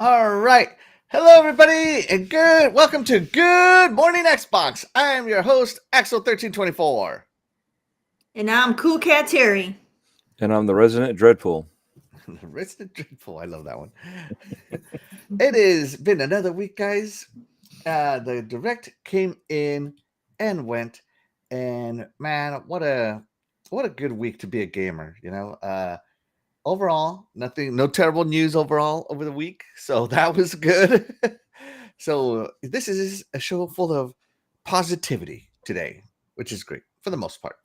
All right. Hello, everybody, and welcome to Good Morning Xbox. I am your host, Axel1324. And I'm coolcatterri. And I'm the resident dreadpool. Resident Dreadpool. I love that one. It has been another week, guys. The direct came in and went, and man, what a good week to be a gamer. Overall, no terrible news overall over the week, so that was good. So this is a show full of positivity today, which is great for the most part.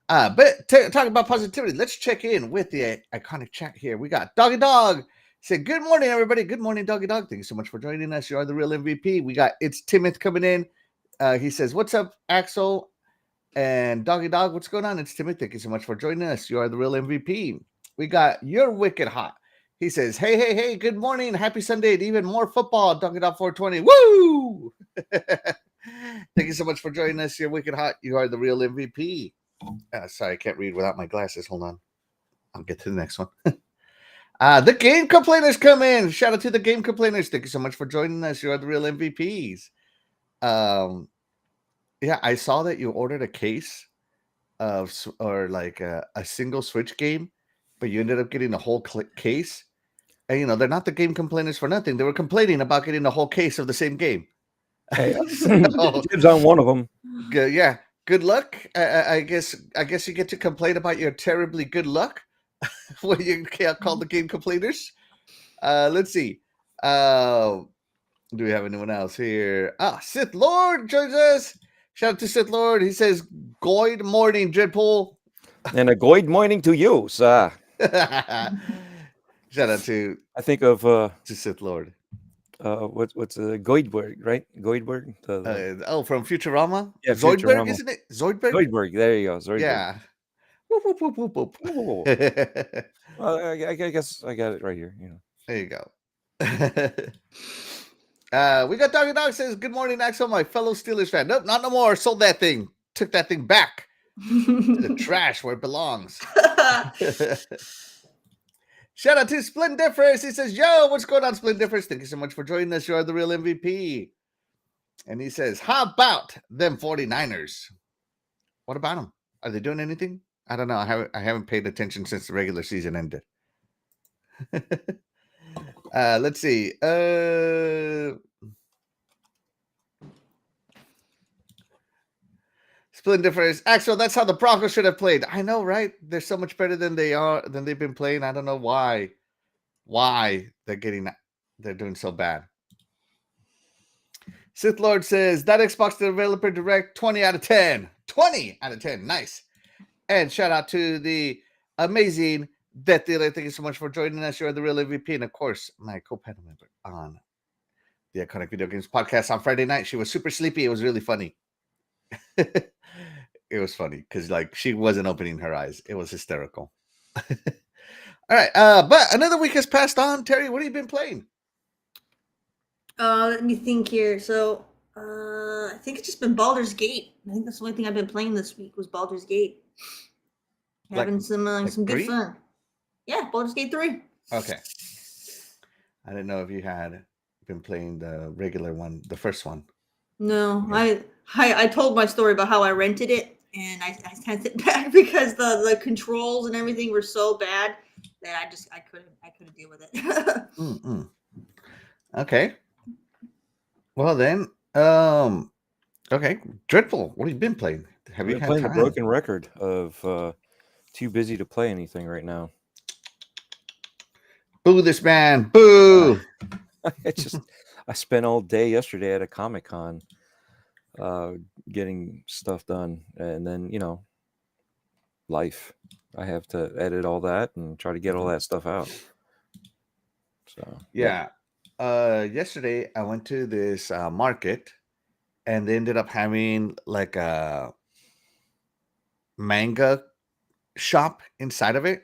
But talking about positivity, let's check in with the iconic chat here. We got Doggy Dog. Said, good morning, everybody. Good morning, Doggy Dog. Thank you so much for joining us. You are the real MVP. We got It's Timoth coming in. He says, what's up, Axel and Doggy Dog? What's going on? It's Timoth. Thank you so much for joining us. You are the real MVP. We got You're Wicked Hot. He says, hey, good morning. Happy Sunday and even more football. Doggy Dog 420. Woo! Thank you so much for joining us. You're Wicked Hot. You are the real MVP. Sorry, I can't read without my glasses. Hold on. I'll get to the next one. The Game Complainers come in. Shout out to the Game Complainers. Thank you so much for joining us. You are the real MVPs. Yeah, I saw that you ordered a case of a single Switch game, but you ended up getting the whole case. And they're not the Game Complainers for nothing. They were complaining about getting the whole case of the same game. Hey, dibs on one of them. Yeah. Good luck. I guess you get to complain about your terribly good luck when you can't call the Game Complainers. Let's see. Do we have anyone else here? Sith Lord joins us. Shout out to Sith Lord. He says, "Good morning, Dreadpool." And a good morning to you, sir. Shout out to I think of to Sith Lord. What's Goldberg, right? Goldberg. From Futurama. Yeah, Zoidberg, Futurama. isn't it? Zoidberg. Goldberg. There you go. Zoidberg. Yeah. Whoop, whoop, whoop, whoop, whoop. Well, I guess I got it right here. There you go. We got Doggy Dog says, good morning, Axel, my fellow Steelers fan. Nope, not no more. Sold that thing. Took that thing back to the trash where it belongs. Shout out to Splendiferous. He says, yo, what's going on, Splendiferous? Thank you so much for joining us. You are the real MVP. And he says, how about them 49ers? What about them? Are they doing anything? I don't know. I haven't paid attention since the regular season ended. Let's see. Splendiferous. Axel, that's how the Broncos should have played. I know, right? They're so much better than they've been playing. I don't know why they're doing so bad. Sith Lord says, that Xbox Developer Direct, 20 out of 10. 20 out of 10. Nice. And shout out to the amazing Death Dealer. Thank you so much for joining us. You're the real MVP. And of course, my co-panel member on the Iconic Video Games Podcast on Friday night. She was super sleepy. It was really funny. It was funny because she wasn't opening her eyes. It was hysterical. All right. But another week has passed on. Terry, what have you been playing? Let me think here. So, I think it's just been Baldur's Gate. I think that's the only thing I've been playing this week was Baldur's Gate. Having some good fun. Yeah, Baldur's Gate 3. Okay. I didn't know if you had been playing the regular one, the first one. No, yeah. I told my story about how I rented it, and I sent it back because the controls and everything were so bad that I couldn't deal with it. Okay. Well then, okay, Dreadpool. What have you been playing? Have you been playing the broken record of too busy to play anything right now? Boo this man! Boo! I spent all day yesterday at a Comic-Con getting stuff done, and then life. I have to edit all that and try to get all that stuff out. So yeah. Yesterday I went to this market, and they ended up having like a manga shop inside of it.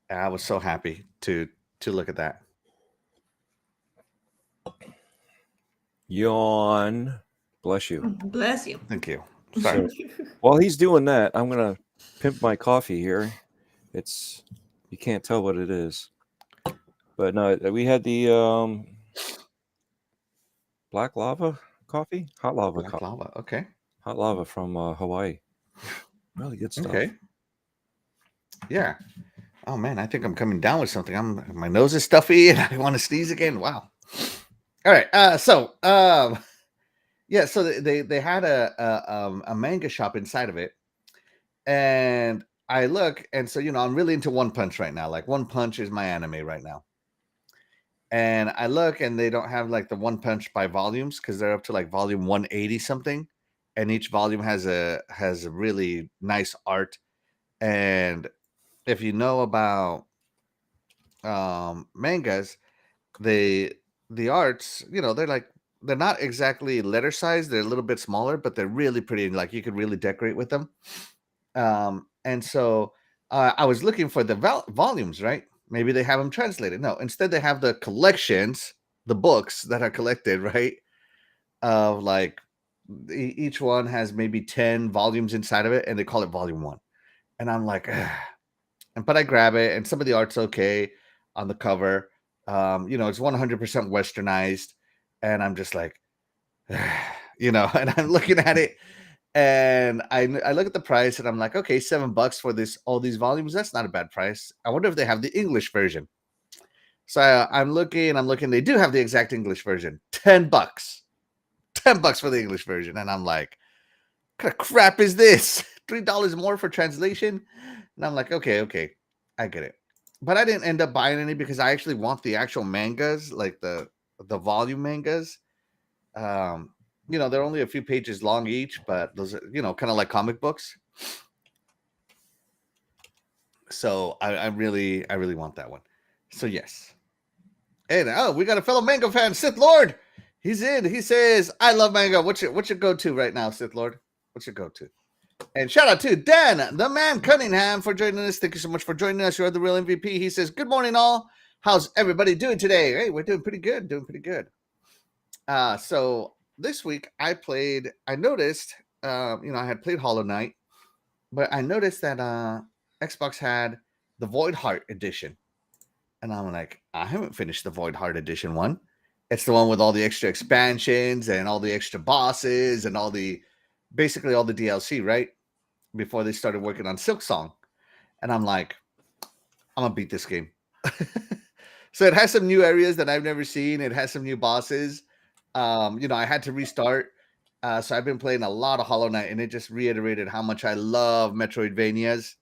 And I was so happy to look at that. Yawn. Bless you. Bless you. Thank you. Sorry. So, while he's doing that, I'm gonna pimp my coffee here. You can't tell what it is, But no, we had the black lava coffee, hot lava Black lava. Okay. hot lava from Hawaii. Really good stuff. Okay. Yeah. Oh man, I think I'm coming down with something. My nose is stuffy and I want to sneeze again. Wow. All right. Yeah. So they had a manga shop inside of it, and I look, and so I'm really into One Punch right now. Like One Punch is my anime right now. And I look, and they don't have like the One Punch by volumes because they're up to like volume 180 something, and each volume has a really nice art. And if you know about mangas, the arts, they're not exactly letter size. They're a little bit smaller, but they're really pretty. And like you could really decorate with them. And so I was looking for the volumes, right? Maybe they have them translated. No, instead they have the collections, the books that are collected, right? Of like each one has maybe 10 volumes inside of it, and they call it volume 1. And I'm like, but I grab it, and some of the art's okay on the cover. It's 100% westernized, and I'm just like, and I'm looking at it, and I look at the price, and I'm like, okay, $7 for all these volumes. That's not a bad price. I wonder if they have the English version. So I'm looking. They do have the exact English version. $10, $10 for the English version, and I'm like, what kind of crap is this? $3 more for translation, and I'm like, okay, I get it. But I didn't end up buying any because I actually want the actual mangas, like the volume mangas. They're only a few pages long each, but those are, kind of like comic books. So I really want that one. So yes. And we got a fellow manga fan, Sith Lord. He's in. He says, I love manga. What's your go-to right now, Sith Lord? What's your go-to? And shout out to Dan, the man Cunningham, for joining us. Thank you so much for joining us. You're the real MVP. He says, good morning, all. How's everybody doing today? Hey, we're doing pretty good. So this week I noticed, I had played Hollow Knight, but I noticed that Xbox had the Void Heart edition. And I'm like, I haven't finished the Void Heart edition one. It's the one with all the extra expansions and all the extra bosses and basically all the DLC, right? Before they started working on Silk Song. And I'm like, I'm going to beat this game. So it has some new areas that I've never seen. It has some new bosses. I had to restart. So I've been playing a lot of Hollow Knight, and it just reiterated how much I love Metroidvanias.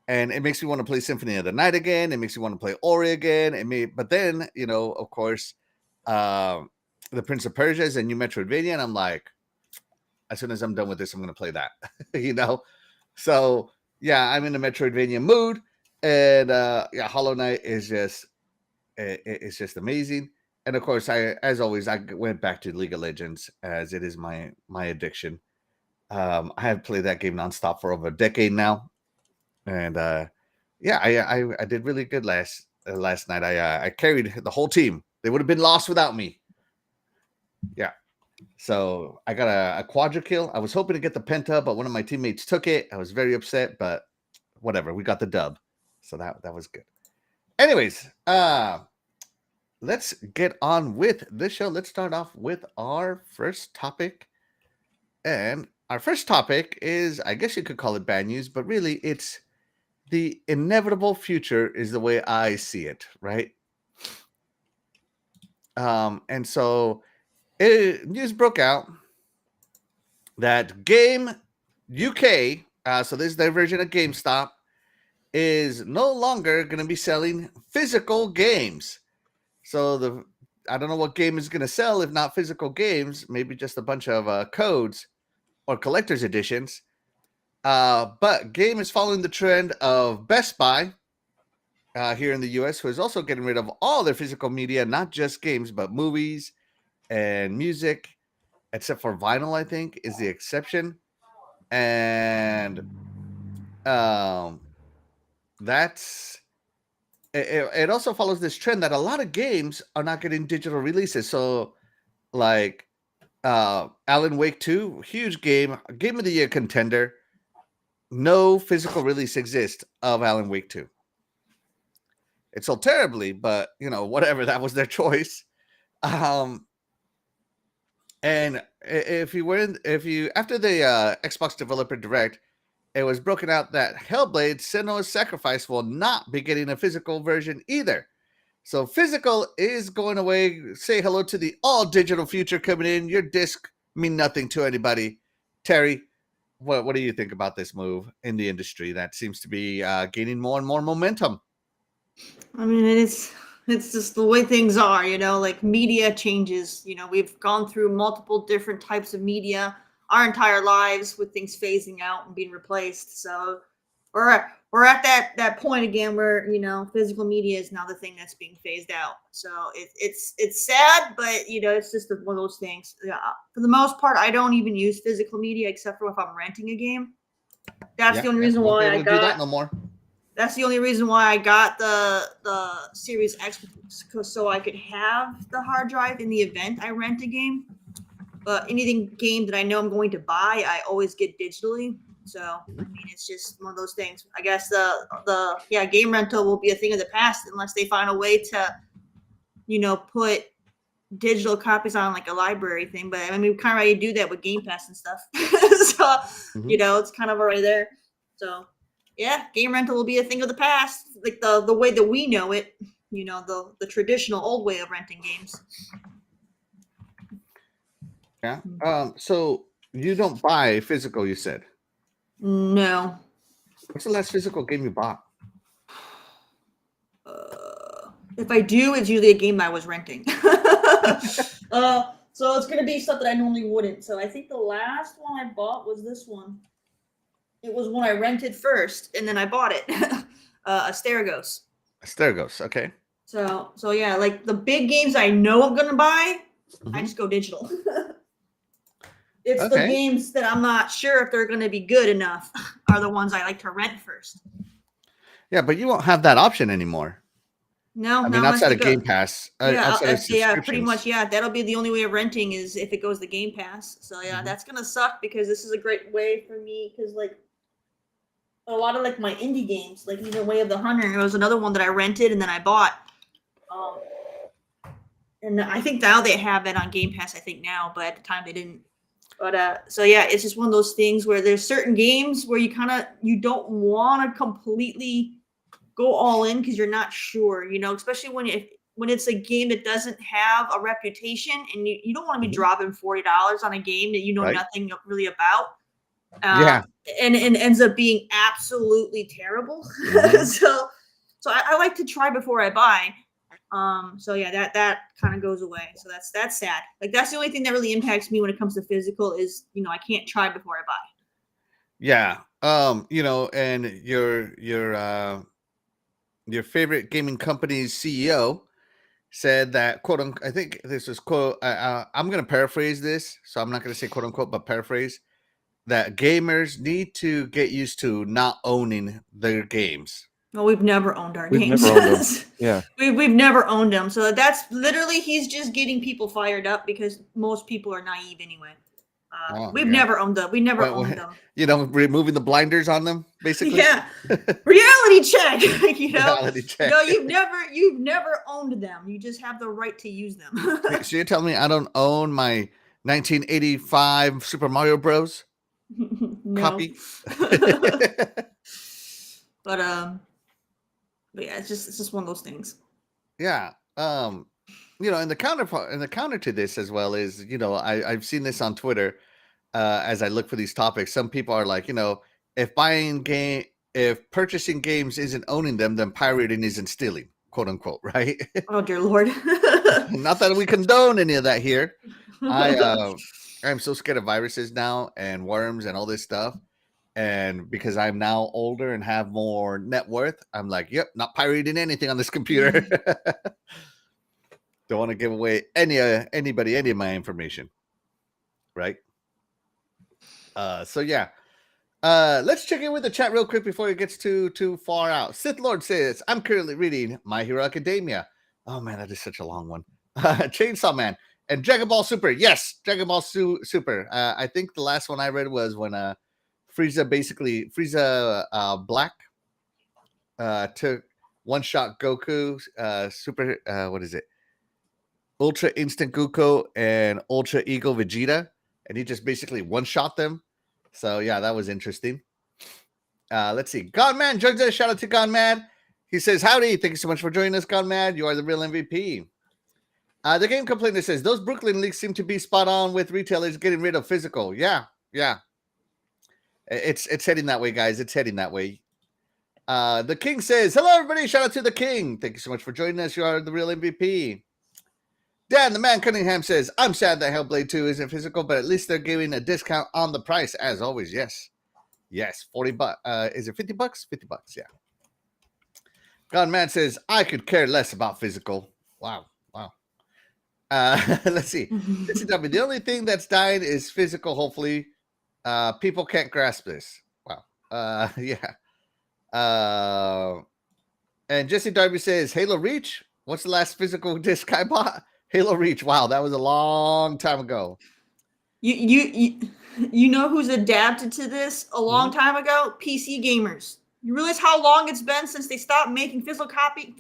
And it makes me want to play Symphony of the Night again. It makes me want to play Ori again. But then, of course, the Prince of Persia is a new Metroidvania, and I'm like, as soon as I'm done with this, I'm going to play that. So yeah, I'm in the Metroidvania mood, and Hollow Knight is just it's just amazing. And of course, as always, I went back to League of Legends as it is my addiction. I have played that game nonstop for over a decade now. And I did really good last night. I carried the whole team. They would have been lost without me. Yeah. So I got a quadra kill. I was hoping to get the penta, but one of my teammates took it. I was very upset, but whatever. We got the dub. So that was good. Anyways, let's get on with this show. Let's start off with our first topic. And our first topic is, I guess you could call it bad news, but really it's the inevitable future is the way I see it, right? And so news broke out that Game UK, so this is their version of GameStop, is no longer going to be selling physical games. So I don't know what game is going to sell if not physical games, maybe just a bunch of codes or collector's editions. But Game is following the trend of Best Buy here in the US, who is also getting rid of all their physical media, not just games, but movies and music, except for vinyl, I think, is the exception. And that's it also follows this trend that a lot of games are not getting digital releases. So like Alan Wake 2, huge game of the year contender. No physical release exists of Alan Wake 2. it sold terribly, but whatever, that was their choice. And if you after the Xbox Developer Direct, it was broken out that Hellblade: Senua's Sacrifice will not be getting a physical version either. So physical is going away. Say hello to the all digital future coming in. Your disc mean nothing to anybody. Terry, what do you think about this move in the industry that seems to be gaining more and more momentum? I mean, it's just the way things are, like media changes. We've gone through multiple different types of media our entire lives with things phasing out and being replaced. So we're at that point again where physical media is now the thing that's being phased out. So it's sad, but it's just one of those things. Yeah, for the most part, I don't even use physical media except for if I'm renting a game. That's the only reason why I do that no more. That's the only reason why I got the Series X, so I could have the hard drive in the event I rent a game. But anything game that I know I'm going to buy, I always get digitally. So I mean, it's just one of those things. I guess the game rental will be a thing of the past unless they find a way to, put digital copies on like a library thing. But I mean, we kind of already do that with Game Pass and stuff. So it's kind of already there. So. Yeah, game rental will be a thing of the past, like the way that we know it, the traditional old way of renting games. Yeah. So you don't buy physical, you said? No. What's the last physical game you bought? If I do, it's usually a game I was renting. So it's going to be stuff that I normally wouldn't. So I think the last one I bought was this one. It was one I rented first, and then I bought it. Asterigos. Asterigos, okay. So yeah, like the big games I know I'm gonna buy, I just go digital. It's the games that I'm not sure if they're gonna be good enough are the ones I like to rent first. Yeah, but you won't have that option anymore. No, I mean, outside of Game Pass. Pretty much. Yeah, that'll be the only way of renting is if it goes to Game Pass. So yeah, that's gonna suck because this is a great way for me because like. A lot of like my indie games, like even Way of the Hunter, it was another one that I rented and then I bought. And I think now they have it on Game Pass. I think now, but at the time they didn't. But so yeah, it's just one of those things where there's certain games where you don't want to completely go all in because you're not sure, especially when it's a game that doesn't have a reputation and you don't want to be dropping $40 on a game that you know nothing really about. And ends up being absolutely terrible. So I like to try before I buy. So yeah, that kind of goes away. So that's sad. Like that's the only thing that really impacts me when it comes to physical is I can't try before I buy. Yeah. And your favorite gaming company's CEO said that quote unquote, I think this was quote. I'm going to paraphrase this, so I'm not going to say quote unquote, but paraphrase. That gamers need to get used to not owning their games. Well, we've never owned our games. Never owned them. Yeah. We've never owned them. So that's literally, he's just getting people fired up because most people are naive anyway. We've never owned them. We never owned them. Removing the blinders on them, basically. Yeah. Reality check. Reality check. No, you've never owned them. You just have the right to use them. So you're telling me I don't own my 1985 Super Mario Bros. Copy. But yeah, it's just one of those things. Yeah. And the counter to this as well is, I've seen this on Twitter as I look for these topics. Some people are like, if purchasing games isn't owning them, then pirating isn't stealing, quote unquote, right? Oh dear Lord. Not that we condone any of that here. I'm so scared of viruses now and worms and all this stuff. And because I'm now older and have more net worth, I'm like, yep, not pirating anything on this computer. Don't want to give away anybody any of my information. Right? So yeah. Let's check in with the chat real quick before it gets too far out. Sith Lord says, I'm currently reading My Hero Academia. Oh man, that is such a long one. Chainsaw Man and Dragon Ball Super. Yes, Dragon Ball Super. I think the last one I read was when Frieza Black One Shot Goku, Super, what is it? Ultra Instant Goku and Ultra Ego Vegeta. And he just basically one shot them. So yeah, that was interesting. Let's see. Godman joins us. Shout out to Godman. He says, howdy. Thank you so much for joining us, Godman. You are the real MVP. The game complainer says, those Brooklyn leaks seem to be spot on with retailers getting rid of physical. Yeah. It's heading that way, guys. It's heading that way. The King says, hello, everybody. Shout out to the King. Thank you so much for joining us. You are the real MVP. Dan, the man Cunningham says, I'm sad that Hellblade 2 isn't physical, but at least they're giving a discount on the price, as always. Yes, 40 bucks. Is it 50 bucks? 50 bucks, yeah. Godman says, I could care less about physical. Wow. Let's see. The only thing that's dying is physical, hopefully. People can't grasp this. Wow. Yeah. And Jesse Darby says, Halo Reach? What's the last physical disc I bought? Halo Reach. Wow, that was a long time ago. You know who's adapted to this a long time ago? PC gamers. You realize how long it's been since they stopped making physical copies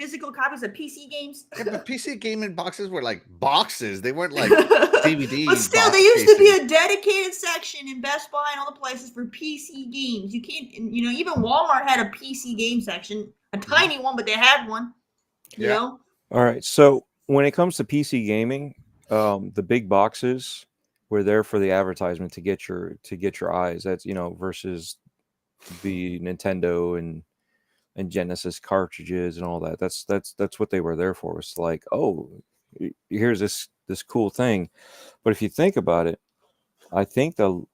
of PC games? Yeah, but PC gaming boxes were like boxes. They weren't like DVDs. But still, there used to be a dedicated section in Best Buy and all the places for PC games. You can't, even Walmart had a PC game section, a tiny one, but they had one. You know? All right. So when it comes to PC gaming, the big boxes were there for the advertisement to get your eyes. That's versus the Nintendo and Genesis cartridges and all that. That's what they were there for. It's like, oh, here's this cool thing. But if you think about it, I think the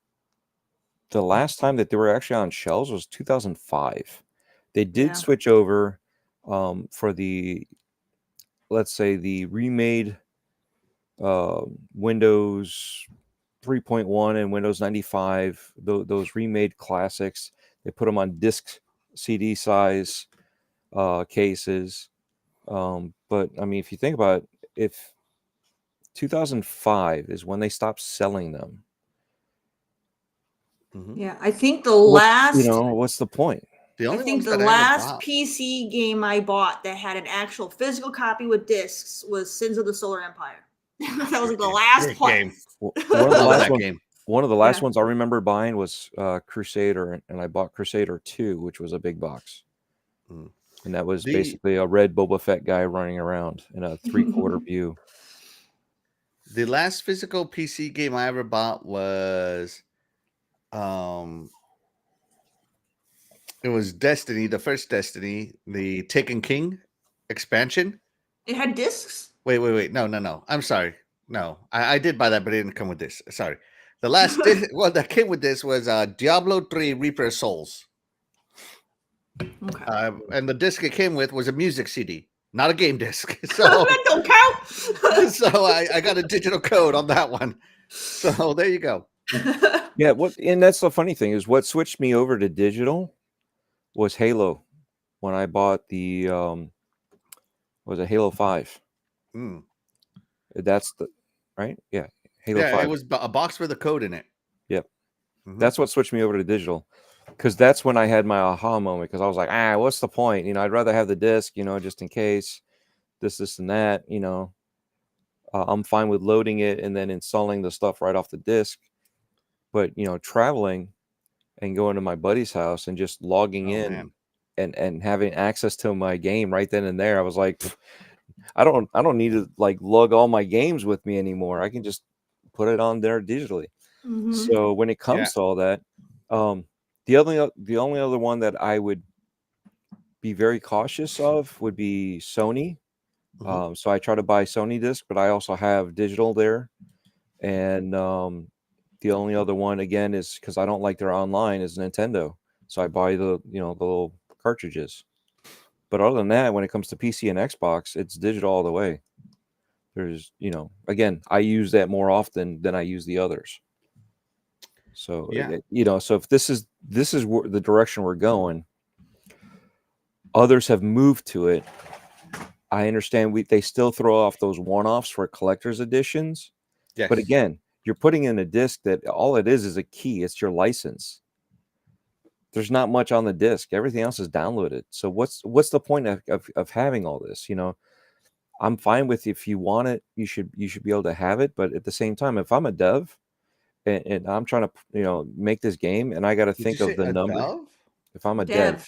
last time that they were actually on shelves was 2005. They did switch over for the, let's say, the remade Windows 3.1 and Windows 95, those remade classics. They put them on disc CD size cases. But I mean, if you think about it, if 2005 is when they stopped selling them. Yeah, I think the last... what's the point? I think the last PC game I bought that had an actual physical copy with discs was Sins of the Solar Empire. That was like the last game. One of the last ones I remember buying was Crusader, and I bought Crusader 2, which was a big box. And that was basically a red Boba Fett guy running around in a 3/4 view. The last physical PC game I ever bought was it was Destiny, the first Destiny, the Taken King expansion. It had discs? Wait. No. I'm sorry. No, I did buy that, but it didn't come with this. Sorry. The last one that came with this was Diablo 3 Reaper of Souls. Okay. And the disc it came with was a music CD, not a game disc. So that don't count. So I got a digital code on that one. So there you go. Yeah, and that's the funny thing is what switched me over to digital was Halo. When I bought the was it Halo 5? That's the right? Yeah. Halo 5. It was a box with a code in it. Yep. That's what switched me over to digital. Because that's when I had my aha moment. Because I was like, what's the point? I'd rather have the disc, just in case this and that. I'm fine with loading it and then installing the stuff right off the disc. But traveling and going to my buddy's house and just logging in and having access to my game right then and there, I was like, I don't need to like lug all my games with me anymore. I can just put it on there digitally. So when it comes to all that, the only other one that I would be very cautious of would be Sony. So I try to buy Sony disc, but I also have digital there. And the only other one again is because I don't like their online is Nintendo. So I buy the the little cartridges. But other than that, when it comes to PC and Xbox, it's digital all the way. There's, again, I use that more often than I use the others. So, so if this is the direction we're going, others have moved to it. I understand they still throw off those one-offs for collector's editions. Yes. But again, you're putting in a disc that all it is a key. It's your license. there's not much on the disc. Everything else is downloaded. So what's the point of having all this? You know, I'm fine with if you want it, you should be able to have it. But at the same time, if I'm a dev and I'm trying to, you know, make this game and I got to Did you think of say the a numbers. dove? If I'm a Dev.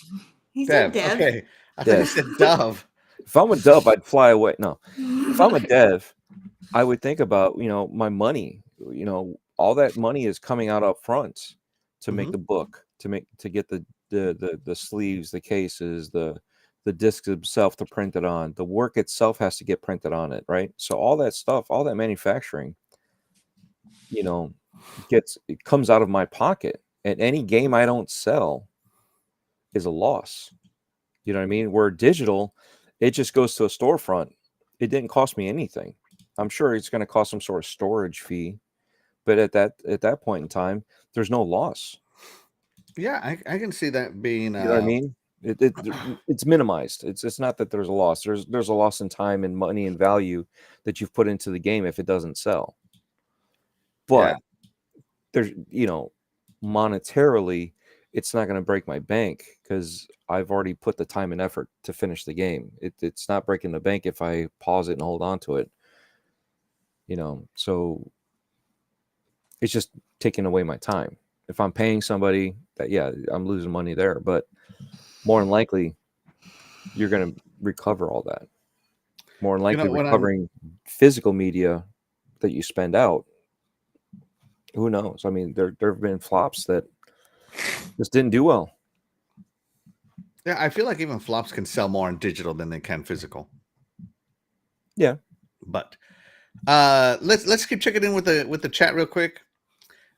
He said Dev. Dev. Okay. I thought you Dev. said dove. If I'm a dub, I'd fly away. No, if I'm a dev, I would think about, you know, my money. You know, all that money is coming out up front to make the book, to get the sleeves, the cases, the disc itself to print it on. The work itself has to get printed on it, right? So all that stuff, all that manufacturing, you know, it comes out of my pocket. And any game I don't sell is a loss. You know what I mean? Where digital, it just goes to a storefront. It didn't cost me anything. I'm sure it's going to cost some sort of storage fee, but at that point in time, there's no loss. Yeah, I can see that being. You know what I mean? It's minimized. It's not that there's a loss. There's a loss in time and money and value that you've put into the game if it doesn't sell. But there's, you know, monetarily, it's not going to break my bank because I've already put the time and effort to finish the game. It's not breaking the bank if I pause it and hold on to it. You know, so it's just taking away my time. If I'm paying somebody, that, yeah, I'm losing money there, but more than likely, you're going to recover all that. More than likely, recovering physical media that you spend out. Who knows? I mean, there have been flops that just didn't do well. Yeah, I feel like even flops can sell more in digital than they can physical. Yeah, but let's keep checking in with the chat real quick.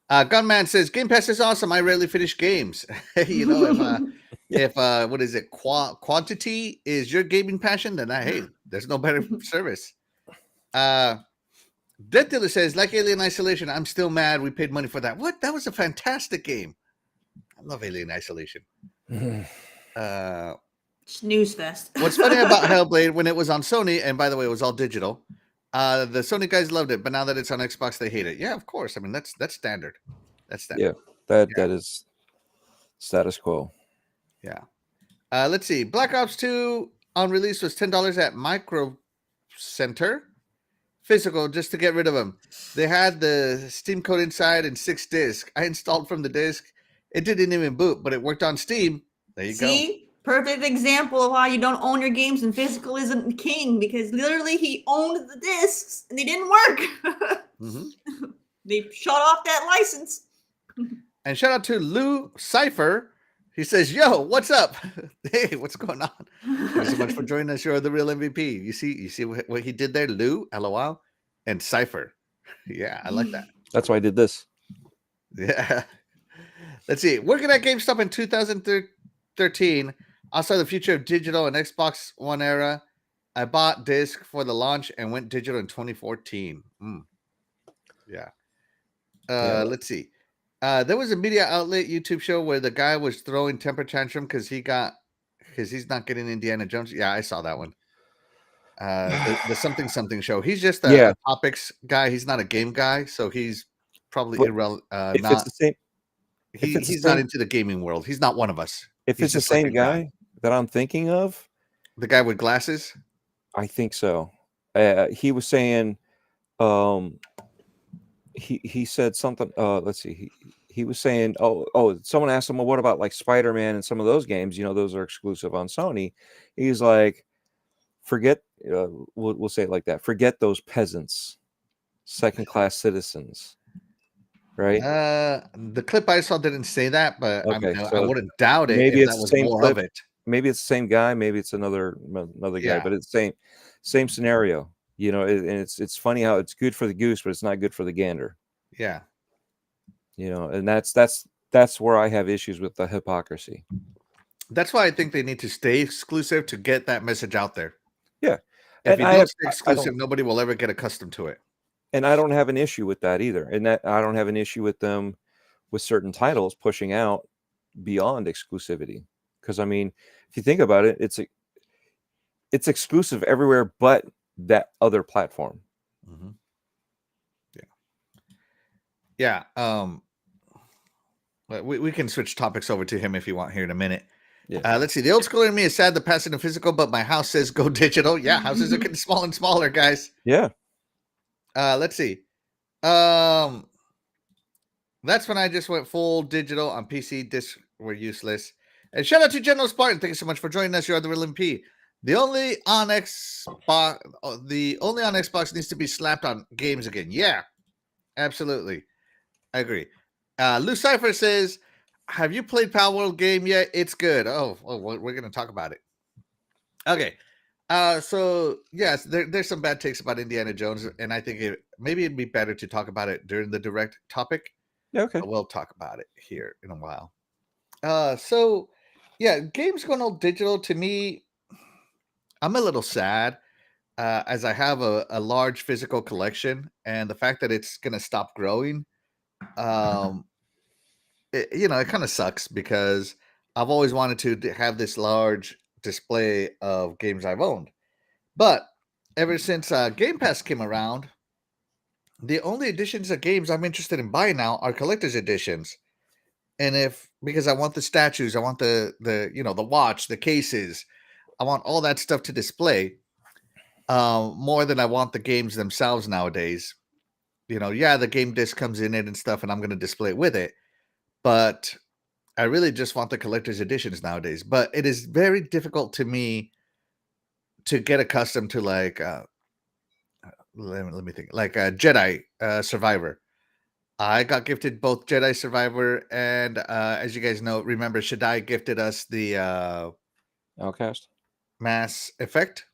Gunman says Game Pass is awesome. I rarely finish games. You know, if what is it? Quantity is your gaming passion, then hey, there's no better service. Death Dealer says, like Alien Isolation, I'm still mad we paid money for that. What? That was a fantastic game. I love Alien Isolation. Snooze fest. What's funny about Hellblade, when it was on Sony, and by the way, it was all digital, the Sony guys loved it, but now that it's on Xbox, they hate it. Yeah, of course. I mean, that's standard. That's standard. Yeah, that is status quo. Yeah. Let's see. Black Ops 2 on release was $10 at Micro Center. Physical, just to get rid of them. They had the Steam code inside and 6 discs. I installed from the disc. It didn't even boot, but it worked on Steam. There you go. See? Perfect example of why you don't own your games and physical isn't king, because literally he owned the discs and they didn't work. They shut off that license. And shout out to Lou Cypher. He says, yo, what's up? Hey, what's going on? Thanks so much for joining us. You're the real MVP. You see what he did there? Lou, LOL, and Cypher. Yeah, I like that. That's why I did this. Yeah. Let's see. Working at GameStop in 2013, I saw the future of digital and Xbox One era. I bought disc for the launch and went digital in 2014. Yeah. Let's see. There was a media outlet YouTube show where the guy was throwing temper tantrum because he's not getting Indiana Jones. Yeah, I saw that one. The something show. He's just a topics guy. He's not a game guy, so he's probably irrelevant. It's the same. He's not into the gaming world. He's not one of us. If it's the same guy that I'm thinking of, the guy with glasses, I think so. He was saying, he said something. Let's see. He was saying, oh, someone asked him, well, what about like Spider-Man and some of those games? You know, those are exclusive on Sony. He's like, forget. We'll say it like that. Forget those peasants, second-class citizens. Right. The clip I saw didn't say that, but okay, I wouldn't doubt it. Maybe if it's that was the same more clip. Of it. Maybe it's the same guy. Maybe it's another guy. But it's same scenario. You know, and it's funny how it's good for the goose, but it's not good for the gander. Yeah. You know, and that's where I have issues with the hypocrisy. That's why I think they need to stay exclusive to get that message out there. Yeah. If you don't stay exclusive, nobody will ever get accustomed to it. And I don't have an issue with that either. And that I don't have an issue with them with certain titles pushing out beyond exclusivity. Because I mean, if you think about it, it's exclusive everywhere but that other platform. Mm-hmm. Yeah. 'Cause, We can switch topics over to him if you want here in a minute. Yeah. Let's see. The old schooler in me is sad the passing of physical, but my house says go digital. Yeah, houses are getting smaller and smaller, guys. Yeah. Let's see. That's when I just went full digital on PC. Discs were useless. And shout out to General Spartan. Thank you so much for joining us. You're the real MP. The only on Xbox needs to be slapped on games again. Yeah, absolutely. I agree. Lou Cypher says, have you played PalWorld game yet? It's good. Oh, we're going to talk about it. Okay. So yes, there's some bad takes about Indiana Jones, and I think maybe it'd be better to talk about it during the direct topic. Yeah, okay. But we'll talk about it here in a while. So yeah, games going all digital, to me, I'm a little sad, as I have a large physical collection, and the fact that it's going to stop growing, it kind of sucks because I've always wanted to have this large display of games I've owned. But ever since Game Pass came around, the only editions of games I'm interested in buying now are collector's editions. And because I want the statues, I want the watch, the cases, I want all that stuff to display, more than I want the games themselves nowadays. The game disc comes in it and stuff, and I'm going to display it with it. But I really just want the collector's editions nowadays. But it is very difficult to me to get accustomed to let me think, like Jedi Survivor. I got gifted both Jedi Survivor and, as you guys remember, Shaddai gifted us the Outcast. Mass Effect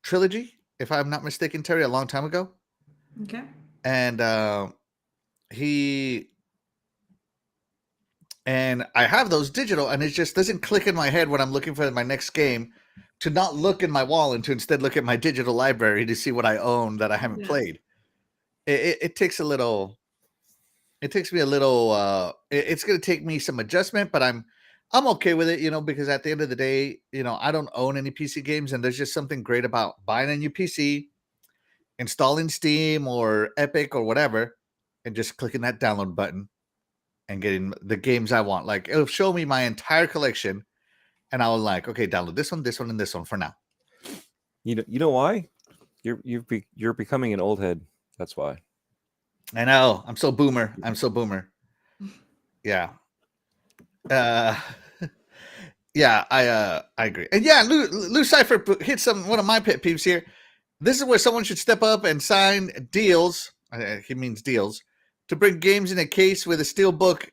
trilogy, if I'm not mistaken, Terry, a long time ago. Okay. And I have those digital, and it just doesn't click in my head when I'm looking for my next game to not look in my wall and to instead look at my digital library to see what I own that I haven't played. It takes me a little, it's going to take me some adjustment, but I'm okay with it, because at the end of the day, I don't own any PC games, and there's just something great about buying a new PC, installing Steam or Epic or whatever, and just clicking that download button and getting the games I want. Like, it'll show me my entire collection, and I'll okay, download this one, and this one for now. You know why? You're becoming an old head. That's why. I know. I'm so boomer. Yeah. Yeah, I agree. And yeah, Lou Cypher hit one of my pet peeves here. This is where someone should step up and sign deals. He means deals to bring games in a case with a steel book.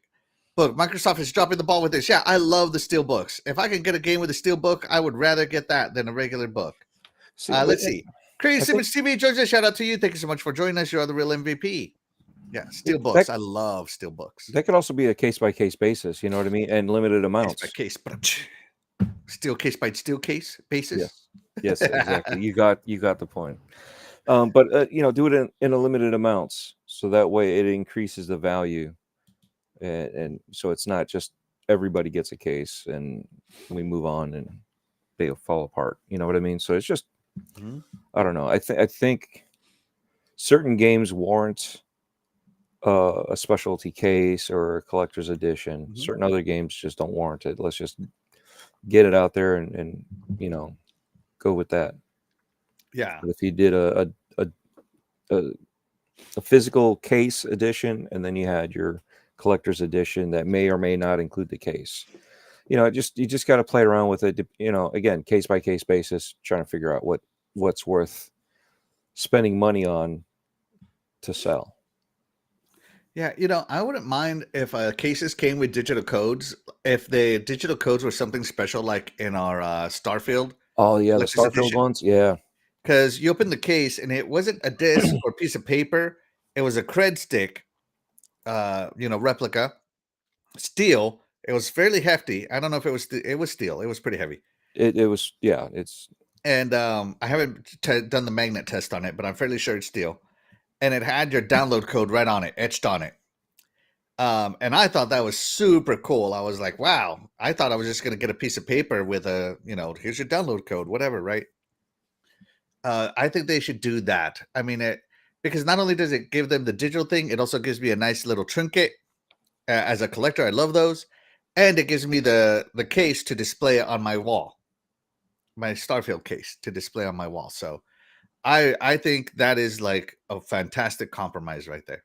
Microsoft is dropping the ball with this. Yeah, I love the steel books. If I can get a game with a steel book, I would rather get that than a regular book. Let's see. Crazy Simmons TV, Georgia, shout out to you. Thank you so much for joining us. You're the real MVP. Yeah, steel books. I love steel books. That could also be a case-by-case basis, you know what I mean? And limited amounts. Case by case. Steel case by steel case basis. Yes, exactly. You got the point. But do it in a limited amounts, so that way it increases the value, and so it's not just everybody gets a case and we move on and they fall apart. You know what I mean? So it's just, I don't know. I think certain games warrant a specialty case or a collector's edition. Certain other games just don't warrant it. Let's just get it out there and go with that. Yeah. But if you did a physical case edition, and then you had your collector's edition that may or may not include the case, you just got to play around with it. Again, case by case basis, trying to figure out what's worth spending money on to sell. Yeah, I wouldn't mind if cases came with digital codes. If the digital codes were something special, like in our Starfield. Oh yeah, the Starfield ones. Yeah, because you open the case and it wasn't a disc or piece of paper; it was a cred stick, replica, steel. It was fairly hefty. I don't know if it was. It was steel. It was pretty heavy. It was. Yeah, it's. And I haven't done the magnet test on it, but I'm fairly sure it's steel. And it had your download code right on it, etched on it. And I thought that was super cool. I was like, wow. I thought I was just going to get a piece of paper with here's your download code, whatever, right? I think they should do that. I mean, because not only does it give them the digital thing, it also gives me a nice little trinket as a collector. I love those, and it gives me the case to display it on my wall, my Starfield case to display on my wall. So I think that is like a fantastic compromise right there.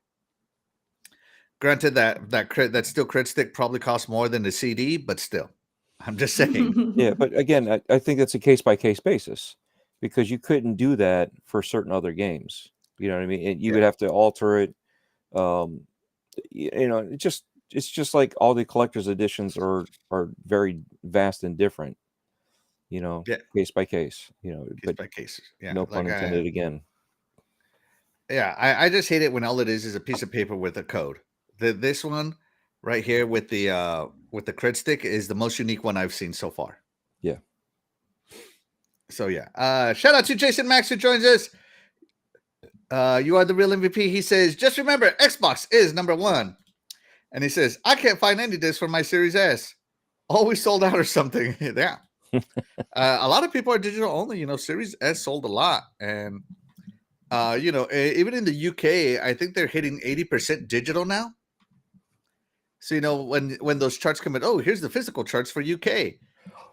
Granted that steel crit stick probably costs more than the CD, but still, I'm just saying. Yeah, but again, I think it's a case by case basis, because you couldn't do that for certain other games. You know what I mean? And you would have to alter it. It's just like all the collector's editions are very vast and different. Case by case. Case by case. Yeah, no pun intended again. Yeah, I just hate it when all it is a piece of paper with a code. This one right here with the crit stick is the most unique one I've seen so far. Yeah. So yeah. Shout out to Jason Max who joins us. You are the real MVP. He says, just remember, Xbox is number one. And he says, I can't find any discs for my Series S. Always sold out or something. Yeah. A lot of people are digital only. Series S sold a lot. And, even in the UK, I think they're hitting 80% digital now. So, when those charts come in, oh, here's the physical charts for UK.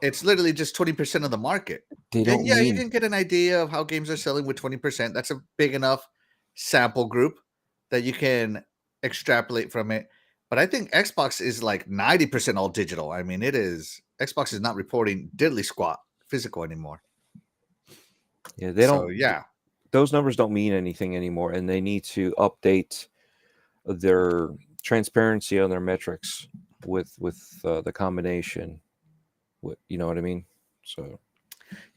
It's literally just 20% of the market. You can get an idea of how games are selling with 20%. That's a big enough sample group that you can extrapolate from it. But I think Xbox is like 90% all digital. I mean, Xbox is not reporting diddly squat physical anymore. Yeah, they don't. Yeah, those numbers don't mean anything anymore, and they need to update their transparency on their metrics with the combination. You know what I mean? So.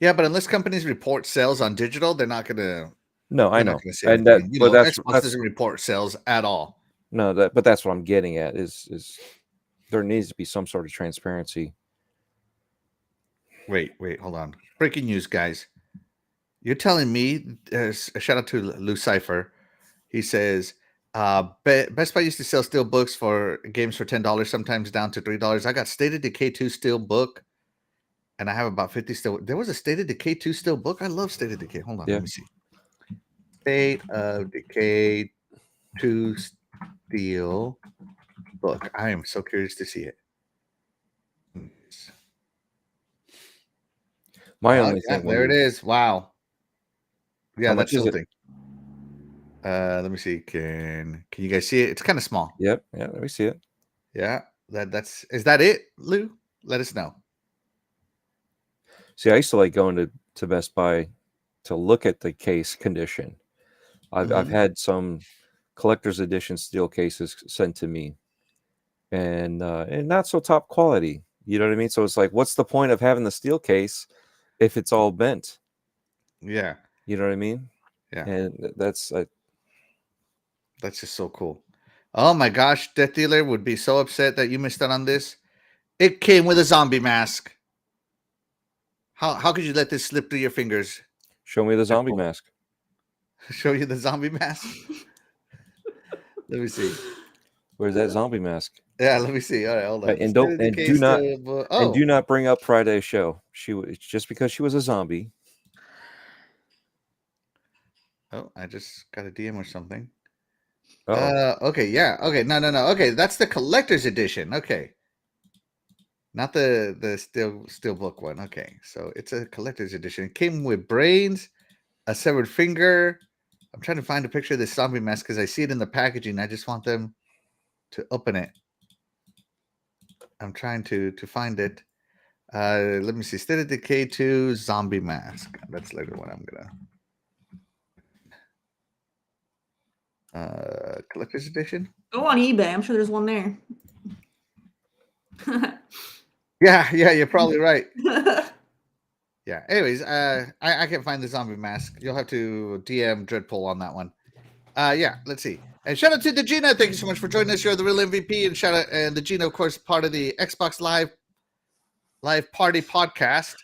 Yeah, but unless companies report sales on digital, they're not going to. No, I know. And Xbox doesn't report sales at all. No, but that's what I'm getting at is there needs to be some sort of transparency. Wait, hold on. Breaking news, guys. You're telling me, a shout out to Lucifer. He says, Best Buy used to sell steel books for games for $10, sometimes down to $3. I got State of Decay 2 steel book, and I have about 50 still. There was a State of Decay 2 steel book. I love State of Decay. Hold on, let me see. State of Decay 2 steel book. I am so curious to see it. My only thing. There it is. Wow. Yeah, that's something. Let me see. Can you guys see it? It's kind of small. Yep. Yeah, let me see it. Yeah. Is that it, Lou? Let us know. See, I used to like going to Best Buy to look at the case condition. I've had some collector's edition steel cases sent to me, and not so top quality. You know what I mean? So it's like, what's the point of having the steel case if it's all bent? Yeah. You know what I mean? Yeah. And that's just so cool. Oh my gosh, Death Dealer would be so upset that you missed out on this. It came with a zombie mask. How could you let this slip through your fingers? Show me the zombie mask. Show you the zombie mask? Let me see. Where's that zombie mask? Yeah, let me see. All right, hold on. And do not bring up Friday's show. It's just because she was a zombie. Oh, I just got a DM or something. Okay, yeah. Okay, no. Okay, that's the collector's edition. Okay. Not the steel book one. Okay, so it's a collector's edition. It came with brains, a severed finger. I'm trying to find a picture of this zombie mask because I see it in the packaging. I just want them to open it. I'm trying to find it. Let me see. State of Decay 2 zombie mask. That's literally what I'm gonna. Collector's edition. Go on eBay. I'm sure there's one there. Yeah, you're probably right. Yeah. Anyways, I can't find the zombie mask. You'll have to DM Dreadpool on that one. Yeah, let's see. And shout out to the Gina. Thank you so much for joining us. You're the real MVP. And shout out and the Gina, of course, part of the Xbox Live Party Podcast.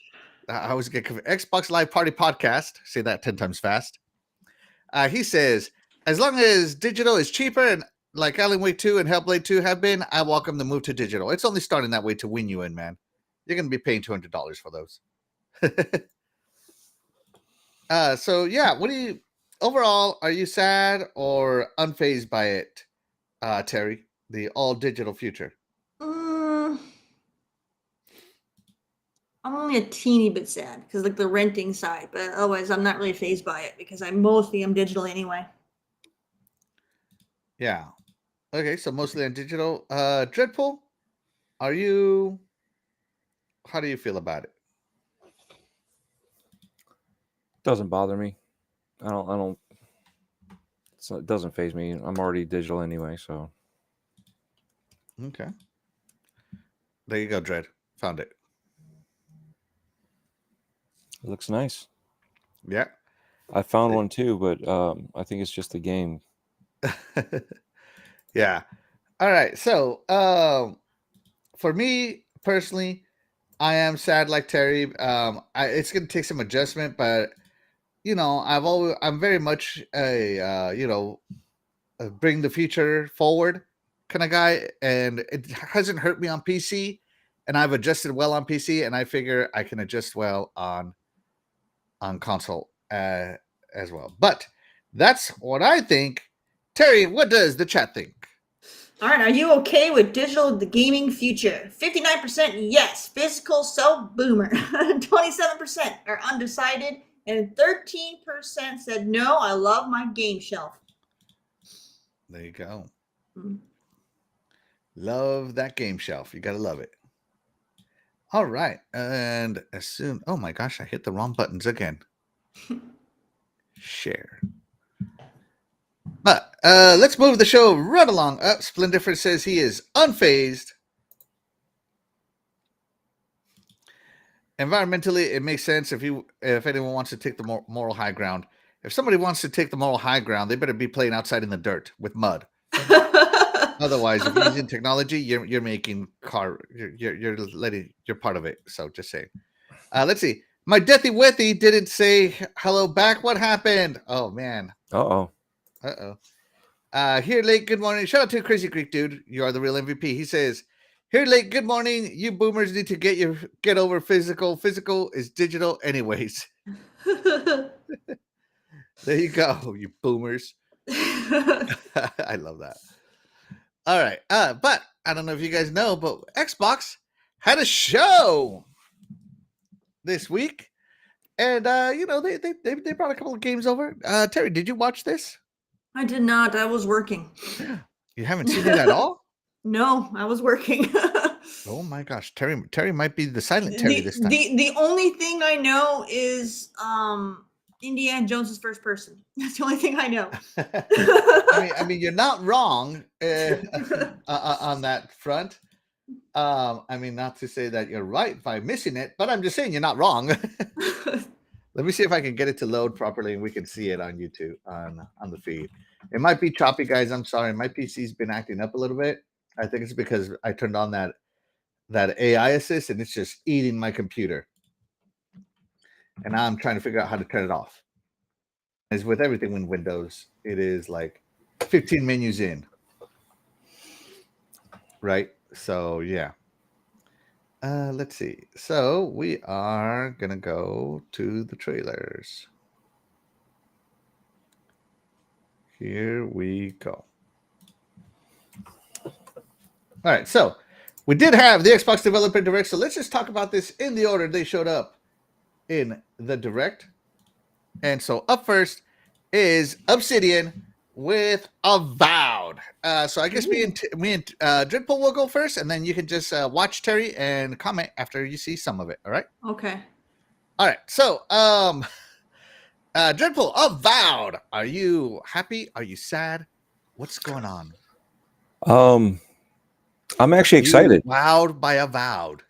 I always get Xbox Live Party Podcast. Say that 10 times fast. He says, as long as digital is cheaper and like Alan Wake 2 and Hellblade 2 have been, I welcome the move to digital. It's only starting that way to win you in, man. You're going to be paying $200 for those. So, yeah, what do you... overall, are you sad or unfazed by it, Terri? The all digital future. I'm only a teeny bit sad because like the renting side, but otherwise I'm not really fazed by it because I mostly am digital anyway. Yeah. Okay, so mostly on digital. Dreadpool, are you? How do you feel about it? Doesn't bother me. I don't. So it doesn't phase me. I'm already digital anyway, so. Okay. There you go, Dread. Found it. It looks nice. Yeah. I found one too, but I think it's just a game. Yeah. All right. So, for me personally, I am sad like Terri. It's gonna take some adjustment, but I'm very much a bring the future forward kind of guy, and it hasn't hurt me on PC, and I've adjusted well on PC, and I figure I can adjust well on console as well. But that's what I think. Terri, what does the chat think? All right, are you okay with digital the gaming future? 59% yes, physical so boomer. 27% are undecided, and 13% said no, I love my game shelf. There you go. Love that game shelf. You gotta love it. All right, and as soon, oh my gosh, I hit the wrong buttons again. Share. But let's move the show right along. Splendifer says he is unfazed. Environmentally, it makes sense if anyone wants to take the moral high ground. If somebody wants to take the moral high ground, they better be playing outside in the dirt with mud. Otherwise, if you're using technology, you're making you're part of it. So just saying. Let's see. My Deathy Wethy didn't say hello back. What happened? Oh man. Uh-oh. Here late, good morning. Shout out to Crazy Greek dude. You are the real MVP. He says, here late, good morning. You boomers need to get over physical. Physical is digital anyways. There you go, you boomers. I love that. All right. But I don't know if you guys know, but Xbox had a show this week. And they brought a couple of games over. Terri, did you watch this? I did not. I was working. You haven't seen it at all? No, I was working. Oh my gosh, Terri might be the silent Terri this time. The only thing I know is Indiana Jones's first person. That's the only thing I know. I mean, you're not wrong on that front. I mean, not to say that you're right by missing it, but I'm just saying you're not wrong. Let me see if I can get it to load properly and we can see it on YouTube on the feed. It might be choppy, guys. I'm sorry. My PC's been acting up a little bit. I think it's because I turned on that AI assist and it's just eating my computer. And now I'm trying to figure out how to turn it off. As with everything in Windows, it is like 15 menus in. Right? So, yeah. Let's see. So we are going to go to the trailers. Here we go. All right. So we did have the Xbox Developer Direct. So let's just talk about this in the order they showed up in the Direct. And so up first is Obsidian with Avowed. So I guess me and Dreadpool will go first, and then you can just watch Terri and comment after you see some of it. All right? Okay. All right. So Dreadpool, Avowed. Are you happy? Are you sad? What's going on? I'm actually excited. Wowed by Avowed.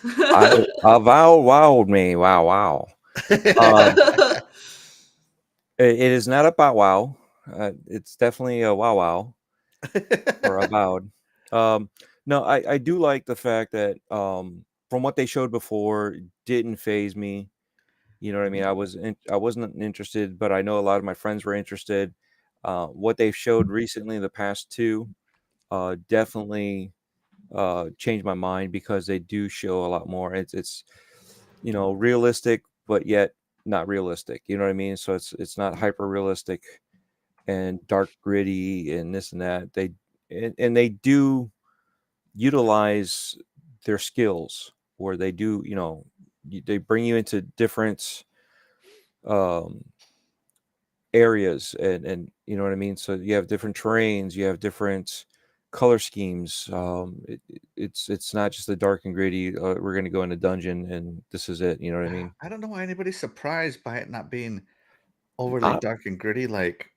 Avowed wowed me. Wow. It is not about WoW. It's definitely a wow or Avowed. No, I do like the fact that from what they showed before, didn't phase me. You know what I mean? I wasn't interested, but I know a lot of my friends were interested. What they've showed recently, in the past two, definitely changed my mind because they do show a lot more. It's realistic, but yet not realistic. You know what I mean? So it's not hyper realistic and dark gritty and this and that. And they do utilize their skills, or they do, they bring you into different areas, and you know what I mean? So you have different terrains, you have different color schemes. It's not just the dark and gritty, we're going to go in a dungeon and this is it. You know what I mean? I don't know why anybody's surprised by it not being overly I, dark and gritty. Like,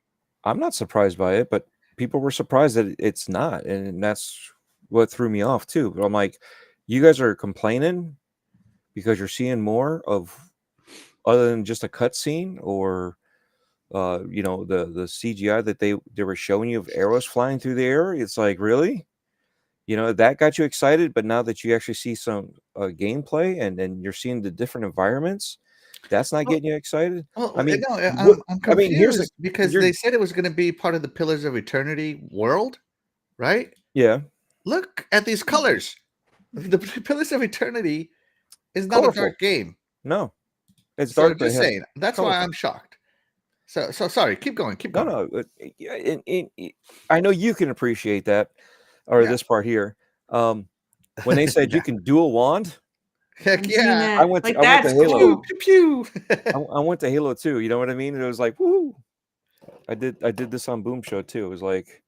I'm not surprised by it, but people were surprised that it's not, and that's what threw me off too. But I'm like, you guys are complaining because you're seeing more of other than just a cutscene, or the CGI that they were showing you of arrows flying through the air. It's like, really, that got you excited, but now that you actually see some gameplay and you're seeing the different environments, that's not well, getting you excited. well, I mean, no, what, I'm I mean, confused because you're they said it was going to be part of the Pillars of Eternity world, right? yeah, Look at these colors. The Pillars of Eternity is not a colorful. dark game. No, it's So dark. just saying, that's why I'm shocked. So sorry. Keep going. No. I know you can appreciate that, or this part here. When they said you can dual wand, heck yeah! I went to that's Halo. cool. Pew, pew. I went to Halo too. You know what I mean? And it was like, woo! I did this on Boom Show too. It was like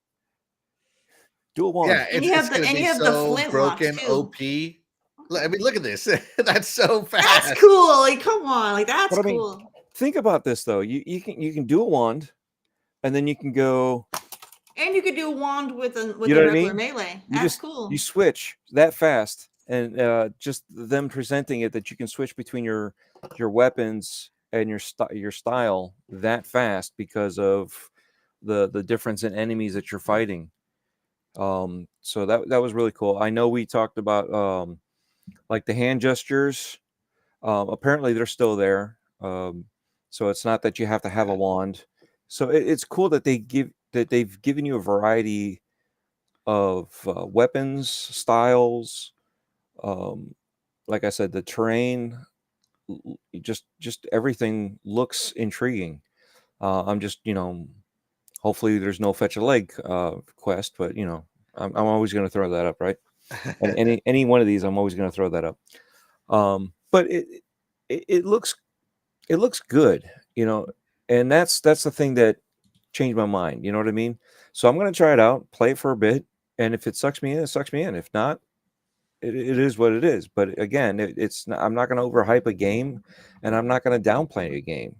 dual wand. Yeah, And you have the so flint broken. too. OP. I mean, look at this. That's so fast. That's cool. Like, come on, like that's cool. Think about this though. You can do a wand, and then you can go. And you could do a wand with a regular melee. You That's cool. You switch that fast, and just them presenting it that you can switch between your weapons and your style that fast because of the difference in enemies that you're fighting. So that was really cool. I know we talked about like the hand gestures. Apparently they're still there. So it's not that you have to have a wand. So it's cool that they've given you a variety of weapons, styles. Like I said, the terrain, just everything looks intriguing. I'm just, hopefully there's no fetch a leg quest, but I'm always going to throw that up, right? And any one of these, I'm always going to throw that up. But it looks good, and that's the thing that changed my mind. You know what I mean? So I'm going to try it out, play it for a bit, and if it sucks me in, it sucks me in. If not, it is what it is. But again, it's not, I'm not going to overhype a game, and I'm not going to downplay a game.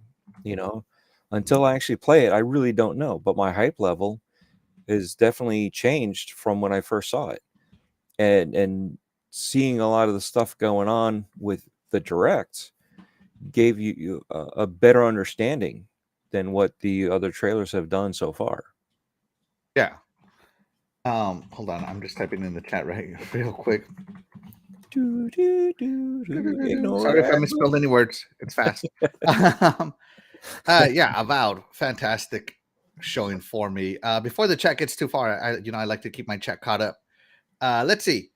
Until I actually play it, I really don't know. But my hype level is definitely changed from when I first saw it, and seeing a lot of the stuff going on with the direct gave you a better understanding than what the other trailers have done so far. Yeah. Hold on, I'm just typing in the chat real quick. Sorry if I misspelled any words. It's fast. Yeah, Avowed, fantastic showing for me. Before the chat gets too far, I like to keep my chat caught up. Let's see.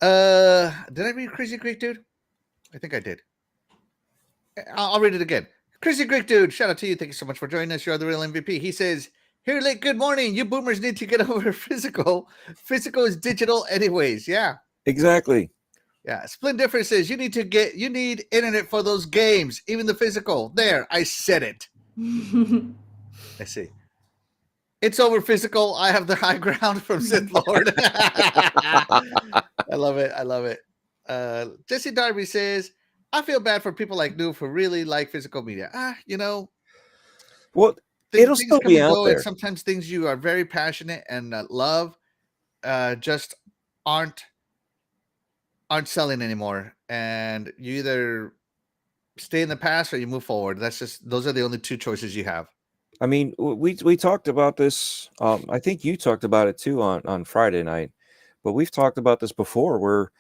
Did I read Crazy Greek Dude? I think I did. I'll read it again. Crazy Greek Dude, shout out to you. Thank you so much for joining us. You're the real MVP. He says, "Here, late. Good morning. You boomers need to get over physical. Physical is digital, anyways." Yeah, exactly. Yeah. Splint Difference says you need internet for those games, even the physical. There, I said it. Let's see. It's over physical. I have the high ground from Sith Lord. I love it. I love it. Jesse Darby says, "I feel bad for people like Noob who really like physical media." Well, it'll still be out there. And sometimes things you are very passionate and love just aren't selling anymore, and you either stay in the past or you move forward. Those are the only two choices you have. I mean, we talked about this. I think you talked about it too on Friday night, but we've talked about this before, where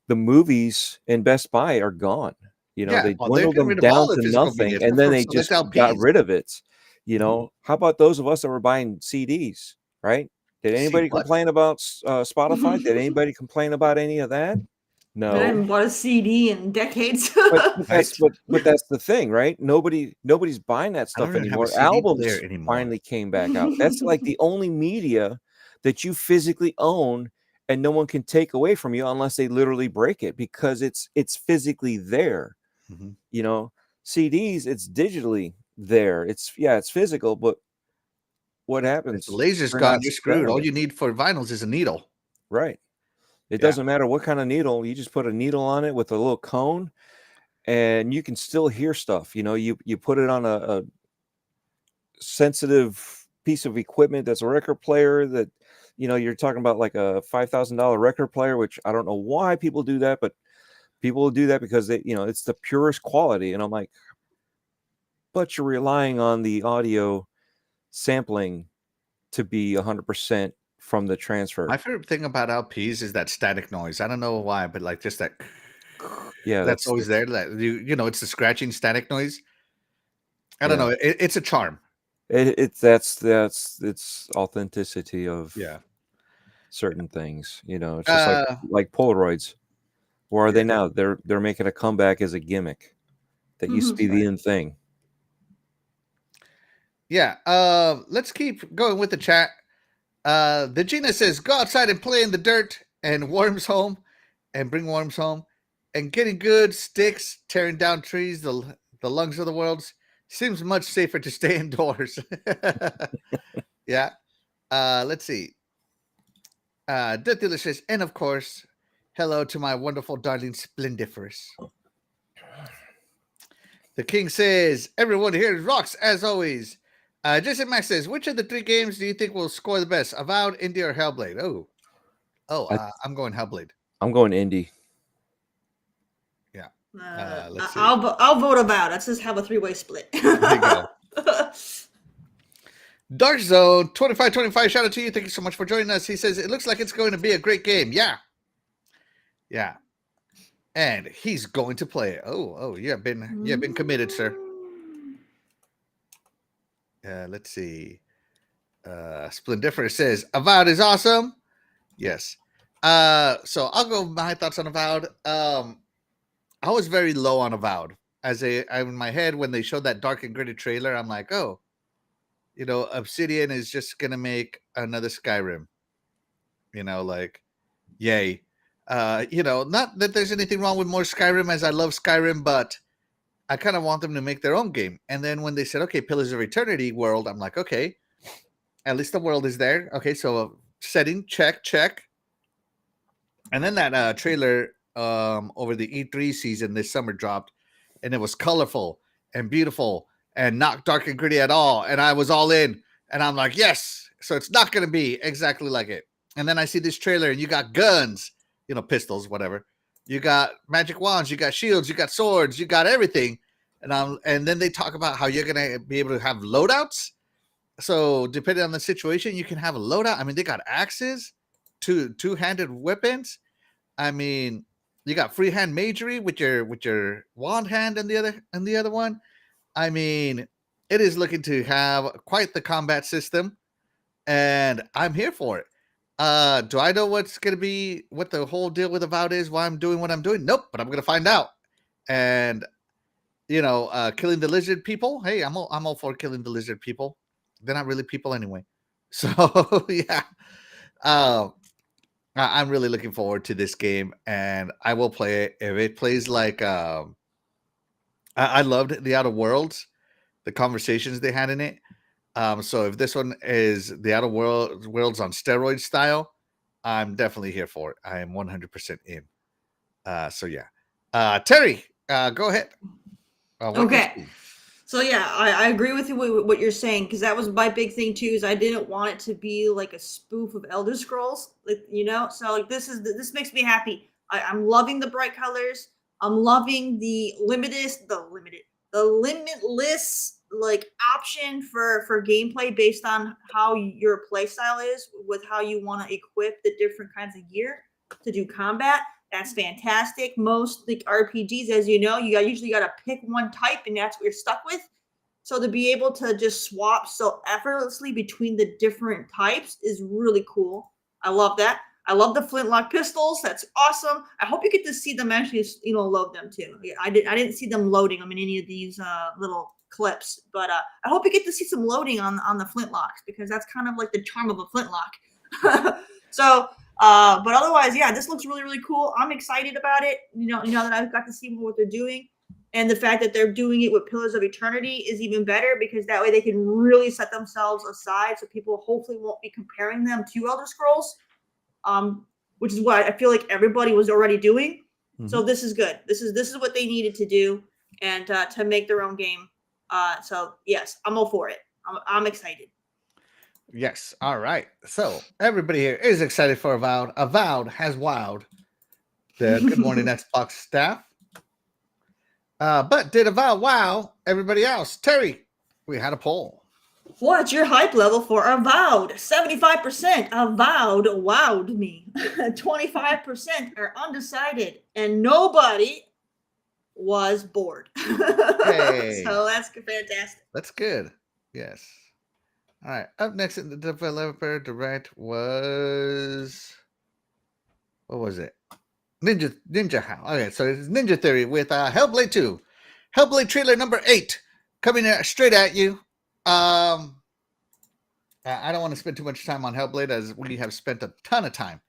the movies in Best Buy are gone. They dwindled them down to nothing, and then they just got rid of it. How about those of us that were buying CDs, right? Did anybody complain about Spotify? Did anybody complain about any of that? I No, haven't bought a CD in decades. but Right? that's the thing, right? Nobody's buying that I don't stuff even have a anymore. CD player Albums anymore. finally came back out. That's like the only media that you physically own and no one can take away from you unless they literally break it, because it's physically there. Mhm. You know, CDs, it's digitally there. It's physical, but what If happens? the laser's They're gone, not you're screwed. selling All it. you need for vinyls is a needle. Right. It Yeah. doesn't matter what kind of needle. You just put a needle on it with a little cone, and you can still hear stuff. You know, you put it on a sensitive piece of equipment that's a record player that, you know, you're talking about like a $5,000 record player, which I don't know why people do that, but people do that because they, you know, it's the purest quality. And I'm like, but you're relying on the audio sampling to be 100% from the transfer. My favorite thing about LPs is that static noise. I don't know why, but like just that. Yeah, That's always there. That you know, it's the scratching static noise. I don't know. It's a charm. It's authenticity of certain things. You know, it's just like Polaroids. Where are they now? They're making a comeback as a gimmick that used to be the in thing. Yeah. Let's keep going with the chat. The Gina says, go outside and play in the dirt and worms home and bring worms home and getting good sticks, tearing down trees, the lungs of the world. Seems much safer to stay indoors. Yeah. Let's see. Death Dealer says, and of course, hello to my wonderful darling Splendiferous. The King says, everyone here rocks as always. Jason Max says, which of the 3 games do you think will score the best? Avowed, Indie, or Hellblade? I'm going Hellblade. I'm going indie. Yeah. Let's see. I'll vote Avowed. Let's just have a 3-way split. There you go. Dark Zone 2525. Shout out to you. Thank you so much for joining us. He says it looks like it's going to be a great game. Yeah. And he's going to play it. Oh, you have been committed, sir. Let's see. Splendiferous says Avowed is awesome. Yes. So I'll go my thoughts on Avowed. I was very low on Avowed. In my head when they showed that dark and gritty trailer, I'm like, oh, you know, Obsidian is just gonna make another Skyrim. You know, like, yay. You know, not that there's anything wrong with more Skyrim, as I love Skyrim, but I kind of want them to make their own game. And then when they said, okay, Pillars of Eternity world, I'm like, okay, at least the world is there. Okay, so setting, check. And then that trailer over the E3 season this summer dropped, and it was colorful and beautiful and not dark and gritty at all. And I was all in, and I'm like, yes. So it's not going to be exactly like it. And then I see this trailer, and you got guns, you know, pistols, whatever. You got magic wands, you got shields, you got swords, you got everything. And then they talk about how you're going to be able to have loadouts. So depending on the situation, you can have a loadout. I mean, they got axes, two-handed weapons. I mean, you got freehand magery with your wand hand and the other one. I mean, it is looking to have quite the combat system, and I'm here for it. Do I know what the whole deal with Avowed is? Why I'm doing what I'm doing? Nope, but I'm gonna find out. And you know, killing the lizard people. Hey, I'm all for killing the lizard people. They're not really people anyway. So yeah. I'm really looking forward to this game, and I will play it if it plays like. I loved the Outer Worlds, the conversations they had in it. So if this one is the Outer Worlds on steroid style, I'm definitely here for it. I am 100% in. So yeah, Terry, go ahead. Okay. So yeah, I agree with you with what you're saying, because that was my big thing too. Is I didn't want it to be like a spoof of Elder Scrolls, like, you know. So like this makes me happy. I'm loving the bright colors. I'm loving the limitless like option for gameplay based on how your play style is, with how you want to equip the different kinds of gear to do combat. That's fantastic. Most like RPGs, as you know, usually got to pick one type, and that's what you're stuck with. So to be able to just swap so effortlessly between the different types is really cool. I love that. I love the flintlock pistols. That's awesome. I hope you get to see them actually, load them too. I didn't see them loading them in any of these little clips, but I hope you get to see some loading on the flintlocks, because that's kind of like the charm of a flintlock. So, but otherwise, yeah, this looks really, really cool. I'm excited about it. Now that I've got to see what they're doing, and the fact that they're doing it with Pillars of Eternity is even better, because that way they can really set themselves aside, so people hopefully won't be comparing them to Elder Scrolls, which is what I feel like everybody was already doing. Mm-hmm. So this is good. This is what they needed to do, and to make their own game. So yes, I'm all for it. I'm excited. Yes. All right. So everybody here is excited for Avowed. Avowed has wowed the Good Morning Xbox staff. But did Avowed wow everybody else? Terry, we had a poll. What's your hype level for Avowed? 75% Avowed wowed me. 25% are undecided, and nobody was bored. Hey. So that's fantastic. That's good. Yes. All right. Up next in the developer direct was, what was it? Ninja How. Okay, so it's Ninja Theory with Hellblade 2. Hellblade trailer number 8 coming straight at you. I don't want to spend too much time on Hellblade, as we have spent a ton of time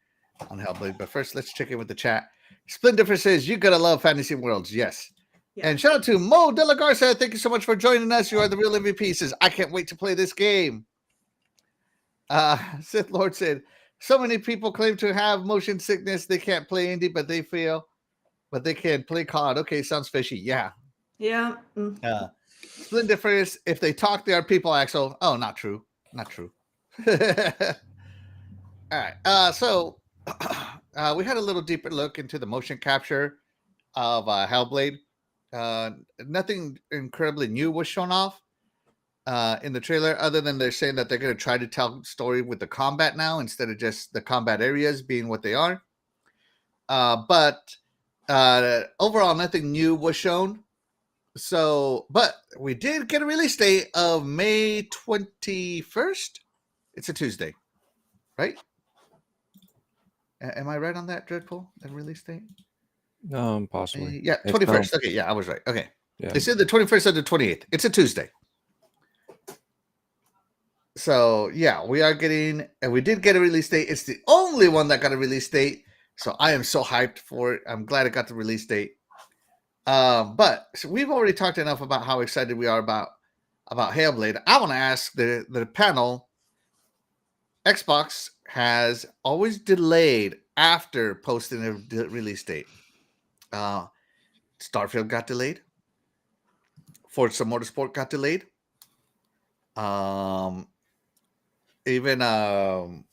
on Hellblade. But first, let's check in with the chat. Splinter says, you gotta love fantasy worlds. Yes. Yeah. And shout out to Mo De La Garza. Thank you so much for joining us. You are the real MVP. Says, I can't wait to play this game. Sith Lord said, so many people claim to have motion sickness. They can't play indie, but they can play COD. Okay, sounds fishy. Yeah. Yeah. Splinter, if they talk, they are people, Axel. Oh, not true. Not true. All right. So we had a little deeper look into the motion capture of Hellblade. Nothing incredibly new was shown off in the trailer, other than they're saying that they're going to try to tell story with the combat now, instead of just the combat areas being what they are. But overall, nothing new was shown. So, but we did get a release date of May 21st. It's a Tuesday, right? Am I right on that, Dreadpool? That release date? Possibly. Yeah, 21st. Okay, yeah, I was right. Okay. Yeah. They said the 21st or the 28th. It's a Tuesday. So, yeah, we did get a release date. It's the only one that got a release date. So I am so hyped for it. I'm glad it got the release date. But so we've already talked enough about how excited we are about Hellblade. I want to ask the panel. Xbox has always delayed after posting a release date. Starfield got delayed. Forza Motorsport got delayed. Even the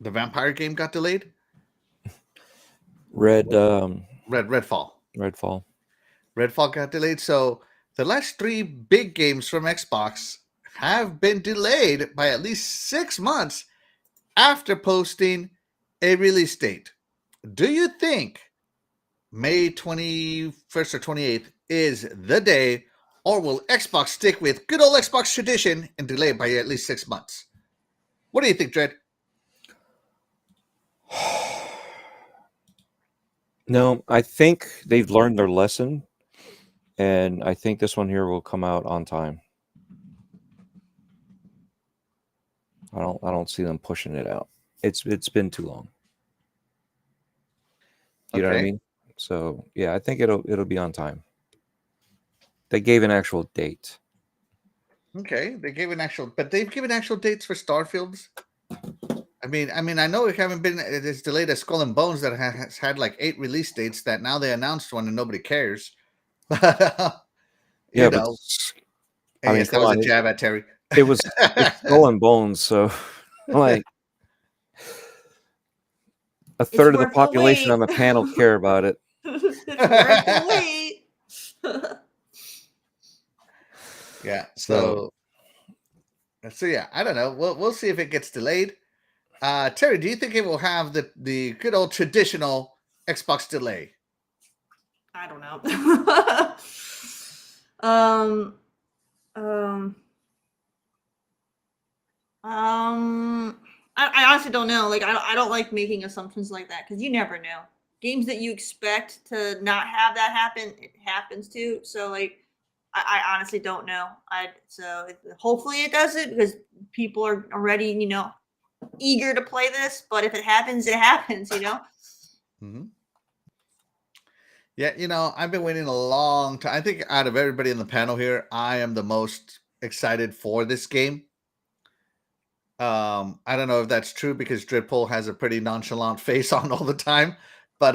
vampire game got delayed. Redfall. Redfall got delayed. So the last 3 big games from Xbox have been delayed by at least 6 months after posting a release date. Do you think May 21st or 28th is the day, or will Xbox stick with good old Xbox tradition and delay by at least 6 months? What do you think, Dread? No, I think they've learned their lesson, and I think this one here will come out on time. I don't see them pushing it out. It's been too long. You know what I mean? So yeah, I think it'll be on time. They gave an actual date. Okay, they've given actual dates for Starfields. I mean, I know it haven't been as delayed as Skull and Bones, that has had like 8 release dates, that now they announced one and nobody cares. But you know, I guess that was a jab at Terry. It's Skull and Bones, so like a third of the population on the panel care about it. It's worth the wait. Yeah. So yeah, I don't know. We'll see if it gets delayed. Terry, do you think it will have the good old traditional Xbox delay? I don't know. I honestly don't know. Like, I don't like making assumptions like that because you never know. Games that you expect to not have that happen, it happens too. So, like, I honestly don't know. Hopefully it doesn't because people are already, eager to play this. But if it happens, it happens. Mm-hmm. Yeah, I've been waiting a long time. I think out of everybody in the panel here, I am the most excited for this game. I don't know if that's true because Dreadpool has a pretty nonchalant face on all the time, but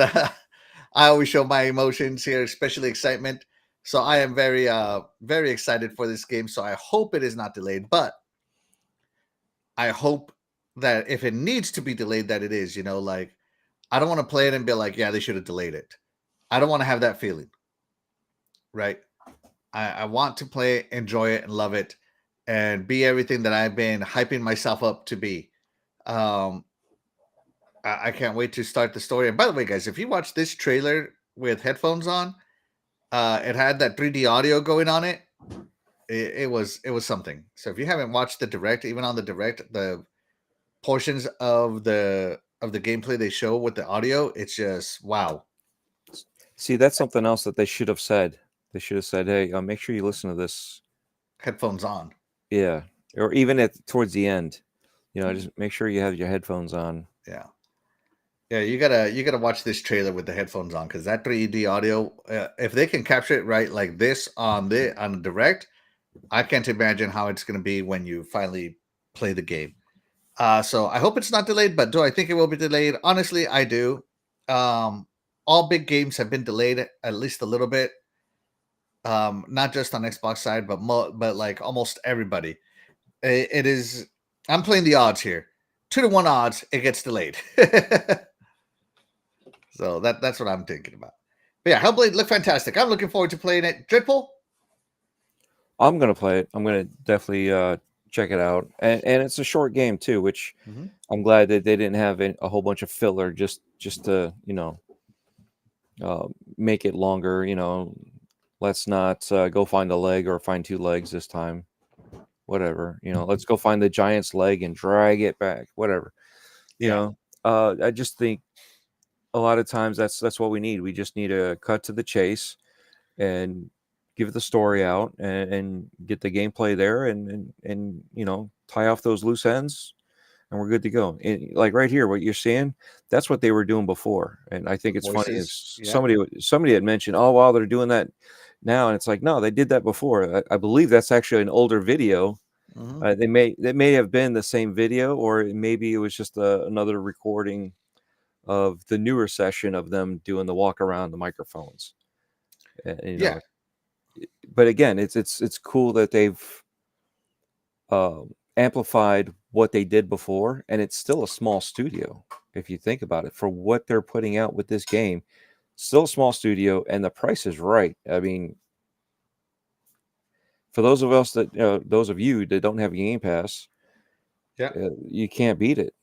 I always show my emotions here, especially excitement. So I am very, very excited for this game. So I hope it is not delayed, but I hope that if it needs to be delayed, that it is. Like I don't want to play it and be like, yeah, they should have delayed it. I don't want to have that feeling, right? I want to play it, enjoy it, and love it, and be everything that I've been hyping myself up to be. I can't wait to start the story. And by the way, guys, if you watch this trailer with headphones on, it had that 3D audio going on it. It was something. So if you haven't watched the direct, even on the direct, the portions of the gameplay they show with the audio, it's just wow. See, that's something else that they should have said. They should have said, "Hey, make sure you listen to this." Headphones on. Yeah, or even towards the end, just make sure you have your headphones on. Yeah, you gotta watch this trailer with the headphones on because that 3D audio, if they can capture it right like this on the direct, I can't imagine how it's gonna be when you finally play the game. So I hope it's not delayed, but do I think it will be delayed? Honestly, I do. All big games have been delayed at least a little bit. Not just on Xbox side, but like almost everybody. It is. I'm playing the odds here. 2-1 odds, it gets delayed. So that's what I'm thinking about. But yeah, Hellblade looked fantastic. I'm looking forward to playing it. Dreadpool? I'm gonna play it. I'm gonna definitely check it out, and it's a short game too, which I'm glad that they didn't have a whole bunch of filler just to make it longer. Let's not go find a leg or find two legs this time. Whatever, let's go find the giant's leg and drag it back. Whatever, I just think a lot of times that's what we need. We just need to cut to the chase and give the story out and get the gameplay there and tie off those loose ends and we're good to go. And like right here, what you're seeing, that's what they were doing before. And I think it's Voices, funny. yeah. Somebody had mentioned, oh, wow, they're doing that now. And it's like, no, they did that before. I believe that's actually an older video. They may have been the same video, or maybe it was just another recording of the newer session of them doing the walk around the microphones. Yeah. But again, it's cool that they've amplified what they did before, and it's still a small studio if you think about it. For what they're putting out with this game, still a small studio, and the price is right. I mean, for those of us that those of you that don't have Game Pass, yeah, you can't beat it.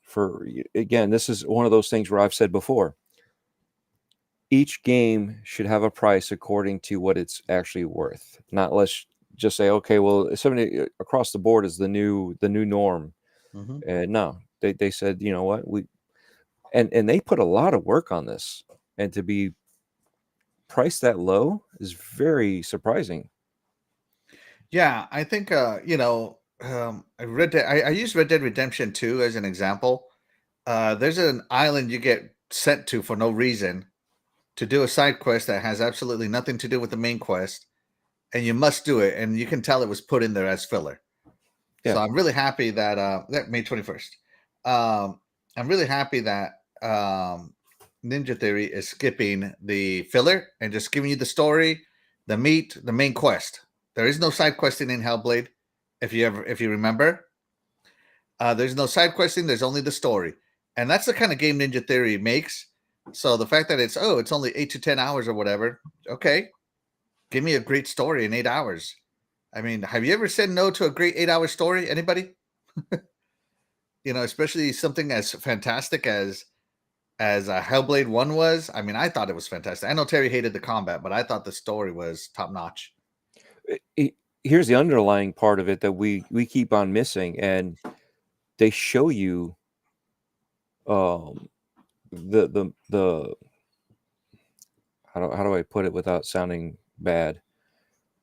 Again, this is one of those things where I've said before, each game should have a price according to what it's actually worth. Not let's just say, okay, well, 70 across the board is the new norm. And no, they said, you know what, and they put a lot of work on this, and to be priced that low is very surprising. Yeah, I think I used Red Dead Redemption 2 as an example. There's an island you get sent to for no reason to do a side quest that has absolutely nothing to do with the main quest, and you must do it, and you can tell it was put in there as filler. Yeah. So I'm really happy that May 21st. I'm really happy that Ninja Theory is skipping the filler and just giving you the story, the meat, the main quest. There is no side questing in Hellblade, if you remember. There's no side questing. There's only the story, and that's the kind of game Ninja Theory makes. So the fact that it's only 8 to 10 hours or whatever, okay, give me a great story in 8 hours. I mean, have you ever said no to a great 8-hour story? Anybody? Especially something as fantastic as Hellblade 1 was. I mean, I thought it was fantastic. I know Terry hated the combat, but I thought the story was top notch. Here's the underlying part of it that we keep on missing, and they show you the how do I put it without sounding bad?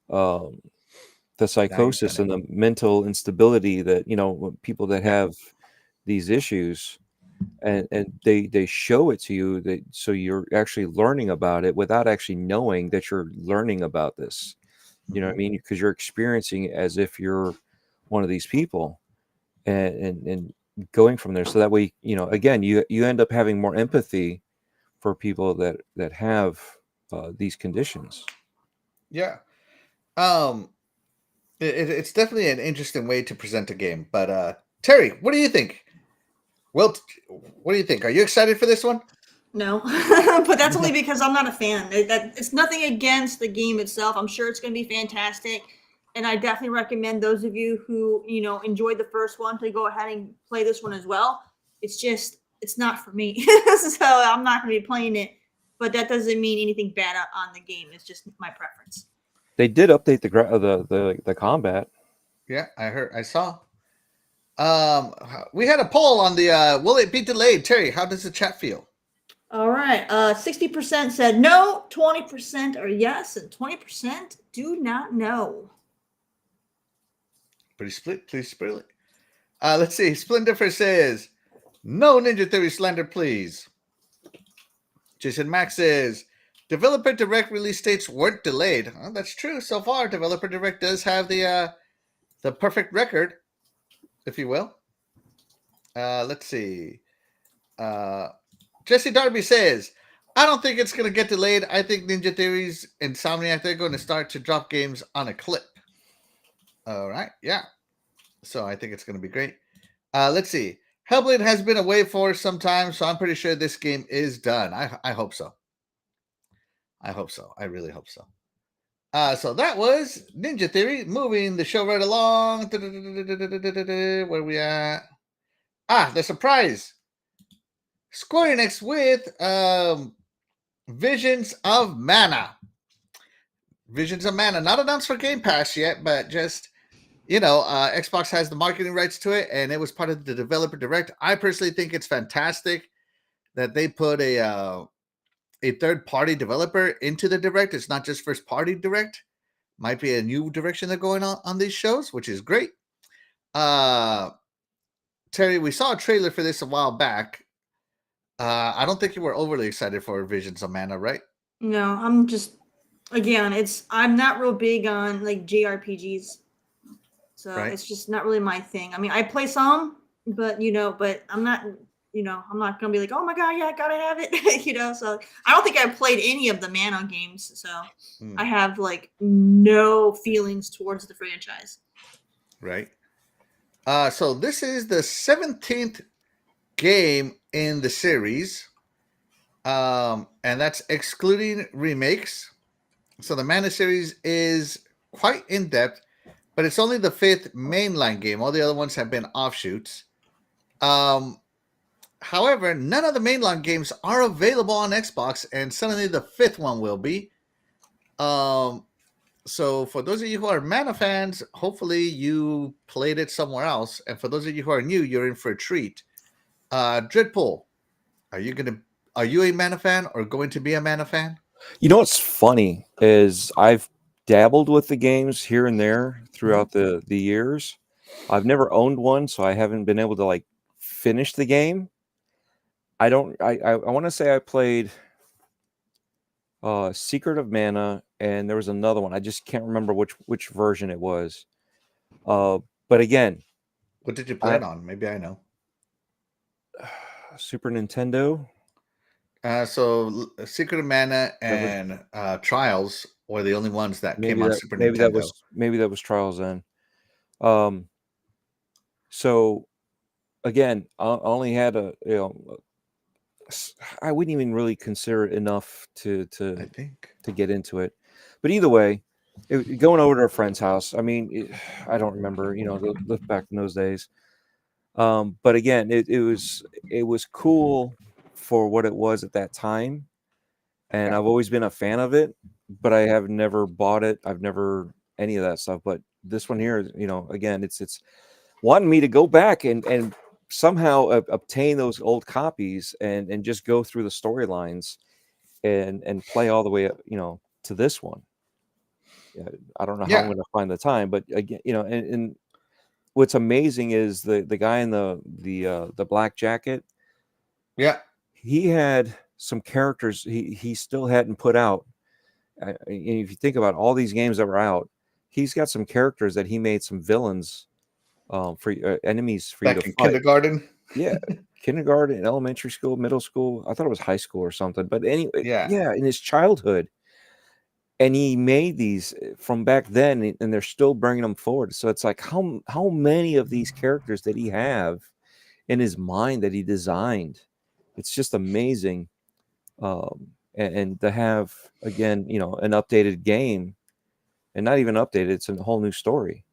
The psychosis and the mental instability that, you know, people that have these issues, and they show it to you, that so you're actually learning about it without actually knowing that you're learning about this. You know what I mean? Because you're experiencing it as if you're one of these people, and going from there. So that way, you know, again, you end up having more empathy for people that have these conditions. Yeah. It's definitely an interesting way to present a game. But Terri, what do you think? Well, what do you think? Are you excited for this one? No, but that's only because I'm not a fan. It's nothing against the game itself. I'm sure it's going to be fantastic, and I definitely recommend those of you who, you know, enjoyed the first one to go ahead and play this one as well. It's just, it's not for me, so I'm not going to be playing it. But that doesn't mean anything bad on the game. It's just my preference. They did update the combat. Yeah, I saw. We had a poll on the will it be delayed? Terri, how does the chat feel? All right. 60% said no, 20% are yes, and 20% do not know. Pretty split. Please split it. Let's see. Splendifer says, no Ninja Theory slander, please. Jason Max says, Developer Direct release dates weren't delayed. Well, that's true. So far, Developer Direct does have the perfect record, if you will. Let's see. Jesse Darby says, I don't think it's going to get delayed. I think Ninja Theory's Insomniac, they're going to start to drop games on a clip. All right. Yeah. So I think it's going to be great. Let's see. Hellblade has been away for some time, so I'm pretty sure this game is done. I hope so. I hope so. I really hope so. So that was Ninja Theory, moving the show right along. Where are we at? The surprise. Square Enix with Visions of Mana. Visions of Mana, not announced for Game Pass yet, but just, you know, Xbox has the marketing rights to it, and it was part of the Developer Direct. I personally think it's fantastic that they put a third-party developer into the Direct. It's not just first-party Direct. Might be a new direction they're going on these shows, which is great. Terri, we saw a trailer for this a while back. I don't think you were overly excited for Visions of Mana, right? No, I'm just, again, I'm not real big on like JRPGs. So right. It's just not really my thing. I mean, I play some, but I'm not, I'm not going to be like, oh my God, yeah, I got to have it, so I don't think I've played any of the Mana games. So I have like no feelings towards the franchise. Right. So this is the 17th game in the series. And that's excluding remakes. So the Mana series is quite in-depth, but it's only the 5th mainline game. All the other ones have been offshoots. However, none of the mainline games are available on Xbox, and suddenly the 5th one will be. So for those of you who are Mana fans, hopefully you played it somewhere else. And for those of you who are new, you're in for a treat. Dreadpool, are you a Mana fan or going to be a Mana fan? You know what's funny is I've dabbled with the games here and there throughout the years. I've never owned one, so I haven't been able to like finish the game. I want to say I played Secret of Mana, and there was another one. I just can't remember which version it was. But again, what did you play it on? Maybe I know. Super Nintendo. So Secret of Mana and Trials were the only ones that came on Super Nintendo. Maybe that was Trials then. So again, I only had I wouldn't even really consider it enough to get into it. But either way, going over to a friend's house, I mean, I don't remember, look back in those days. But again, it was cool for what it was at that time. And I've always been a fan of it, but I have never bought it. I've never any of that stuff. But this one here, again, it's wanting me to go back and somehow obtain those old copies and just go through the storylines and play all the way up, to this one. I don't know how I'm going to find the time, but again, and what's amazing is the guy in the black jacket. Yeah. He had some characters he still hadn't put out. If you think about all these games that were out, he's got some characters that he made some villains, for enemies for Back you to in fight. kindergarten. Yeah, kindergarten, elementary school, middle school. I thought it was high school or something. But anyway, yeah, in his childhood. And he made these from back then, and they're still bringing them forward. So it's like, how many of these characters did he have in his mind that he designed? It's just amazing. And to have, again, an updated game, and not even updated, it's a whole new story.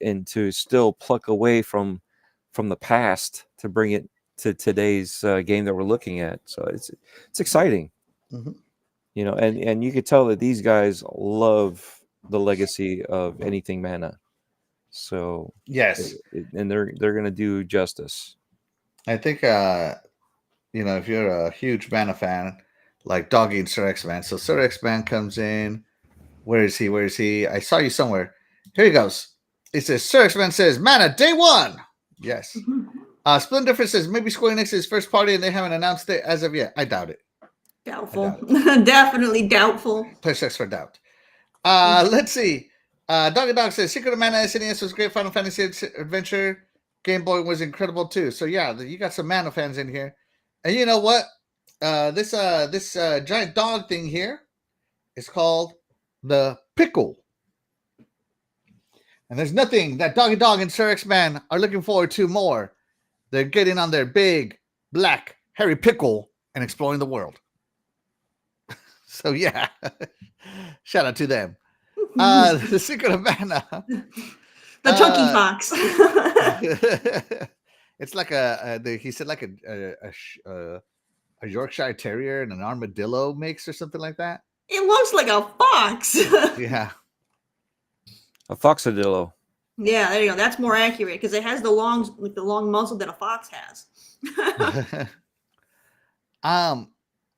And to still pluck away from the past to bring it to today's game that we're looking at. So it's exciting. Mm-hmm. And you could tell that these guys love the legacy of Anything Mana. So yes, and they're going to do justice. I think if you're a huge Mana fan, like Doggy and Sir X-Man. So Sir X-Man comes in. Where is he? I saw you somewhere. Here he goes. It says Sir X-Man says Mana day one. Yes. Splinter says maybe Square Enix is first party and they haven't announced it as of yet. I doubt it. Doubtful. Definitely doubtful. Plus X for doubt. Let's see. Doggy Dog says Secret of Mana SNES was great. Final Fantasy Adventure Game Boy was incredible too. So yeah, you got some Mana fans in here. And you know what? This giant dog thing here is called the Pickle. And there's nothing that Doggy Dog and Sir X-Man are looking forward to more. They're getting on their big, black, hairy pickle and exploring the world. So yeah, shout out to them. The Secret of Mana. The chunky fox. It's like he said like a Yorkshire Terrier and an armadillo mix or something like that. It looks like a fox. Yeah. A foxadillo. Yeah, there you go. That's more accurate because it has the long muzzle that a fox has.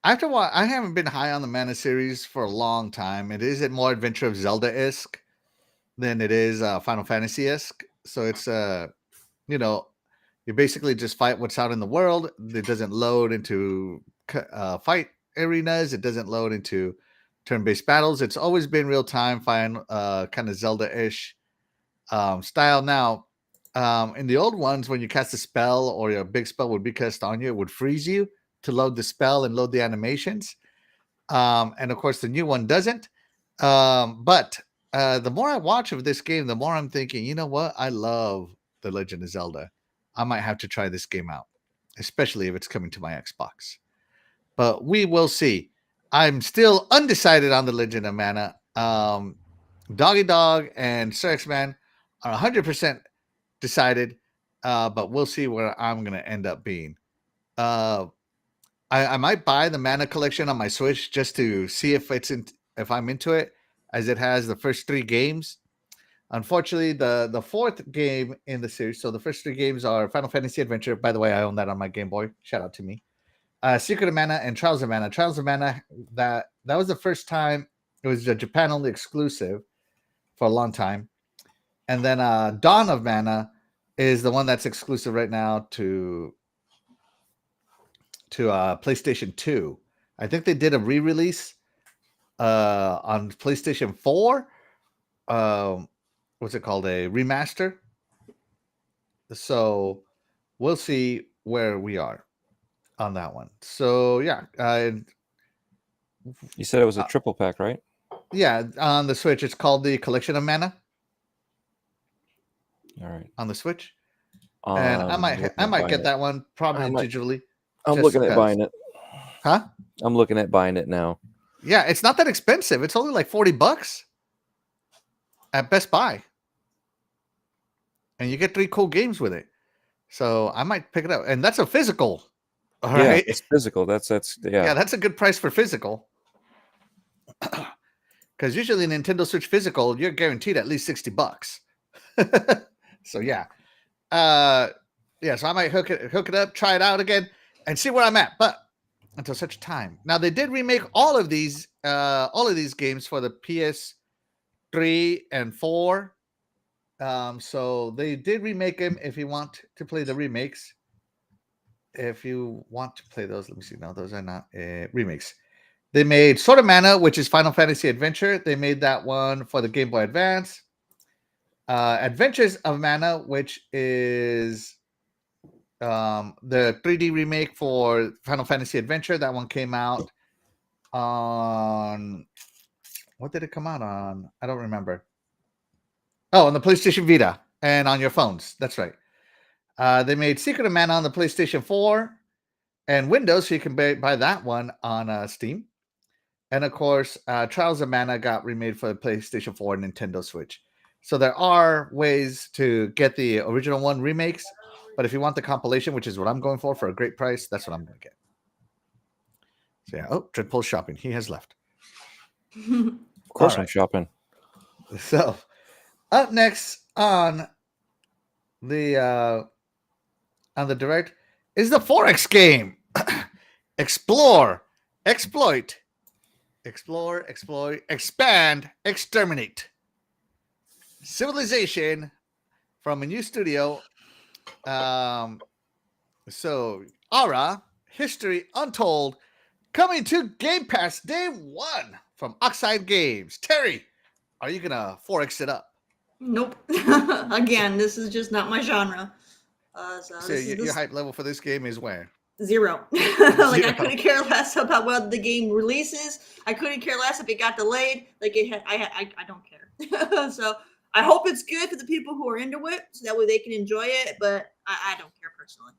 After a while, I haven't been high on the Mana series for a long time. It is more Adventure of Zelda-esque than it is Final Fantasy-esque. So it's you basically just fight what's out in the world. It doesn't load into fight arenas. It doesn't load into turn-based battles. It's always been real-time, kind of Zelda-ish style. Now, in the old ones, when you cast a spell or a big spell would be cast on you, it would freeze you to load the spell and load the animations. And of course, the new one doesn't. But the more I watch of this game, the more I'm thinking, you know what? I love The Legend of Zelda. I might have to try this game out, especially if it's coming to my Xbox. But we will see. I'm still undecided on The Legend of Mana. Doggy Dog and Sir X-Man are 100% decided, but we'll see where I'm going to end up being. I might buy the Mana collection on my Switch just to see if I'm into it, as it has the first 3 games. Unfortunately, the fourth game in the series, so the first 3 games are Final Fantasy Adventure. By the way, I own that on my Game Boy. Shout out to me. Secret of Mana and Trials of Mana. Trials of Mana, that was the first time. It was a Japan-only exclusive for a long time. And then Dawn of Mana is the one that's exclusive right now to PlayStation 2. I think they did a re-release on PlayStation 4. What's it called? A remaster. So we'll see where we are on that one. So yeah. You said it was a triple pack, right? Yeah, on the Switch. It's called the Collection of Mana. All right. On the Switch. And I might get that one probably digitally. I'm looking at buying it. Huh? I'm looking at buying it now. Yeah, it's not that expensive. It's only like $40 at Best Buy. And you get 3 cool games with it. So I might pick it up. And that's a physical. All right. Yeah, it's physical. That's Yeah, that's a good price for physical. Because usually Nintendo Switch physical, you're guaranteed at least $60. So yeah. Yeah, so I might hook it up, try it out again, and see where I'm at. But until such time, now they did remake all of these games for the PS3 and 4. So they did remake them. If you want to play the remakes, if you want to play those, let me see. No, those are not remakes. They made Sword of Mana, which is Final Fantasy Adventure. They made that one for the Game Boy Advance. Adventures of Mana, which is the 3D remake for Final Fantasy Adventure. That one came out on, what did it come out on? I don't remember. Oh, on the PlayStation Vita and on your phones. That's right. They made Secret of Mana on the PlayStation 4 and Windows, so you can buy that one on Steam. And of course, Trials of Mana got remade for the PlayStation 4 and Nintendo Switch. So there are ways to get the original one remakes, but if you want the compilation, which is what I'm going for a great price, that's what I'm going to get. So yeah, Dreadpool's shopping. He has left. Of course, I'm shopping. So up next on the direct is the Forex game. Explore, exploit, expand, exterminate. Civilization from a new studio. So Ara History Untold coming to Game Pass day 1 from Oxide Games. Terri, are you gonna Forex it up? Nope. Again, this is just not my genre. So your hype level for this game is where? 0. Like, I couldn't care less about what the game releases. I couldn't care less if it got delayed. Like, I don't care. So I hope it's good for the people who are into it, so that way they can enjoy it. But I don't care personally.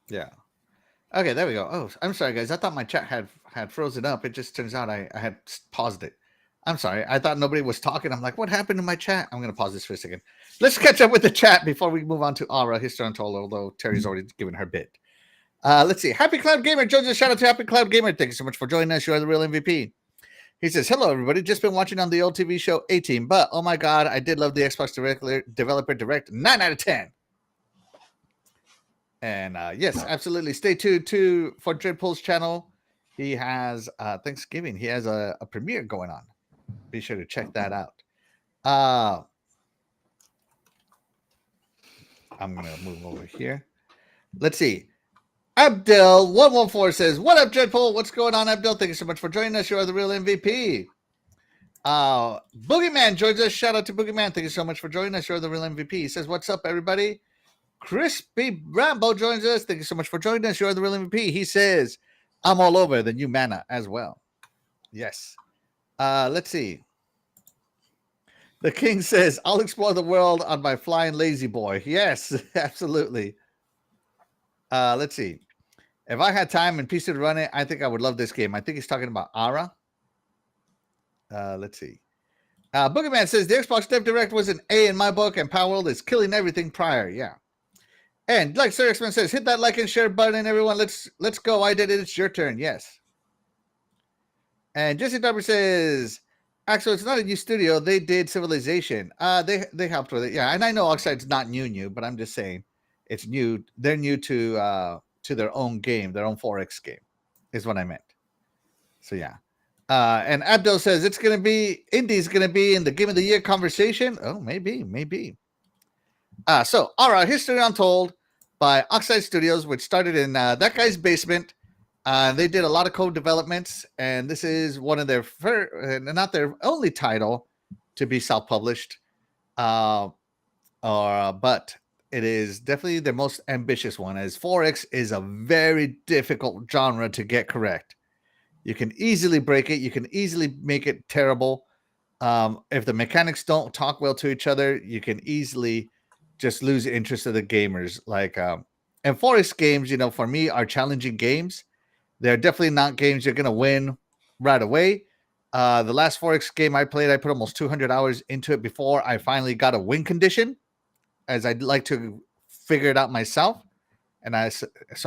Yeah. Okay, there we go. Oh, I'm sorry, guys. I thought my chat had frozen up. It just turns out I had paused it. I'm sorry. I thought nobody was talking. I'm like, what happened to my chat? I'm going to pause this for a second. Let's catch up with the chat before we move on to Ara History Untold, although Terri's already given her bit. Let's see. Happy Cloud Gamer joins us. Shout out to Happy Cloud Gamer. Thank you so much for joining us. You are the real MVP. He says, hello, everybody. Just been watching on the old TV show A-Team, but oh my God, I did love the Xbox Developer Direct. 9 out of 10. And yes, absolutely. Stay tuned for Dreadpool's channel. He has Thanksgiving. He has a premiere going on. Be sure to check that out. I'm going to move over here. Let's see. Abdel114 says, what up, Dreadpool? What's going on, Abdel? Thank you so much for joining us. You are the real MVP. Boogeyman joins us. Shout out to Boogeyman. Thank you so much for joining us. You are the real MVP. He says, what's up, everybody? Crispy Rambo joins us. Thank you so much for joining us. You are the real MVP. He says, I'm all over the new Mana as well. Yes. Let's see. The King says, I'll explore the world on my flying lazy boy. Yes, absolutely. Let's see. If I had time and PC to run it, I think I would love this game. I think he's talking about Ara. Let's see. Boogeyman says, the Xbox Dev Direct was an A in my book, and PalWorld is killing everything prior. Yeah. And like Sir X-Men says, hit that like and share button, everyone. Let's go. I did it. It's your turn. Yes. And Jesse Darby says, Axel, it's not a new studio. They did Civilization. They helped with it. Yeah. And I know Oxide's not new, but I'm just saying it's new. They're new to their own game, their own Forex game, is what I meant. So yeah. And Abdel says Indie's gonna be in the Game of the Year conversation. Oh, maybe. So Ara History Untold by Oxide Studios, which started in that guy's basement. They did a lot of code developments, and this is one of their not their only title to be self-published, but it is definitely the most ambitious one, as Forex is a very difficult genre to get correct. You can easily break it. You can easily make it terrible. If the mechanics don't talk well to each other, you can easily just lose interest of the gamers. And Forex games, for me, are challenging games. They're definitely not games you're going to win right away. The last Forex game I played, I put almost 200 hours into it before I finally got a win condition, as I'd like to figure it out myself. And I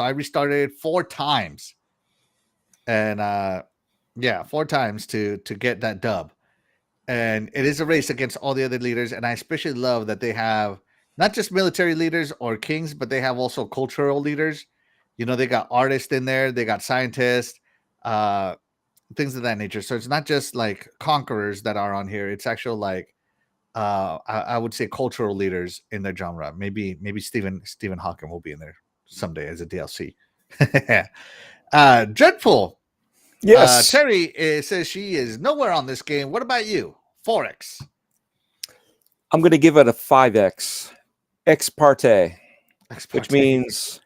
restarted 4 times. And 4 times to get that dub. And it is a race against all the other leaders. And I especially love that they have not just military leaders or kings, but they have also cultural leaders. You know, they got artists in there, they got scientists, things of that nature. So it's not just like conquerors that are on here. It's actual like I would say cultural leaders in their genre. Maybe Stephen Hawking will be in there someday as a DLC. Dreadpool. Yes. Terry says she is nowhere on this game. What about you? 4X. I'm going to give it a 5X. Ex parte, which means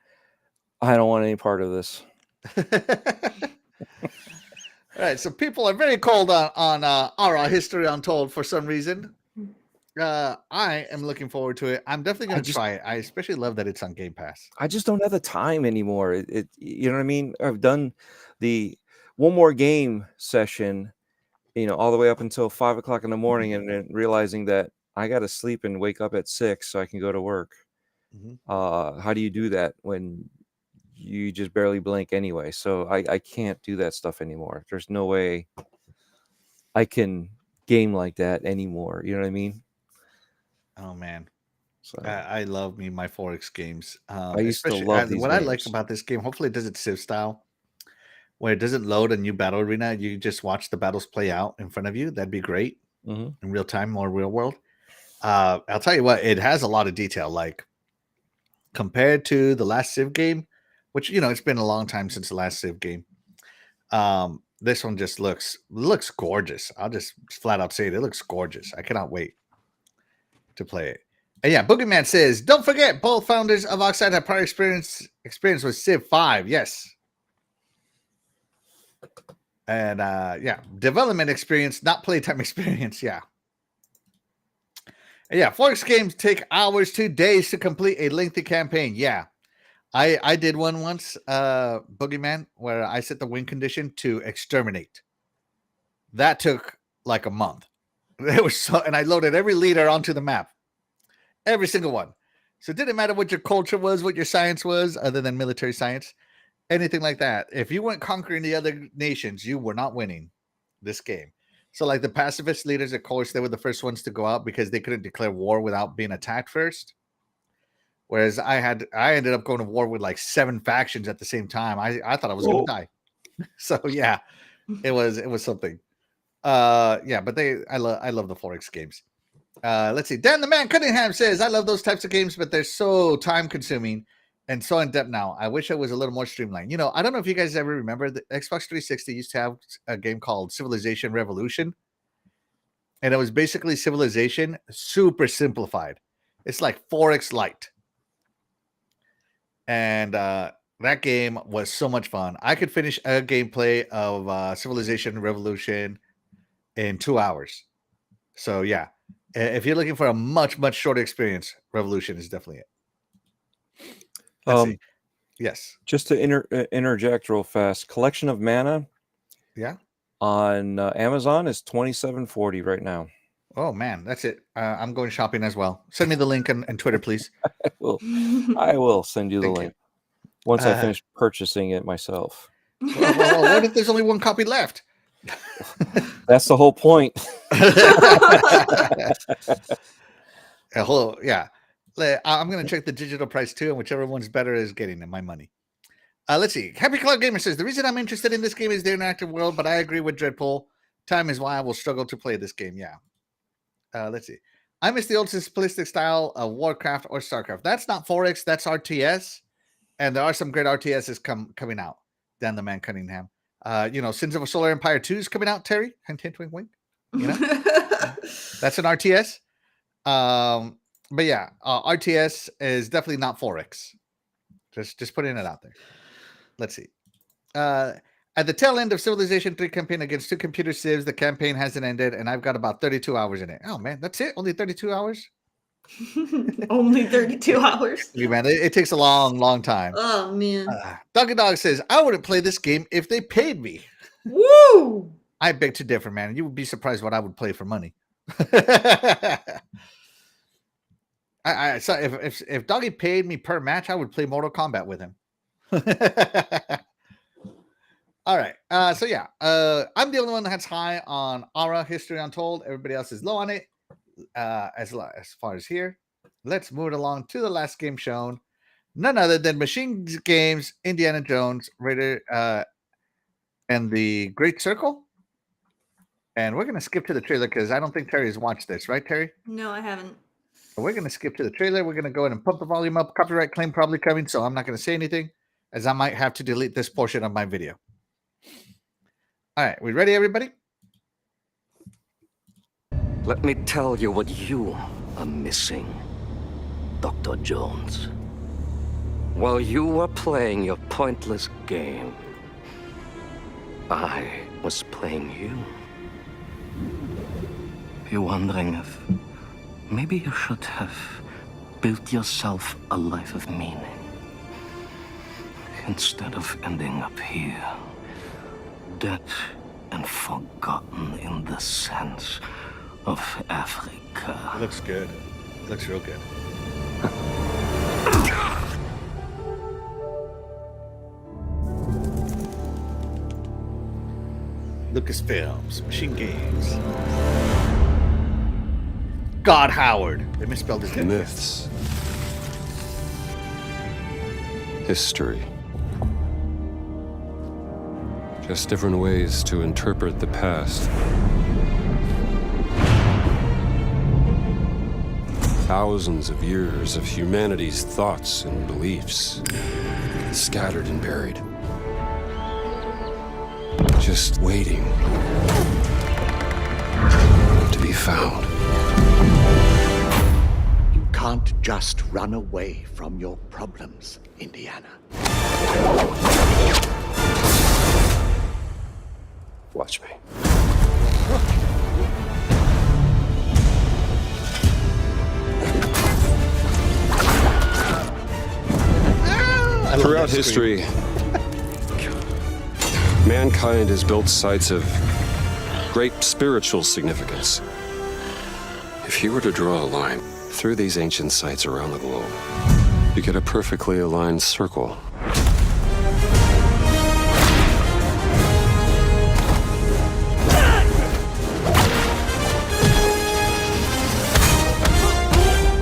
I don't want any part of this. All right, so people are very cold on Ara History Untold for some reason. I am looking forward to it. I'm definitely going to try it. I especially love that it's on Game Pass. I just don't have the time anymore. It you know what I mean? I've done the one more game session, all the way up until 5 o'clock in the morning, and then realizing that I got to sleep and wake up at 6 so I can go to work. Mm-hmm. How do you do that when you just barely blink anyway? So I can't do that stuff anymore. There's no way I can game like that anymore. You know what I mean? Oh man, so I love me my 4X games. I used to love these what games. I like about this game, hopefully it does it Civ style, where it doesn't load a new battle arena. You just watch the battles play out in front of you. That'd be great in real time, more real world. I'll tell you what, it has a lot of detail. Like compared to the last Civ game, which it's been a long time since the last Civ game. This one just looks gorgeous. I'll just flat out say it looks gorgeous. I cannot wait to play it. And yeah, Boogeyman says, don't forget, both founders of Oxide have prior experience with Civ 5. Yes. And yeah, development experience, not playtime experience. Yeah. And yeah, 4X games take hours to days to complete a lengthy campaign. Yeah. I did one once, Boogeyman, where I set the win condition to exterminate. That took like a month. It was and I loaded every leader onto the map. Every single one. So it didn't matter what your culture was, what your science was, other than military science, anything like that. If you weren't conquering the other nations, you were not winning this game. So like the pacifist leaders, of course, they were the first ones to go out because they couldn't declare war without being attacked first. Whereas I ended up going to war with like 7 factions at the same time. I thought I was going to die. So yeah, it was something. Yeah, but I love the 4X games. Let's see. Dan the Man Cunningham says, I love those types of games, but they're so time consuming and so in depth now. I wish I was a little more streamlined. I don't know if you guys ever remember the Xbox 360 used to have a game called Civilization Revolution. And it was basically Civilization super simplified. It's like 4X light. And that game was so much fun. I could finish a gameplay of Civilization Revolution in 2 hours. So yeah, if you're looking for a much shorter experience, Revolution is definitely it. Let's see. Yes. Just to interject real fast, Collection of Mana. Yeah. On Amazon is $27.40 right now. Oh man, that's it. I'm going shopping as well. Send me the link on Twitter, please. I will send you the link once I finish purchasing it myself. Well, what if there's only one copy left? That's the whole point. Yeah. I'm going to check the digital price too, and whichever one's better is getting my money. Let's see. Happy Cloud Gamer says, the reason I'm interested in this game is the interactive world, but I agree with Dreadpool. Time is why I will struggle to play this game. Yeah. Let's see. I miss the old simplistic style of Warcraft or StarCraft. That's not 4X. That's RTS. And there are some great RTSs coming out. Dan the Man Cunningham. Sins of a Solar Empire 2 is coming out, Terry. Hint, hint, wink, wink. That's an RTS. But yeah, RTS is definitely not 4X. Just putting it out there. Let's see. At the tail end of Civilization 3 campaign against 2 computer civs, the campaign hasn't ended, and I've got about 32 hours in it. Oh, man, that's it? Only 32 hours? Only 32 hours? Yeah, man, it takes a long time. Oh, man. Doggy Dog says, I wouldn't play this game if they paid me. Woo! I beg to differ, man. You would be surprised what I would play for money. So if Doggy paid me per match, I would play Mortal Kombat with him. All right. So yeah, I'm the only one that's high on Ara History Untold. Everybody else is low on it. As far as here, let's move it along to the last game shown. None other than Machine Games, Indiana Jones, Raider, and the Great Circle. And we're going to skip to the trailer because I don't think Terry has watched this. Right, Terry? No, I haven't. So we're going to skip to the trailer. We're going to go ahead and pump the volume up. Copyright claim probably coming, so I'm not going to say anything, as I might have to delete this portion of my video. All right, we ready, everybody? Let me tell you what you are missing, Dr. Jones. While you were playing your pointless game, I was playing you. You're wondering if maybe you should have built yourself a life of meaning instead of ending up here, dead and forgotten in the sands of Africa. It looks good. It looks real good. Lucasfilms, Machine Games. God Howard. They misspelled his name. Myths. History. Just different ways to interpret the past. Thousands of years of humanity's thoughts and beliefs, scattered and buried. Just waiting to be found. You can't just run away from your problems, Indiana. Watch me. Throughout history, mankind has built sites of great spiritual significance. If you were to draw a line through these ancient sites around the globe, you get a perfectly aligned circle.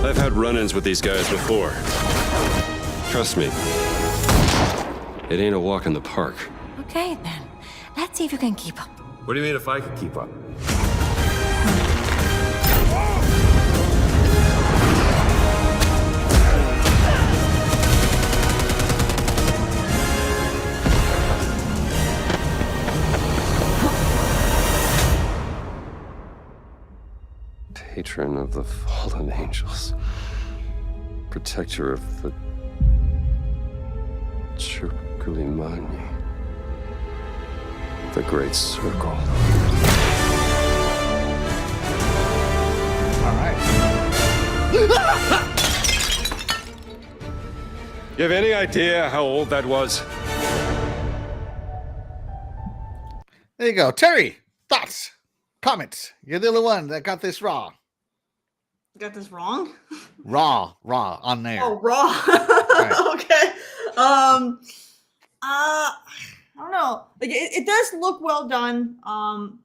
I've had run-ins with these guys before. Trust me, it ain't a walk in the park. Okay, then. Let's see if you can keep up. What do you mean if I could keep up? Patron of the fallen angels. Protector of the Chukulimani. The Great Circle. All right. You have any idea how old that was? There you go. Terry, thoughts, comments. You're the only one that got this raw. Got this wrong? Raw on there. Oh, raw. Right. Okay. I don't know. Like it does look well done.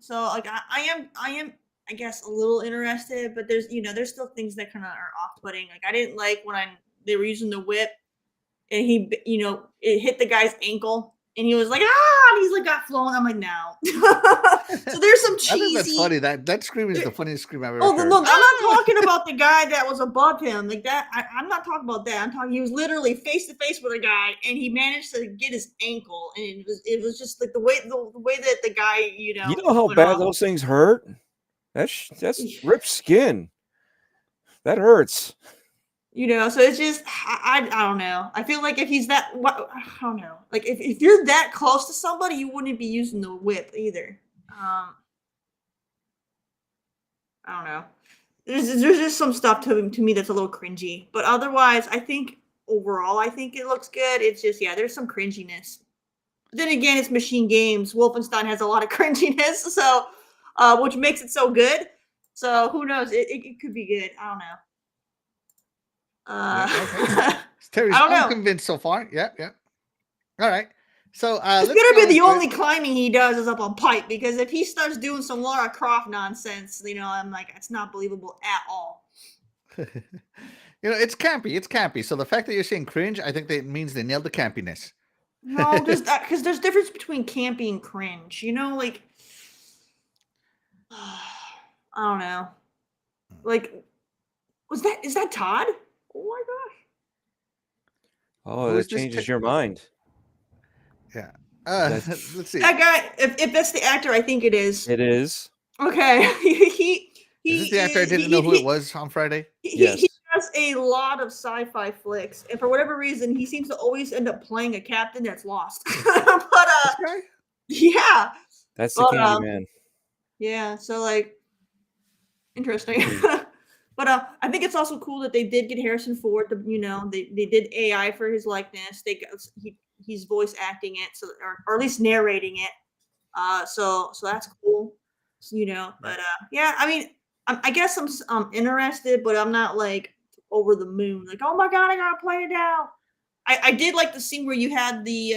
So like I am I guess a little interested, but there's still things that kind of are off-putting. Like I didn't like when they were using the whip and he it hit the guy's ankle and he was like and he's like got flown. I'm like no. So there's some cheesy. I think that's funny. That scream is the funniest scream I've ever Oh, heard. look, I'm not talking about the guy that was above him. Like that, I'm not talking about that. I'm talking, he was literally face to face with a guy and he managed to get his ankle. And it was just like the way that the guy, You know how bad those things hurt? That's ripped skin. That hurts. So it's just, I don't know. I feel like if he's I don't know. Like if you're that close to somebody, you wouldn't be using the whip either. I don't know. There's just some stuff to me that's a little cringy, but otherwise, I think overall, it looks good. It's just there's some cringiness. But then again, it's Machine Games. Wolfenstein has a lot of cringiness, so which makes it so good. So who knows? It could be good. I don't know. Okay. Terry's I don't know. unconvinced so far. Yeah. All right. So It's gonna be the only climbing he does is up on pipe, because if he starts doing some Lara Croft nonsense, I'm like, it's not believable at all. It's campy. It's campy. So the fact that you're saying cringe, I think that means they nailed the campiness. No, just that because there's difference between campy and cringe. Like I don't know. Like, is that Todd? Oh my gosh. Oh, Who is that this changes your mind. Yeah. That's- Let's see. That guy, if that's the actor, I think it is. It is. Okay. Is this the actor I didn't know who it was on Friday? Yes. He does a lot of sci-fi flicks, and for whatever reason, he seems to always end up playing a captain that's lost. But This guy? yeah, That's the But, Candyman. yeah. So like, interesting. But I think it's also cool that they did get Harrison Ford to, they did AI for his likeness. He's voice acting it, so or at least narrating it. So that's cool. But yeah, I mean, I guess I'm interested, but I'm not like over the moon. Like, oh my god, I gotta play it now. I did like the scene where you had the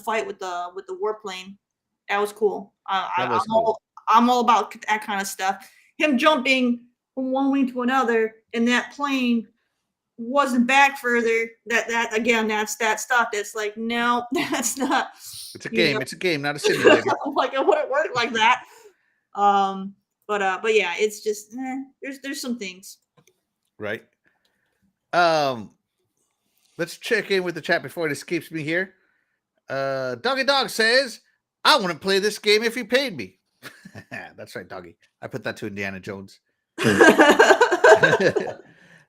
fight with the warplane. That was cool. That was cool. I'm all about that kind of stuff. Him jumping from one wing to another, and that plane wasn't back further. That again, that's that stuff. That's like, no, that's not. It's a game. It's a game, not a simulator. Like, it wouldn't work like that. But yeah, it's just there's some things. Right. Let's check in with the chat before it escapes me here. Doggy Dog says, I wouldn't play this game if you paid me. That's right, Doggy. I put that to Indiana Jones.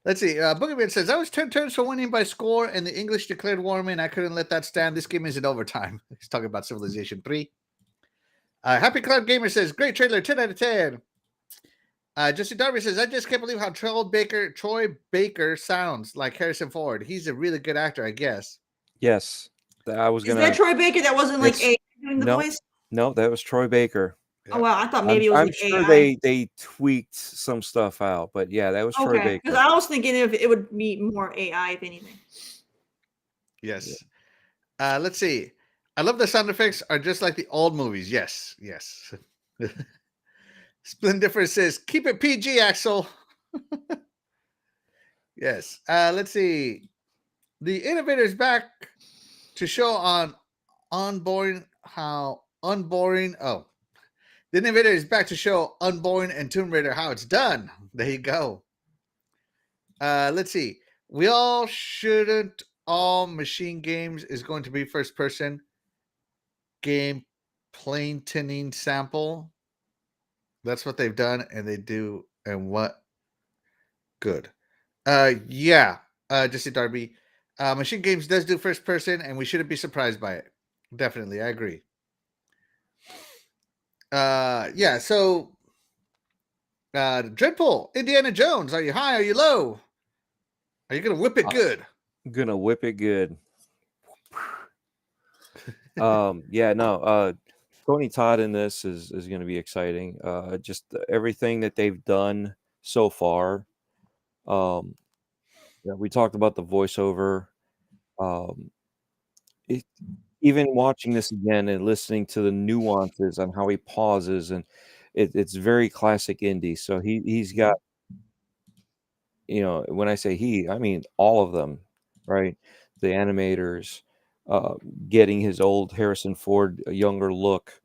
Let's see. Boogeyman says, I was 10 turns for winning by score, and the English declared war on me, and I couldn't let that stand. This game is in overtime. He's talking about Civilization 3. Happy Cloud Gamer says, great trailer, 10 out of 10. Jesse Darby says, I just can't believe how Troy Baker sounds like Harrison Ford. He's a really good actor, I guess. Yes. I was Is gonna. that Troy Baker? That wasn't like a doing the voice. No, that was Troy Baker. Oh wow, I thought maybe it was I'm like sure AI. they tweaked some stuff out, but yeah, that was Troy Okay, because Baker. I was thinking if it would be more AI, if anything. Yes. Let's see. I love the sound effects are just like the old movies. Yes. Splendifer says, keep it PG, Axel. Yes. Let's see. The innovator's back to show on onboarding how unboring. Oh, the innovator is back to show Unborn and Tomb Raider how it's done. There you go. Let's see. We all shouldn't. All machine games is going to be first person game plain sample. That's what they've done, and they do. And what? Good. Yeah. Jesse Darby. Machine games does do first person, and we shouldn't be surprised by it. Definitely, I agree. Yeah, so Dreadpool, Indiana Jones, are you high? Are you low? Are you gonna whip it good? I'm gonna whip it good. Yeah, no, Tony Todd in this is gonna be exciting. Just everything that they've done so far. Yeah, we talked about the voiceover. Even watching this again and listening to the nuances on how he pauses, and it's very classic indie. So he's got, when I say he, I mean all of them, right? The animators, getting his old Harrison Ford younger look,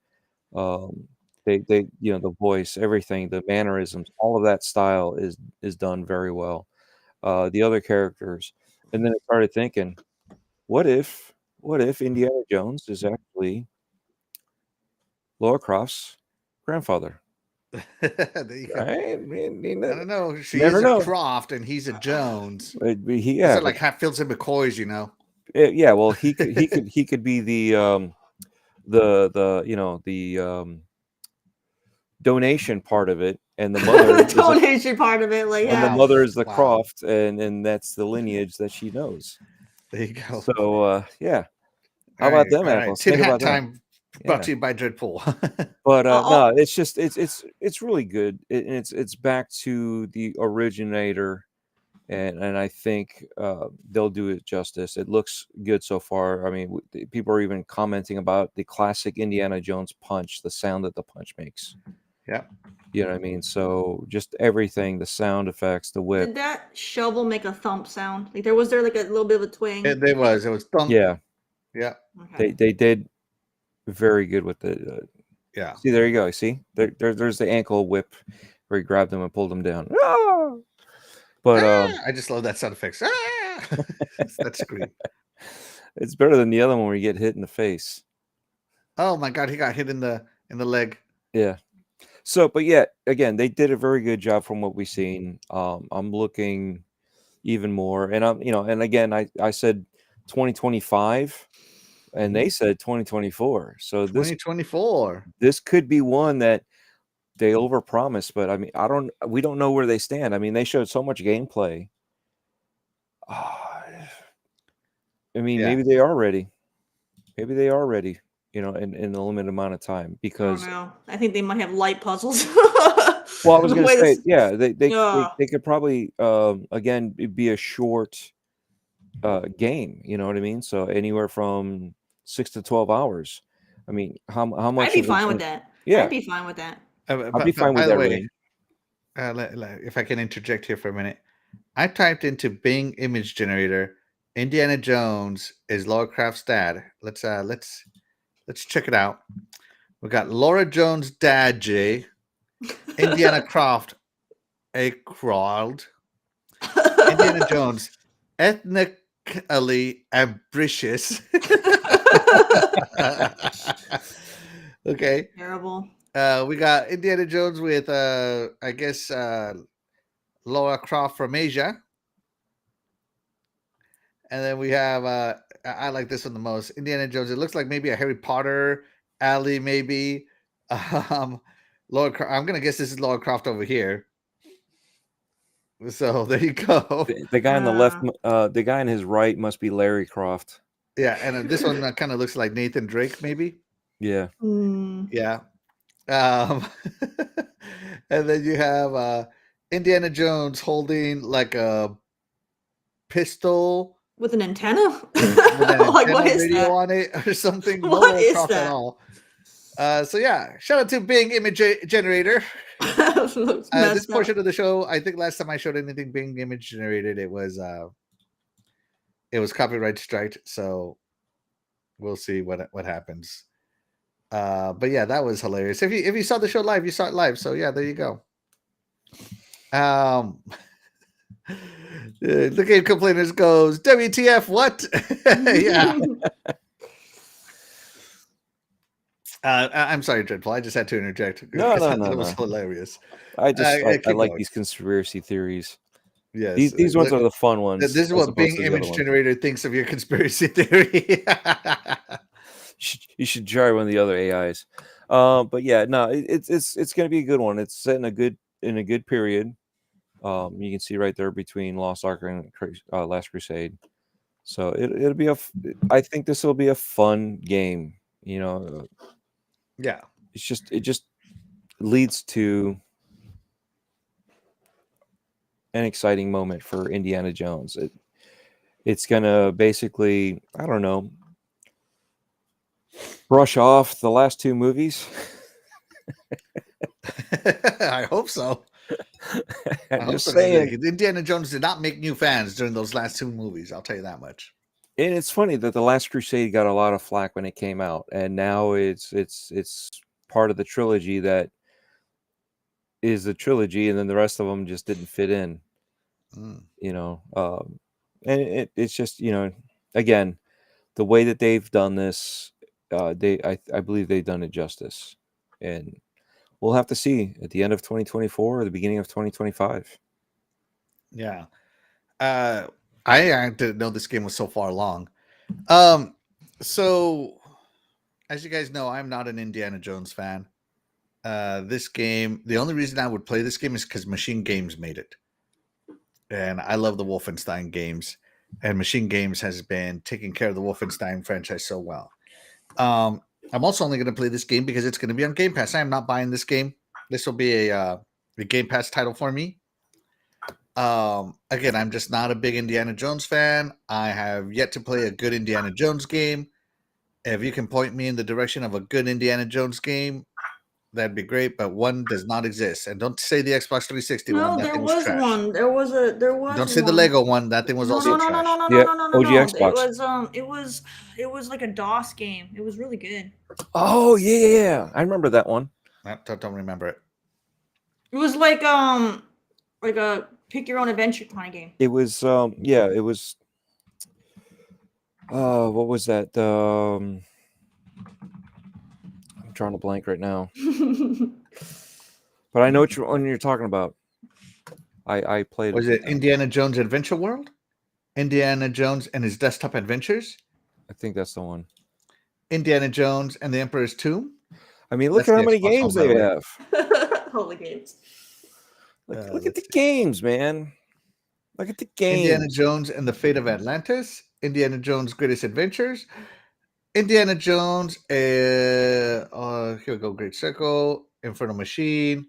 they the voice, everything, the mannerisms, all of that style is done very well. The other characters, and then I started thinking, what if Indiana Jones is actually Laura Croft's grandfather? There you go. Right? I don't know. She never is know. a Croft and he's a Jones. Yeah, It's like Hatfields and McCoys, yeah. Well, he could be the donation part of it, and the mother The donation part of it, like, and yeah. the mother is the Wow. Croft, and that's the lineage that she knows. There you go. So yeah, how about them apples? Tin Think Hat about that. time brought Yeah. to you by Dreadpool. But no, it's just it's really good. It's back to the originator, and I think they'll do it justice. It looks good so far. I mean, people are even commenting about the classic Indiana Jones punch, the sound that the punch makes. Yeah. You know what I mean? So just everything, the sound effects, the whip. Did that shovel make a thump sound? Like was there like a little bit of a twang? It was thump. Yeah, Yeah. Okay. they did very good with the. Yeah. See, there you go. See, there's the ankle whip where he grabbed him and pulled him down. Ah! But I just love that sound effects. That's great. it's better than the other one where you get hit in the face. Oh my god, he got hit in the leg. Yeah. So, but yeah, again, they did a very good job from what we've seen. I'm looking even more, and and again, I said 2025, and they said 2024. So 2024. this could be one that they overpromised, but I mean, we don't know where they stand. I mean, they showed so much gameplay. I mean, Yeah. maybe they are ready. Maybe they are ready. In a limited amount of time, I because don't know. I think they might have light puzzles. well, I was The going way to say, this- yeah, they Yeah. could probably again be a short game. You know what I mean? So anywhere from 6 to 12 hours. I mean, how much? I'd be of it fine with is- that. Yeah, I'd be fine with that. I'd be fine by with the that way, range. if I can interject here for a minute, I typed into Bing image generator, Indiana Jones is Laura Croft's dad. Let's check it out. We got Laura Jones' dad, Jay, Indiana Croft, a crawled, Indiana Jones, ethnically ambitious. Okay. Terrible. We got Indiana Jones with I guess Laura Croft from Asia. And then we have I like this one the most. Indiana Jones. It looks like maybe a Harry Potter alley, maybe. Laura I'm gonna guess this is Laura Croft over here. So there you go. The guy on the left, the guy on his right must be Larry Croft. Yeah, and this one kind of looks like Nathan Drake, maybe. Yeah. Mm. Yeah. And then you have Indiana Jones holding like a pistol With an antenna? with an Like, antenna what is radio that? on it or something. No What Laura is Croft at that? all. So yeah, shout out to Bing Image Generator. Looks This messed up. portion of the show, I think last time I showed anything Bing Image Generated, it was copyright striked. So we'll see what happens. But yeah, that was hilarious. If you saw the show live, you saw it live. So yeah, there you go. The Game Complainers goes, WTF, what? Yeah. I'm sorry, Dreadpool. I just had to interject. No, because no, I thought no, it was no. hilarious. I keep like going. these conspiracy theories. Yes. These ones are the fun ones. This is as what opposed Bing to the other Image ones. Generator thinks of your conspiracy theory. You should try one of the other AIs. But yeah, no, it's going to be a good one. It's set in a good period. You can see right there between Lost Ark and Last Crusade. So it'll be I think this will be a fun game. Yeah. It just leads to an exciting moment for Indiana Jones. It's gonna basically, I don't know, brush off the last two movies. I hope so. I'm just so. saying. Indiana Jones did not make new fans during those last two movies. I'll tell you that much. And it's funny that the Last Crusade got a lot of flack when it came out, and now it's part of the trilogy that is the trilogy, and then the rest of them just didn't fit in. And it's just again, the way that they've done this, I believe they've done it justice, and we'll have to see at the end of 2024 or the beginning of 2025. Yeah. I didn't know this game was so far along. So as you guys know, I'm not an Indiana Jones fan. This game, the only reason I would play this game is because Machine Games made it. And I love the Wolfenstein games. And Machine Games has been taking care of the Wolfenstein franchise so well. I'm also only going to play this game because it's going to be on Game Pass. I am not buying this game. This will be a Game Pass title for me. Again, I'm just not a big Indiana Jones fan. I have yet to play a good Indiana Jones game. If you can point me in the direction of a good Indiana Jones game, that'd be great. But one does not exist. And don't say the Xbox 360 one. No, That there thing was was trash. one. There was Don't say the one. Lego one. That thing was No, also no, no, no, trash. no, no, Yeah, no, no, no, OG no. Xbox. It was like a DOS game. It was really good. Oh yeah. I remember that one. I don't remember it. It was like a pick your own adventure kind of game. It was it was what was that? I'm drawing a blank right now. But I know what you're talking about. I played Was it. it Indiana Jones Adventure World? Indiana Jones and his Desktop Adventures? I think that's the one. Indiana Jones and the Emperor's Tomb? I mean, look That's at how the many Xbox games one, by they the way. have. Holy games. Look at the games, man. Look at the games. Indiana Jones and the Fate of Atlantis, Indiana Jones' Greatest Adventures, Indiana Jones, here we go, Great Circle, Infernal Machine,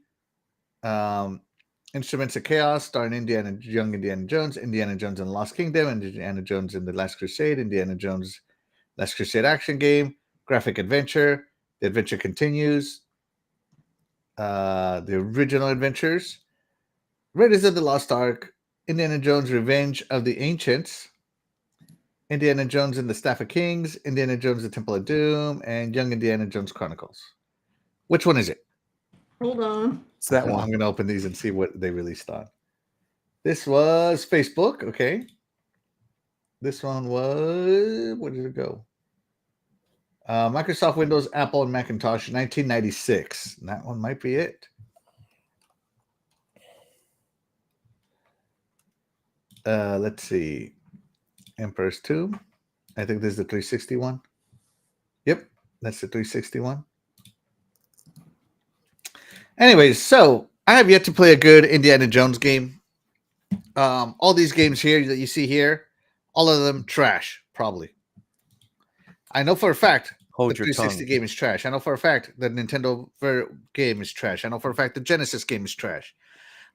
Instruments of Chaos, starring young Indiana Jones and the Lost Kingdom, Indiana Jones and the Last Crusade, Indiana Jones, Last Crusade action game, graphic adventure, The Adventure Continues, the original adventures, Raiders of the Lost Ark, Indiana Jones Revenge of the Ancients, Indiana Jones and the Staff of Kings, Indiana Jones the Temple of Doom, and Young Indiana Jones Chronicles. Which one is it? Hold on. It's that I'm one. going to open these and see what they released on. This was Facebook. Okay. This one was, where did it go? Microsoft Windows, Apple, and Macintosh, 1996. That one might be it. Let's see. Emperor's Tomb. I think this is the 360 one. Yep, that's the 360 one. Anyways, so I have yet to play a good Indiana Jones game. All these games here that you see here, all of them trash, probably. I know for a fact Hold the your 360 tongue. game is trash. I know for a fact the Nintendo game is trash. I know for a fact the Genesis game is trash.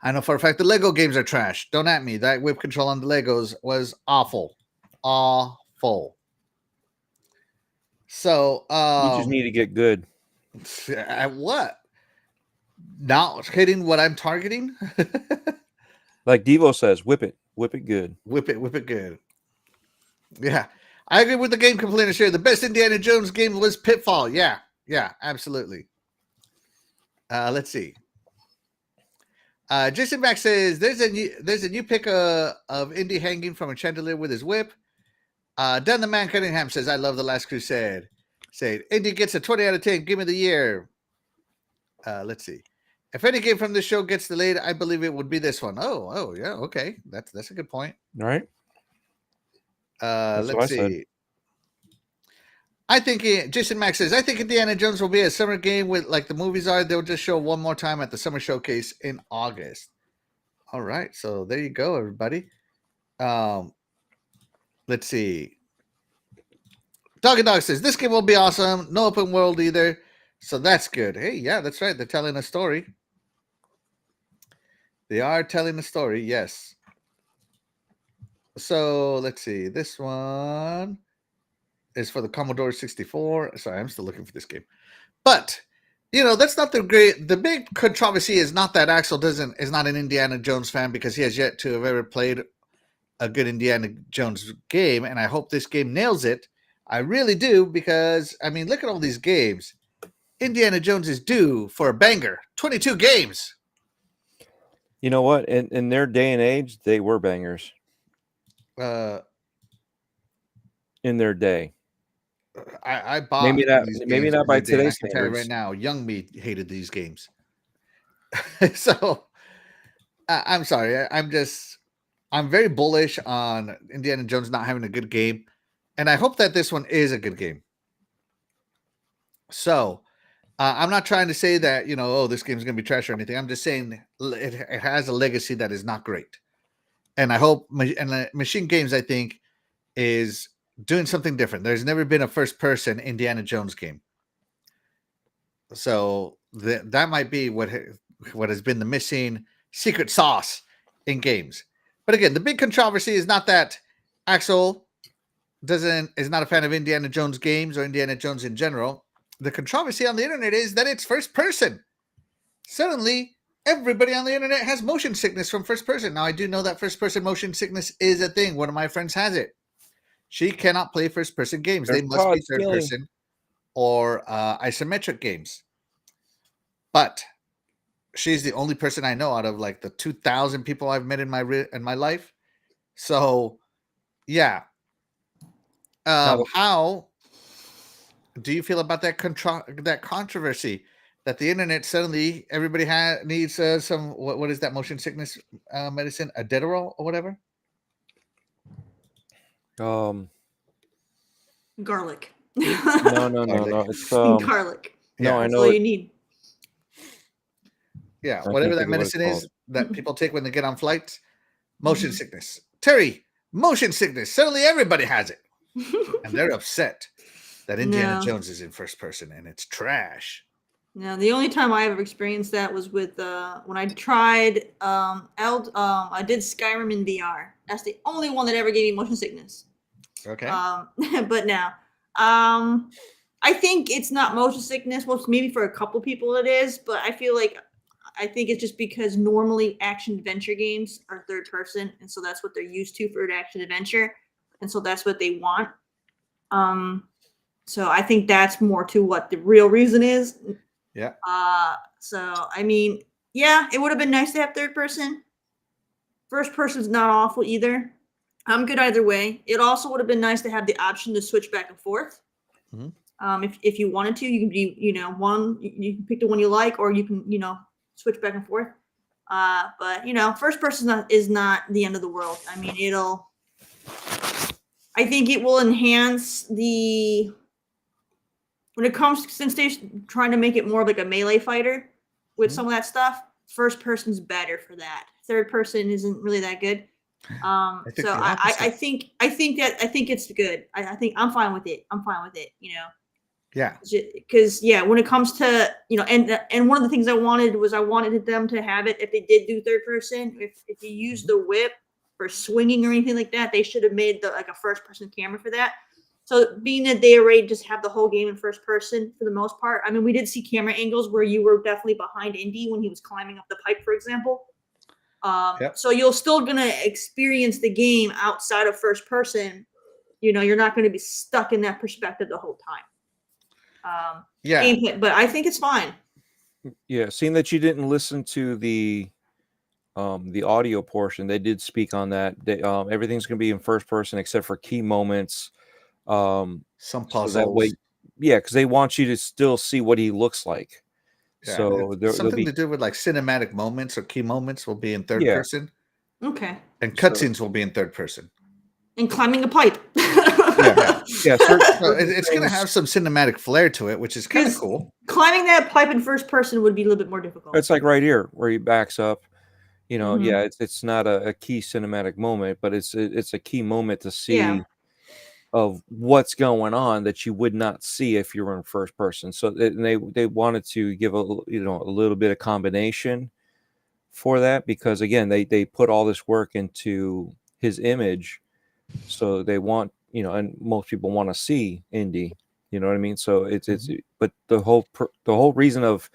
I know for a fact the Lego games are trash. Don't at me. That whip control on the Legos was awful. Awful. So You just need to get good. at what? Not hitting what I'm targeting? Like Devo says, whip it good. Whip it good. Yeah. I agree with the game complainers here. The best Indiana Jones game was Pitfall. Yeah, absolutely. Let's see. Jason Mack says there's a new pic of Indy hanging from a chandelier with his whip. Dan the Man Cunningham says, I love The Last Crusade. Say, Indy gets a 20 out of 10. Give me the year. Let's see. If any game from this show gets delayed, I believe it would be this one. Oh, yeah, okay. That's a good point. All right. Let's see. I think Jason Mack says, I think Indiana Jones will be a summer game with like the movies are. They'll just show one more time at the summer showcase in August. All right. So there you go, everybody. Let's see. Doggy Dog says, this game will be awesome. No open world either. So that's good. Hey, yeah, that's right. They're telling a story. They are telling a story. Yes. So let's see. This one is for the Commodore 64. Sorry, I'm still looking for this game. But, that's not the big controversy is not that Axel is not an Indiana Jones fan because he has yet to have ever played a good Indiana Jones game. And I hope this game nails it. I really do because, look at all these games. Indiana Jones is due for a banger. 22 games. You know what? In their day and age, they were bangers. In their day. I bought maybe not by today's standards. I can tell you right now, young me hated these games. So I'm sorry. I'm very bullish on Indiana Jones not having a good game. And I hope that this one is a good game. So I'm not trying to say that, this game's going to be trash or anything. I'm just saying it has a legacy that is not great. And I hope Machine Games, I think, is doing something different. There's never been a first-person Indiana Jones game. So that might be what has been the missing secret sauce in games. But again, the big controversy is not that Axel is not a fan of Indiana Jones games or Indiana Jones in general. the controversy on the internet is that it's first person. Suddenly, everybody on the internet has motion sickness from first person. Now, I do know that first person motion sickness is a thing. One of my friends has it. She cannot play first person games. They must be third person or isometric games. But she's the only person I know out of like the 2,000 people I've met in my life. So, yeah. How do you feel about that controversy that the internet suddenly everybody needs some what is that motion sickness medicine, Adderall or whatever? Garlic. No. It's garlic. No, I That's know. all you need. Yeah, I whatever can't that think of what medicine it's is that people take when they get on flights. Motion sickness. Terri, motion sickness. Suddenly everybody has it. And they're upset that Indiana Jones is in first person and it's trash. No, the only time I ever experienced that was with when I tried I did Skyrim in VR. That's the only one that ever gave me motion sickness. Okay. But now, I think it's not motion sickness. Well, maybe for a couple people it is, but I think it's just because normally action adventure games are third person, and so that's what they're used to for an action adventure, and so that's what they want. So I think that's more to what the real reason is. Yeah. So I mean, yeah, it would have been nice to have third person. First person's not awful either. I'm good either way. It also would have been nice to have the option to switch back and forth. If you wanted to, you can be, you can pick the one you like, or you can, switch back and forth. But first person is not the end of the world. I mean, I think it will enhance when it comes, since they're trying to make it more like a melee fighter with some of that stuff, first person's better for that. Third person isn't really that good. I think it's good. I think I'm fine with it. Yeah. Because when it comes to and one of the things I wanted them to have it if they did do third person. If you use the whip for swinging or anything like that, they should have made a first person camera for that. So being that they already just have the whole game in first person for the most part. I mean, we did see camera angles where you were definitely behind Indy when he was climbing up the pipe, for example. So you're still gonna experience the game outside of first person. You're not going to be stuck in that perspective the whole time. Gameplay, but I think it's fine. Yeah, seeing that you didn't listen to the audio portion, they did speak on that. Everything's going to be in first person except for key moments. Some puzzles. So that way, because they want you to still see what he looks like. Yeah, so something to do with like cinematic moments or key moments will be in third person. Okay. And cutscenes will be in third person. And climbing a pipe. It's going to have some cinematic flair to it, which is kind of cool. Climbing that pipe in first person would be a little bit more difficult. It's like right here where he backs up. It's not a key cinematic moment, but it's a key moment to see of what's going on that you would not see if you were in first person. So they wanted to give a little bit of combination for that, because again they put all this work into his image, so they want and most people want to see Indy, you know what I mean? So it's but the whole reason of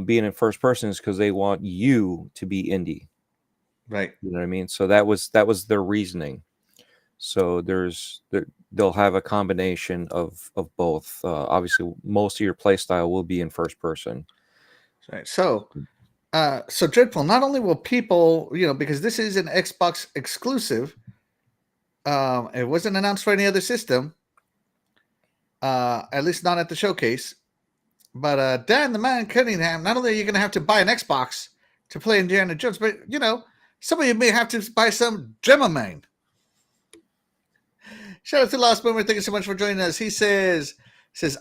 being in first person is because they want you to be Indy, right? You know what I mean? So that was their reasoning. So they'll have a combination of both. Obviously, most of your play style will be in first person. Right. So Dreadpool, not only will people, because this is an Xbox exclusive, it wasn't announced for any other system, at least not at the showcase. But Dan the Man Cunningham, not only are you going to have to buy an Xbox to play Indiana Jones, but some of you may have to buy some Dramamine. Shout out to Lost Boomer. Thank you so much for joining us. He says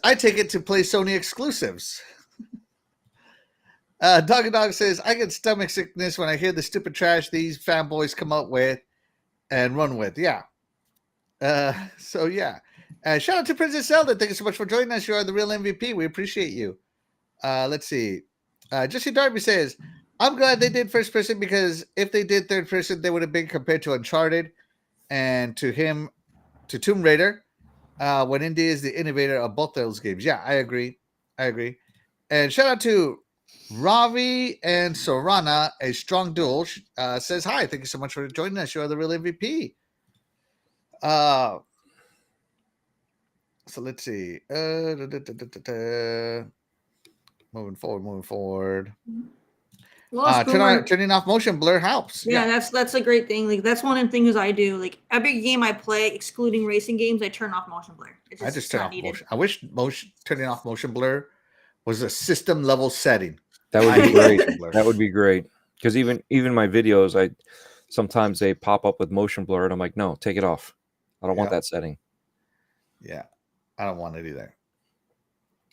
I take it to play Sony exclusives. Dog says, I get stomach sickness when I hear the stupid trash these fanboys come up with and run with. Yeah. Shout out to Princess Zelda. Thank you so much for joining us. You are the real MVP. We appreciate you. Let's see. Jesse Darby says, I'm glad they did first person, because if they did third person, they would have been compared to Uncharted and to Tomb Raider. when India is the innovator of both those games. Yeah, I agree. And shout out to Ravi and Sorana, a strong duel. Says hi. Thank you so much for joining us. You are the real MVP. So let's see. Moving forward. Well, Turning off motion blur helps. Yeah, that's a great thing. Like that's one of the things I do. Like every game I play, excluding racing games, I turn off motion blur. I just turn off motion. I wish turning off motion blur was a system level setting. That would be great. That would be great. Because even my videos, sometimes they pop up with motion blur, and I'm like, no, take it off. I don't want that setting. Yeah, I don't want it either.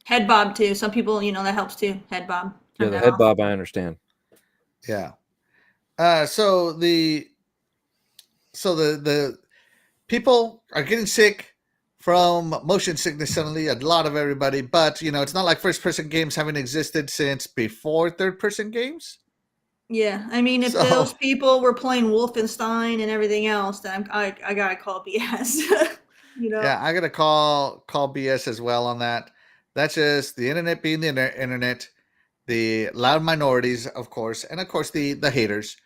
Head bob too. Some people, that helps too. Head bob. Yeah, the head bob, I understand. Yeah. So the people are getting sick from motion sickness suddenly, a lot of everybody, but it's not like first person games haven't existed since before third person games. Yeah, I mean, if those people were playing Wolfenstein and everything else, then I gotta call BS. Yeah, I gotta call BS as well on that. That's just the internet being the internet, the loud minorities, of course, and of course the haters,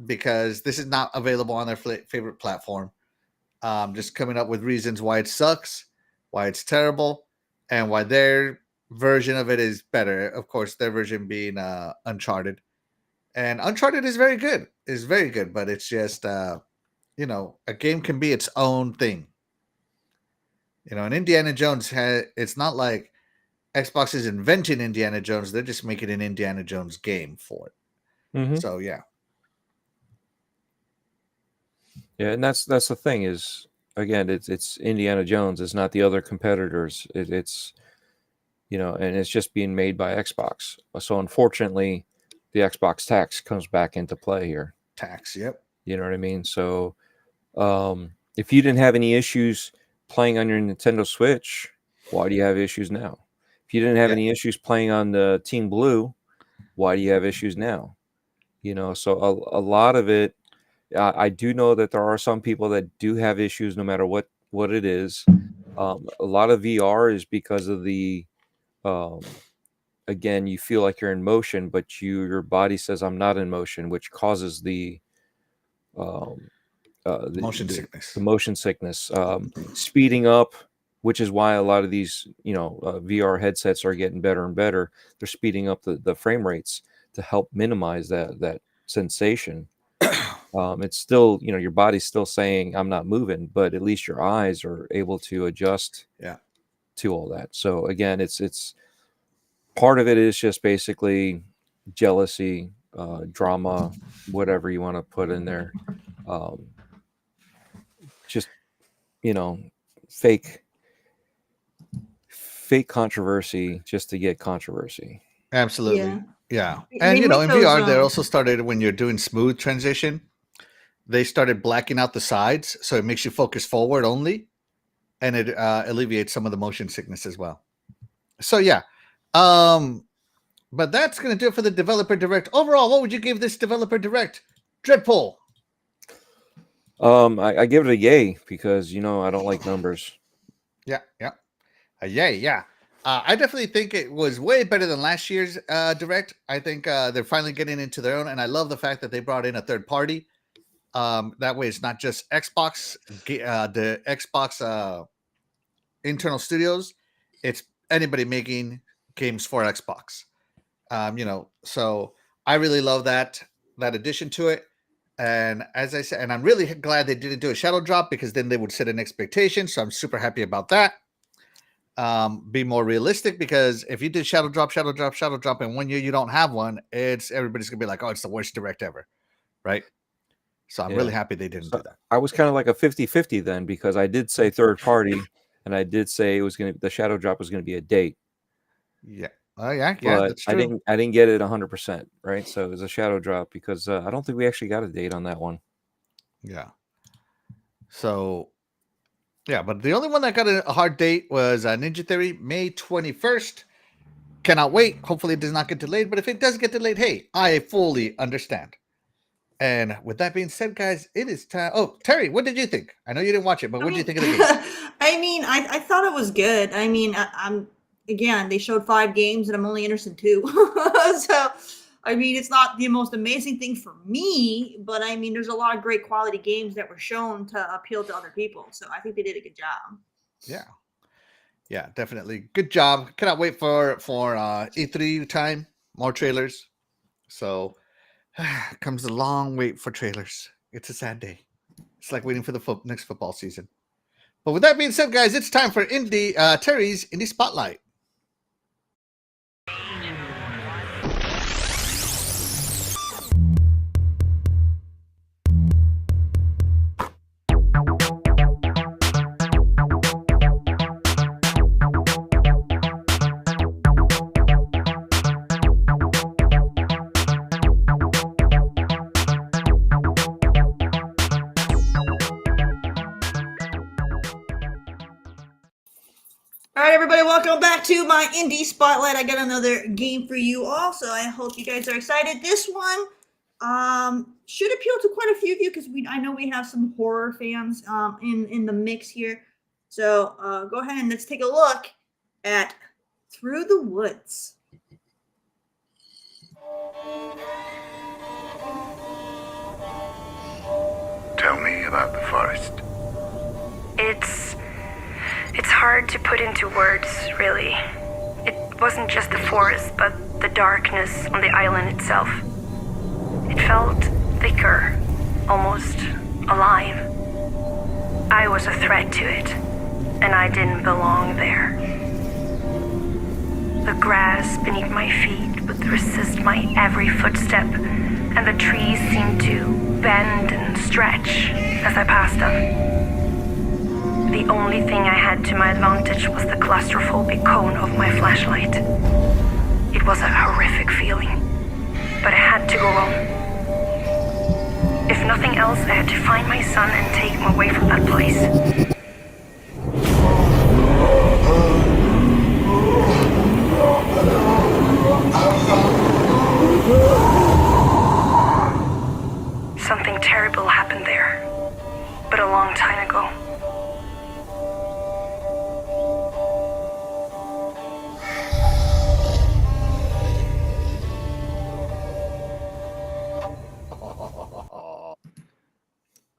because this is not available on their favorite platform. Just coming up with reasons why it sucks, why it's terrible, and why their version of it is better. Of course, their version being Uncharted. And Uncharted is very good. But it's just, a game can be its own thing. And Indiana Jones, it's not like Xbox is inventing Indiana Jones. They're just making an Indiana Jones game for it. Mm-hmm. So, yeah. Yeah, and that's the thing is, again, it's Indiana Jones. It's not the other competitors. It's and it's just being made by Xbox. So unfortunately, the Xbox tax comes back into play here. Tax, yep. You know what I mean? So if you didn't have any issues playing on your Nintendo Switch, why do you have issues now? If you didn't have any issues playing on the Team Blue, why do you have issues now? So a lot of it, I do know that there are some people that do have issues no matter what it is. A lot of VR is because of the, again, you feel like you're in motion, but your body says I'm not in motion, which causes the motion sickness. The motion sickness, speeding up, which is why a lot of these, VR headsets are getting better and better. They're speeding up the frame rates to help minimize that sensation. It's still, your body's still saying I'm not moving, but at least your eyes are able to adjust to all that. So again, it's part of it is just basically jealousy, drama, whatever you want to put in there. Just, fake controversy just to get controversy. Absolutely. Yeah. And, in VR, they also started when you're doing smooth transition, they started blacking out the sides. So it makes you focus forward only. And it alleviates some of the motion sickness as well. So, yeah. But that's going to do it for the Developer Direct. Overall, what would you give this Developer Direct? Dreadpool. I give it a yay because, I don't like numbers. Yeah. A yay, yeah. I definitely think it was way better than last year's Direct. I think they're finally getting into their own, and I love the fact that they brought in a third party. That way, it's not just Xbox, the Xbox internal studios. It's anybody making games for Xbox. So I really love that addition to it. And as I said, and I'm really glad they didn't do a shadow drop because then they would set an expectation. So I'm super happy about that. Be more realistic because if you did shadow drop, and 1 year you don't have one, everybody's gonna be like, oh, it's the worst Direct ever, right? So I'm really happy they didn't do that. I was kind of like a 50-50 then because I did say third party and I did say the shadow drop was gonna be a date. Yeah. Oh yeah, but that's true. I didn't get it 100%, right? So it was a shadow drop because I don't think we actually got a date on that one. Yeah. So, yeah, but the only one that got a hard date was Ninja Theory, May 21st. Cannot wait. Hopefully it does not get delayed, but if it does get delayed, hey, I fully understand. And with that being said, guys, it is time. Oh, Terry, what did you think? I know you didn't watch it, but what did you think of the game? I mean, I I thought it was good. I mean, I'm again, they showed 5 games, and I'm only interested in 2. So, I mean, it's not the most amazing thing for me, but I mean, there's a lot of great quality games that were shown to appeal to other people. So I think they did a good job. Yeah. Yeah, definitely. Good job. Cannot wait for E3 time. More trailers. So comes a long wait for trailers. It's a sad day. It's like waiting for the next football season. But with that being said, guys, it's time for Terry's Indie Spotlight. All right, everybody, welcome back to my Indie Spotlight. I got another game for you all, so I hope you guys are excited. This one should appeal to quite a few of you because I know we have some horror fans in the mix here. So go ahead and let's take a look at Through the Woods. Tell me about the forest. It's hard to put into words, really. It wasn't just the forest, but the darkness on the island itself. It felt thicker, almost alive. I was a threat to it, and I didn't belong there. The grass beneath my feet would resist my every footstep, and the trees seemed to bend and stretch as I passed them. The only thing I had to my advantage was the claustrophobic cone of my flashlight. It was a horrific feeling, but it had to go on. If nothing else, I had to find my son and take him away from that place. Something terrible happened there, but a long time ago.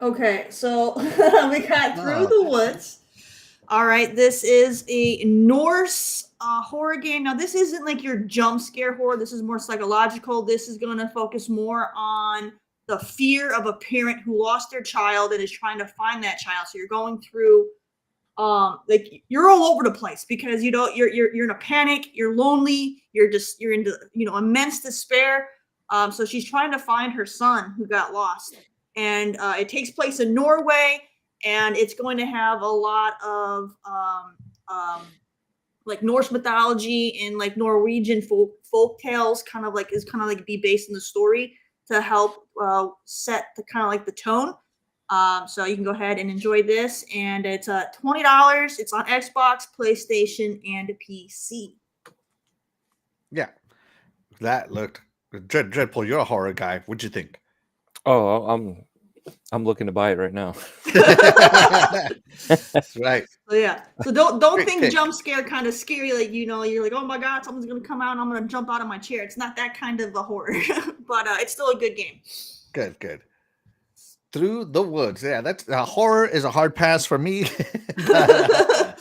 Okay, so we got Through the Woods. All right, this is a Norse horror game. Now, this isn't like your jump scare horror. This is more psychological. This is going to focus more on the fear of a parent who lost their child and is trying to find that child. So you're going through, like you're all over the place because you know you're in a panic. You're lonely. You're into immense despair. So she's trying to find her son who got lost. And it takes place in Norway, and it's going to have a lot of like Norse mythology and like Norwegian folk tales, kind of like be based in the story to help set the kind of like the tone. So you can go ahead and enjoy this, and it's $20. It's on Xbox, PlayStation, and PC. Yeah, that looked Dreadpool. You're a horror guy. What'd you think? Oh, I'm looking to buy it right now. That's right. So yeah. So don't Great think pick. jump scare kind of scary, like you're like, oh my god, something's gonna come out and I'm gonna jump out of my chair. It's not that kind of a horror, but it's still a good game. Good. Through the Woods. Yeah, that's horror is a hard pass for me.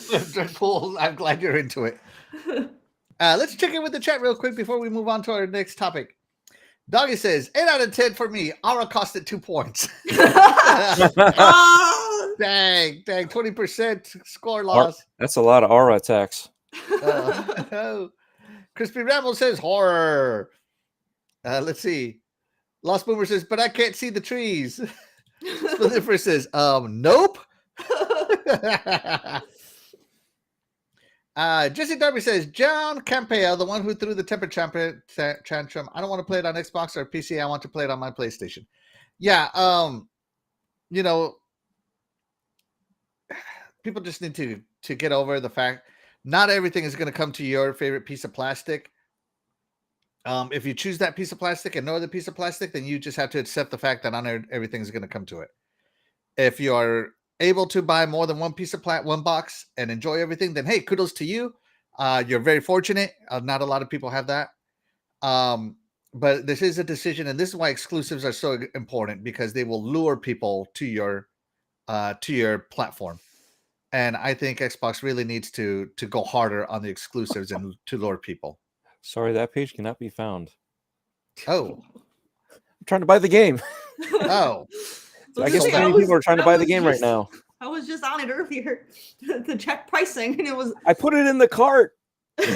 Dreadpool, I'm glad you're into it. Let's check in with the chat real quick before we move on to our next topic. Doggy says 8 out of 10 for me. Ara costed 2 points. Oh, Dang, 20% score loss. That's a lot of aura attacks. Crispy Ramble says horror. Let's see. Lost Boomer says, but I can't see the trees. Splinter says, nope. Jesse Darby says, John Campea, the one who threw the temper tantrum. I don't want to play it on Xbox or PC. I want to play it on my PlayStation. Yeah, people just need to get over the fact not everything is going to come to your favorite piece of plastic. If you choose that piece of plastic and no other piece of plastic, then you just have to accept the fact that not everything is going to come to it. If you are able to buy more than one piece of one box and enjoy everything, then hey, kudos to you. You're very fortunate. Not a lot of people have that. But this is a decision, and this is why exclusives are so important, because they will lure people to your platform. And I think Xbox really needs to go harder on the exclusives and to lure people. Sorry, that page cannot be found. Oh, I'm trying to buy the game. oh, I guess many people are trying to buy the game right now. I was just on it earlier to check pricing, and it was. I put it in the cart. And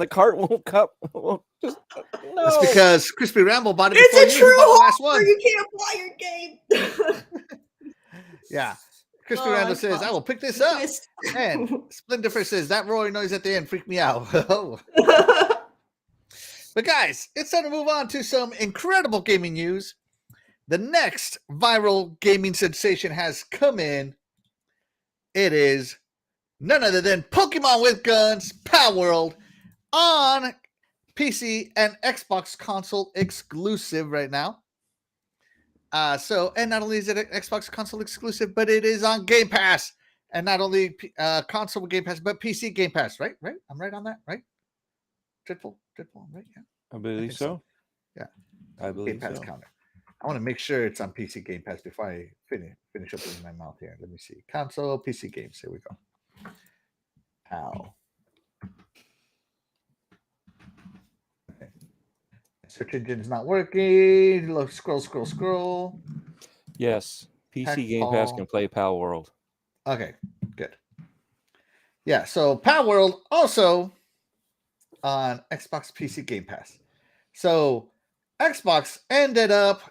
the cart won't cup. No. That's because Crispy Ramble bought it. It's a true last one. You can't buy your game. Yeah. Crispy Ramble says, "I will pick this up." And Splinterfish says, "That roaring noise at the end freaked me out." But guys, it's time to move on to some incredible gaming news. The next viral gaming sensation has come in. It is none other than Pokemon with Guns, PalWorld, on PC and Xbox console exclusive right now. And not only is it an Xbox console exclusive, but it is on Game Pass. And not only console Game Pass, but PC Game Pass, right? Right? I'm right on that, right? Dreadpool, right? Yeah. I believe so. Yeah. I believe Game Pass so. counter. I want to make sure it's on PC Game Pass before I finish up in my mouth here. Let me see. Console, PC games. Here we go. Ow. Okay. Search engine is not working. Look, scroll. Yes. PC Pack Game Pass Paul. can play PalWorld. Okay, good. Yeah, so PalWorld also on Xbox PC Game Pass. So Xbox ended up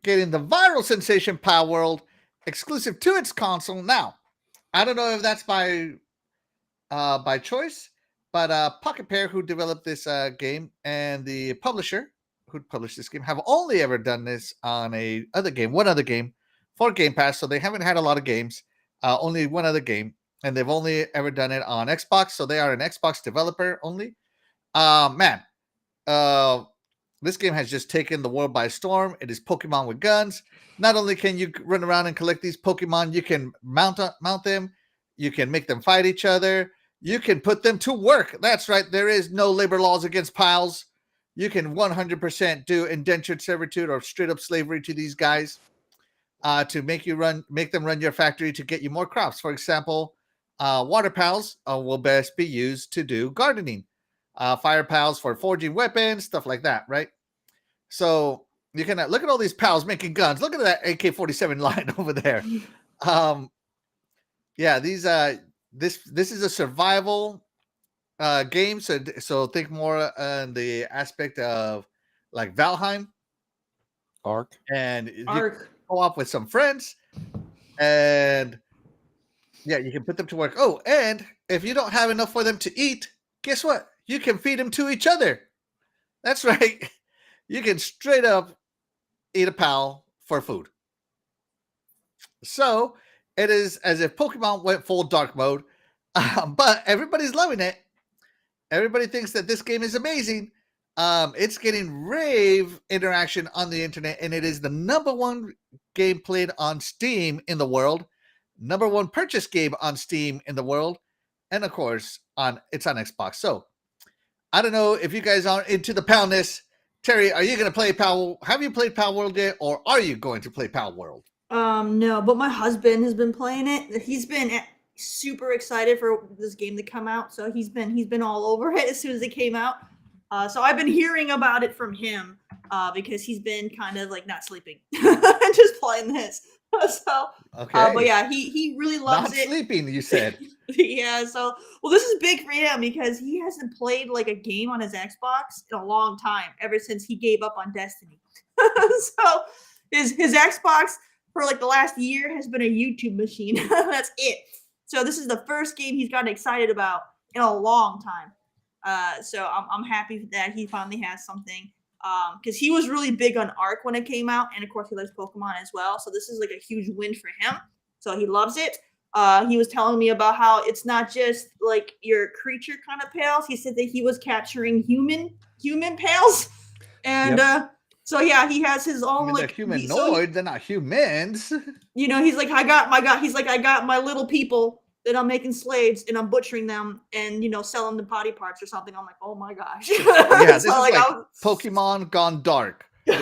getting the viral sensation PalWorld exclusive to its console. Now, I don't know if that's by choice, but Pocket Pair, who developed this game, and the publisher who published this game have only ever done this on one other game for Game Pass. So they haven't had a lot of games, only one other game, and they've only ever done it on Xbox. So they are an Xbox developer only. This game has just taken the world by storm. It is Pokemon with guns. Not only can you run around and collect these Pokemon, you can mount them. You can make them fight each other. You can put them to work. That's right. There is no labor laws against piles. You can 100% do indentured servitude or straight up slavery to these guys to make them run your factory to get you more crops. For example, water pals will best be used to do gardening. Fire pals for forging weapons, stuff like that, right? So you can look at all these pals making guns. Look at that AK-47 line over there. Yeah, these this is a survival game. So think more on the aspect of like Valheim, Ark, and you go off with some friends, and yeah, you can put them to work. Oh, and if you don't have enough for them to eat, guess what? You can feed them to each other. That's right. You can straight up eat a pal for food. So it is as if Pokemon went full dark mode, but everybody's loving it. Everybody thinks that this game is amazing. It's getting rave interaction on the internet, and it is the #1 game played on Steam in the world, #1 purchase game on Steam in the world, and of course, it's on Xbox. So I don't know if you guys are into the palness. Terri, are you going to play Pal? Have you played PalWorld yet, or are you going to play PalWorld? No, but my husband has been playing it. He's been super excited for this game to come out, so he's been all over it as soon as it came out. So I've been hearing about it from him because he's been kind of like not sleeping and just playing this. So, okay, but yeah, he really loves not it. Sleeping, you said. Yeah, so this is big for him because he hasn't played like a game on his Xbox in a long time, ever since he gave up on Destiny. So his Xbox for like the last year has been a YouTube machine. That's it. So this is the first game he's gotten excited about in a long time. So I'm happy that he finally has something. Because he was really big on Ark when it came out, and of course he likes Pokemon as well. So this is like a huge win for him. So he loves it. He was telling me about how it's not just like your creature kind of pals. He said that he was capturing human pals, and So yeah, he has his I own mean, they're like humanoid. They're not humans. you know, he's like, I got my little people that I'm making slaves and I'm butchering them and selling them body parts or something. I'm like, oh my gosh. Yeah, this So, is like I'm Pokemon gone dark. like,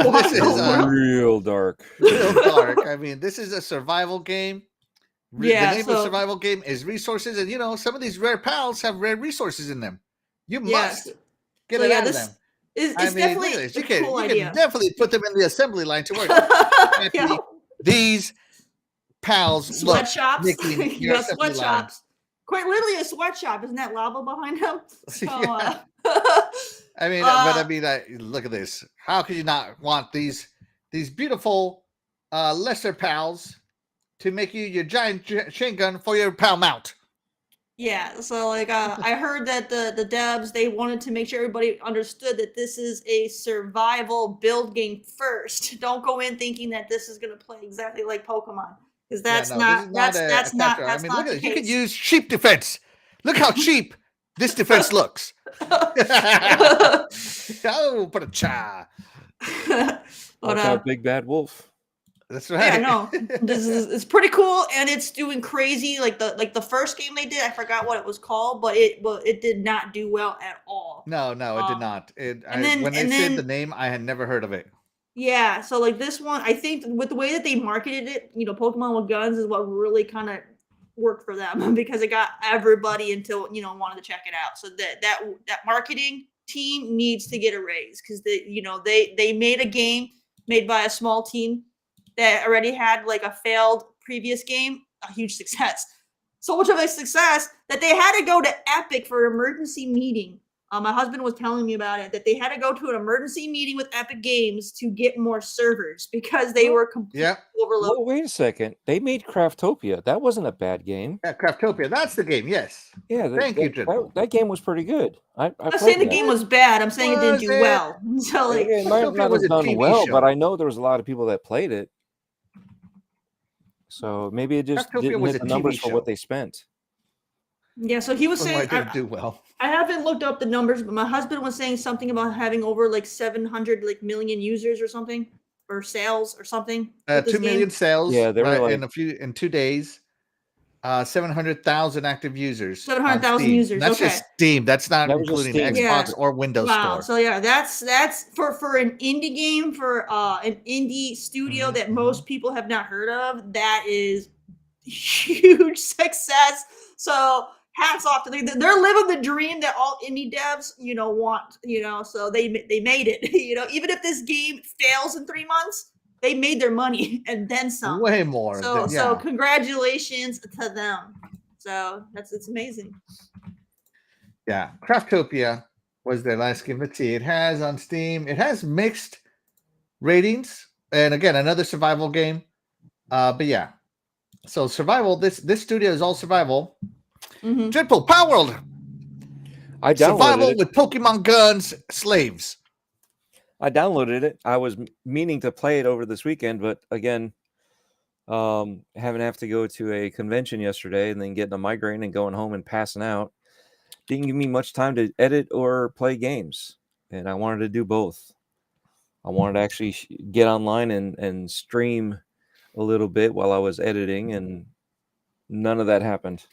what This in the is world? Real dark. real dark. I mean, this is a survival game. Yeah, The name of so- survival game is resources, and some of these rare pals have rare resources in them. You Yes. must get So, it yeah, out of this them. It's I mean, definitely look at this. a You can cool idea. definitely put them in the assembly line to work. Yeah. These pals look Sweatshops. making You your got assembly line. sweatshops. Quite literally a sweatshop. Isn't that lava behind him? So, Yeah. I mean, look at this. How could you not want these beautiful lesser pals to make you your giant chain gun for your pal mount? yeah. So like I heard that the devs, they wanted to make sure everybody understood that this is a survival build game first. Don't go in thinking that this is gonna play exactly like Pokemon. Because that's Yeah, no, this is not a capture. I mean, look not at the this. You could case. use cheap defense. Look how cheap this defense looks. Oh, put a cha. But Watch out, big bad wolf. That's yeah, right. no, it's pretty cool, and it's doing crazy. Like the first game they did, I forgot what it was called, but it did not do well at all. No, it did not. When they and said the then- name, I had never heard of it. Yeah, so like this one, I think with the way that they marketed it, Pokemon with guns is what really kind of worked for them because it got everybody until wanted to check it out. So that marketing team needs to get a raise because they made a game made by a small team that already had like a failed previous game, a huge success. So much of a success that they had to go to Epic for an emergency meeting. My husband was telling me about it, that they had to go to an emergency meeting with Epic Games to get more servers because they were completely overloaded. Oh, wait a second. They made Craftopia. That wasn't a bad game. Yeah, Craftopia. That's the game. Yes. Yeah, Thank you, Dreadpool. that game was pretty good. I'm not saying the game was bad. I'm saying it didn't do well. So like, it might Craftopia not was have a done TV well, show. but I know there was a lot of people that played it. So maybe it just Craftopia didn't was hit a the numbers TV for show. what they spent. yeah, so he was That's why saying it didn't do well. I haven't looked up the numbers, but my husband was saying something about having over like 700 million users or something, or sales or something. with this 2 million game. sales. Yeah, they were right, like- in 2 days. 700,000 active users. 700,000 on Steam. users, That's okay. just Steam. That's not That was just including Steam. Xbox Yeah. or Windows Wow. Store. So yeah, that's for an indie game, for an indie studio that most people have not heard of. That is huge success. So hats off to them. They're living the dream that all indie devs want. So they made it. Even if this game fails in 3 months, they made their money and then some. Way more. So than, yeah. congratulations to them. So it's amazing. Yeah, Craftopia was their last game. Let's see. It has on Steam. It has mixed ratings, and again, another survival game. But yeah, so survival. This studio is all survival. Mhm. Dreadpool, PalWorld, I survival downloaded it. with Pokemon guns, slaves. I downloaded it. I was meaning to play it over this weekend, but again, having to have to go to a convention yesterday and then getting a migraine and going home and passing out didn't give me much time to edit or play games. And I wanted to do both. I wanted to actually get online and stream a little bit while I was editing, and none of that happened.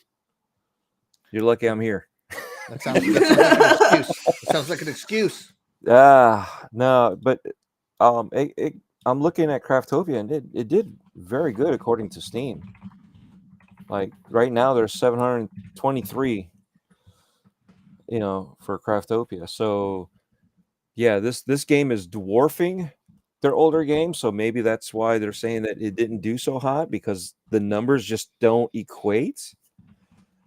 You're lucky I'm here. That sounds like an excuse. It sounds like an excuse. No, but I'm looking at Craftopia, and it did very good according to Steam. Like right now, there's 723, for Craftopia. So yeah, this game is dwarfing their older games. So maybe that's why they're saying that it didn't do so hot, because the numbers just don't equate.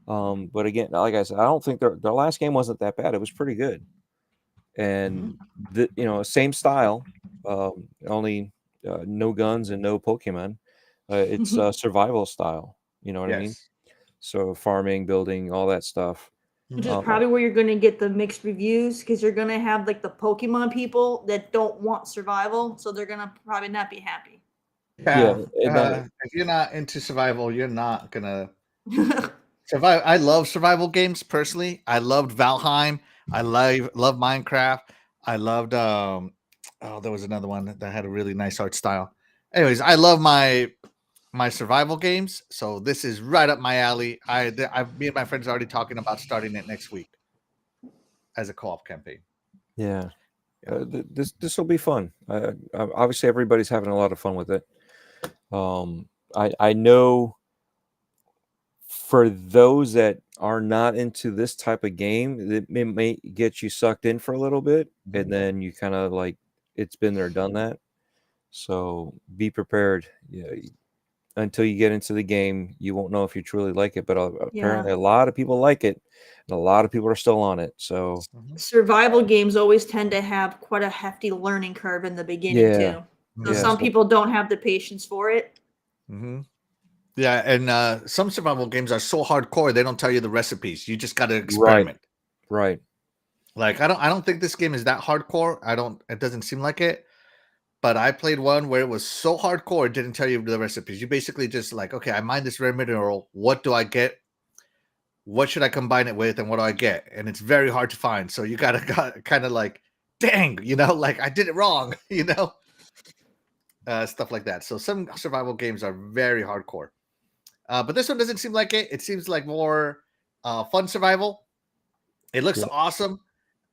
But again, like I said, I don't think their last game wasn't that bad. It was pretty good. And same style, only no guns and no Pokemon. It's survival style. You know what I mean? Yes. So farming, building, all that stuff. Which is probably where you're going to get the mixed reviews, because you're going to have like the Pokemon people that don't want survival, so they're going to probably not be happy. Yeah. Yeah, If you're not into survival, you're not gonna survive. I love survival games personally. I loved Valheim. I love Minecraft. I loved Oh, there was another one that had a really nice art style. Anyways, I love my survival games, so this is right up my alley. Me and my friends are already talking about starting it next week as a co-op campaign. Yeah. This will be fun. Obviously, everybody's having a lot of fun with it. I know for those that are not into this type of game, it may get you sucked in for a little bit, and then you kind of like it's been there, done that. So be prepared. Yeah, until you get into the game, you won't know if you truly like it. But apparently, a lot of people like it, and a lot of people are still on it. So survival games always tend to have quite a hefty learning curve in the beginning too. So some people don't have the patience for it. Mm-hmm. Yeah, and some survival games are so hardcore they don't tell you the recipes. You just got to experiment. Right. Like I don't think this game is that hardcore. It doesn't seem like it. But I played one where it was so hardcore it didn't tell you the recipes. You basically just like, okay, I mine this red mineral. What do I get? What should I combine it with, and what do I get? And it's very hard to find. So you gotta kind of like, dang, like I did it wrong, stuff like that. So some survival games are very hardcore. But this one doesn't seem like it. It seems like more fun survival. It looks awesome.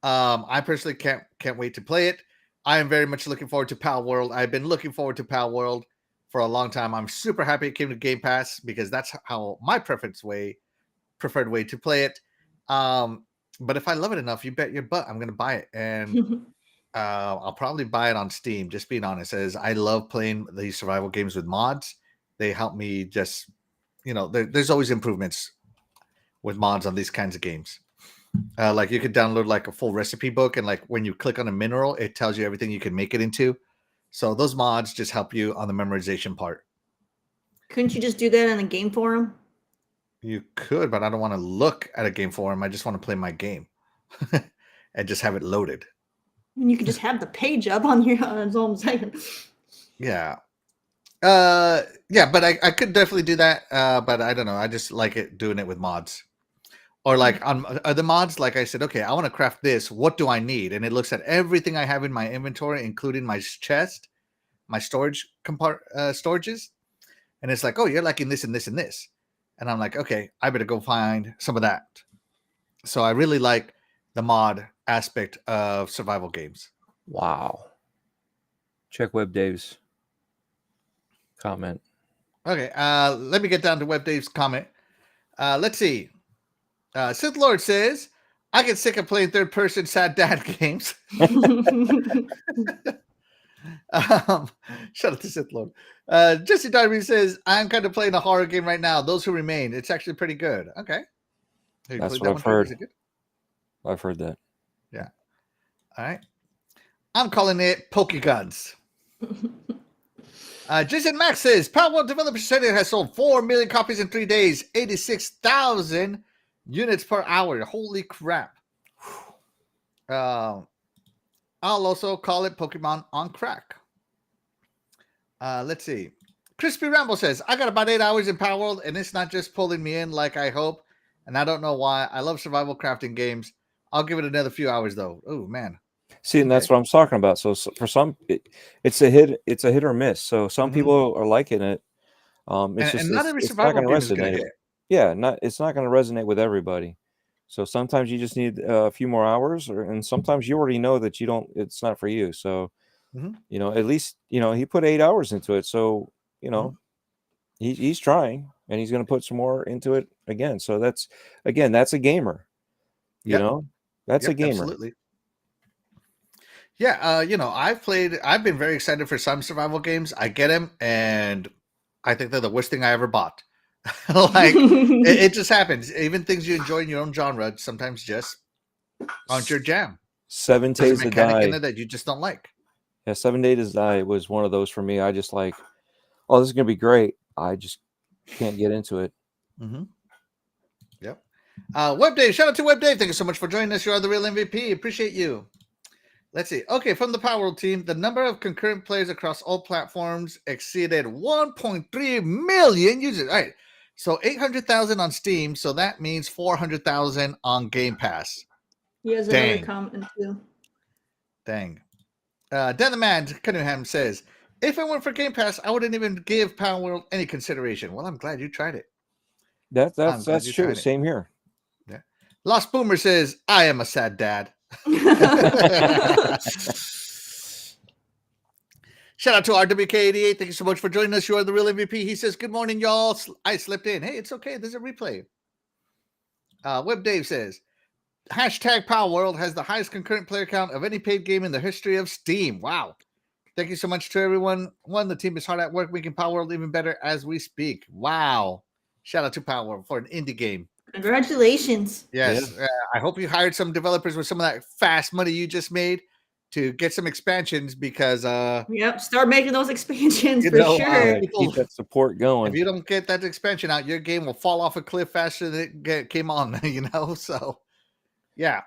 I personally can't wait to play it. I am very much looking forward to PalWorld. I've been looking forward to PalWorld for a long time. I'm super happy it came to Game Pass because that's how my preferred way to play it. But if I love it enough, you bet your butt I'm going to buy it. And I'll probably buy it on Steam, just being honest, as I love playing these survival games with mods. They help me just, there's always improvements with mods on these kinds of games. Like you could download like a full recipe book, and like when you click on a mineral, it tells you everything you can make it into. So those mods just help you on the memorization part. Couldn't you just do that in a game forum? You could, but I don't want to look at a game forum. I just want to play my game and just have it loaded. And you could just have the page up on your its own second. Yeah. But I could definitely do that. But I don't know. I just like it doing it with mods. Or like on the mods, like I said, okay, I want to craft this. What do I need? And it looks at everything I have in my inventory, including my chest, my storage storages. And it's like, oh, you're liking this and this and this. And I'm like, okay, I better go find some of that. So I really like the mod aspect of survival games. Wow. Check Web Dave's comment. Okay, let me get down to Web Dave's comment. Let's see. Sith Lord says, I get sick of playing third-person sad dad games. Shout out to Sith Lord. Jesse Darby says, I'm kind of playing a horror game right now. Those Who Remain. It's actually pretty good. Okay. That's what I've heard. I've heard that. Yeah. All right. I'm calling it Pokeguns. Jason Max says, PalWorld Developer Center has sold 4 million copies in 3 days, 86,000 units per hour. Holy crap. I'll also call it Pokemon on crack. Let's see. Crispy Rambo says, I got about 8 hours in PalWorld, and it's not just pulling me in like I hope, and I don't know why. I love survival crafting games. I'll give it another few hours, though. Oh, man. See, and that's what I'm talking about. So for some, it's a hit or miss. So some people are liking it. It's not every survival game is going to hit. Yeah, it's not going to resonate with everybody. So sometimes you just need a few more hours, and sometimes you already know that it's not for you. So, at least, he put 8 hours into it. So, he's trying, and he's going to put some more into it again. So that's a gamer, that's a gamer. Absolutely. Yeah. I've been very excited for some survival games. I get them, and I think they're the worst thing I ever bought. Like it just happens. Even things you enjoy in your own genre sometimes just aren't your jam. 7 Days to Die in there that you just don't like. Yeah, 7 Days to Die was one of those for me. I just like, oh, this is gonna be great. I just can't get into it. Yep. Web Dave, shout out to Web Dave. Thank you so much for joining us. You are the real MVP. Appreciate you. Let's see. Okay, from the PalWorld team, the number of concurrent players across all platforms exceeded 1.3 million users. All right. So 800,000 on Steam. So that means 400,000 on Game Pass. He has another comment too. Dang. Dan the Man Cunningham says, if it weren't for Game Pass, I wouldn't even give PalWorld any consideration. Well, I'm glad you tried it. That's glad you true. tried it. Same here. Yeah. Lost Boomer says, I am a sad dad. Shout out to RWK88. Thank you so much for joining us. You are the real MVP. He says, good morning, y'all. I slipped in. Hey, it's okay. There's a replay. Web Dave says, hashtag PalWorld has the highest concurrent player count of any paid game in the history of Steam. Wow. Thank you so much to everyone. The team is hard at work making PalWorld even better as we speak. Wow. Shout out to PalWorld for an indie game. Congratulations. Yes. Yeah. I hope you hired some developers with some of that fast money you just made to get some expansions because Yep, start making those expansions for sure. Keep that support going. If you don't get that expansion out, your game will fall off a cliff faster than it came on, so yeah.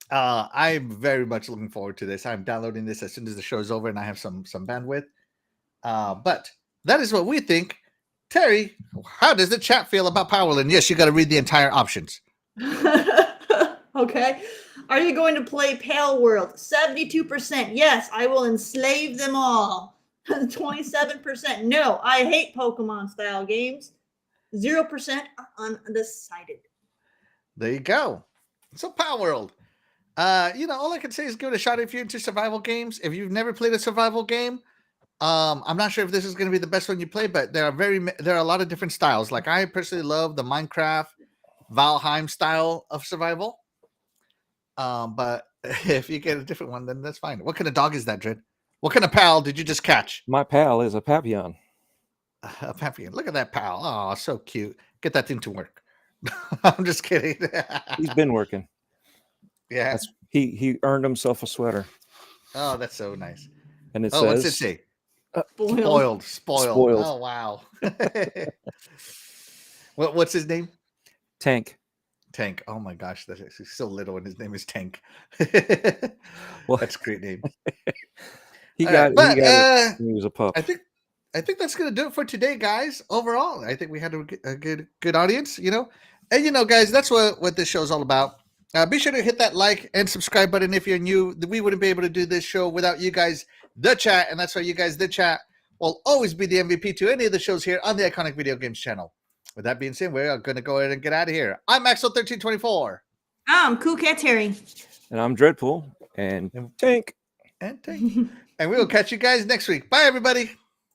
I'm very much looking forward to this. I'm downloading this as soon as the show is over and I have some bandwidth. But that is what we think. Terry, how does the chat feel about PalWorld? And yes, you got to read the entire options. Okay. Are you going to play PalWorld? 72%. Yes, I will enslave them all. 27%. No, I hate Pokemon style games. 0% are undecided. There you go. So PalWorld. All I can say is give it a shot if you're into survival games. If you've never played a survival game, I'm not sure if this is going to be the best one you play, but there are a lot of different styles. Like I personally love the Minecraft Valheim style of survival. But if you get a different one, then that's fine. What kind of dog is that, Dread? What kind of pal did you just catch? My pal is a Papillon. A Papillon. Look at that pal. Oh, so cute. Get that thing to work. I'm just kidding. He's been working. Yeah. He earned himself a sweater. Oh, that's so nice. And it says, what's it say? Spoiled. Oh, wow. What's his name? Tank. Oh my gosh, he's so little, and his name is Tank. Well, that's a great name. He got it when he was a pup. I think that's gonna do it for today, guys. Overall, I think we had a good audience, and guys, that's what this show is all about. Be sure to hit that like and subscribe button if you're new. We wouldn't be able to do this show without you guys, the chat, and that's why you guys, the chat, will always be the MVP to any of the shows here on the Iconic Video Games channel. With that being said, we're going to go ahead and get out of here. I'm Maxwell1324. I'm coolcatterri. And I'm Dreadpool. And Tank. And we will catch you guys next week. Bye, everybody.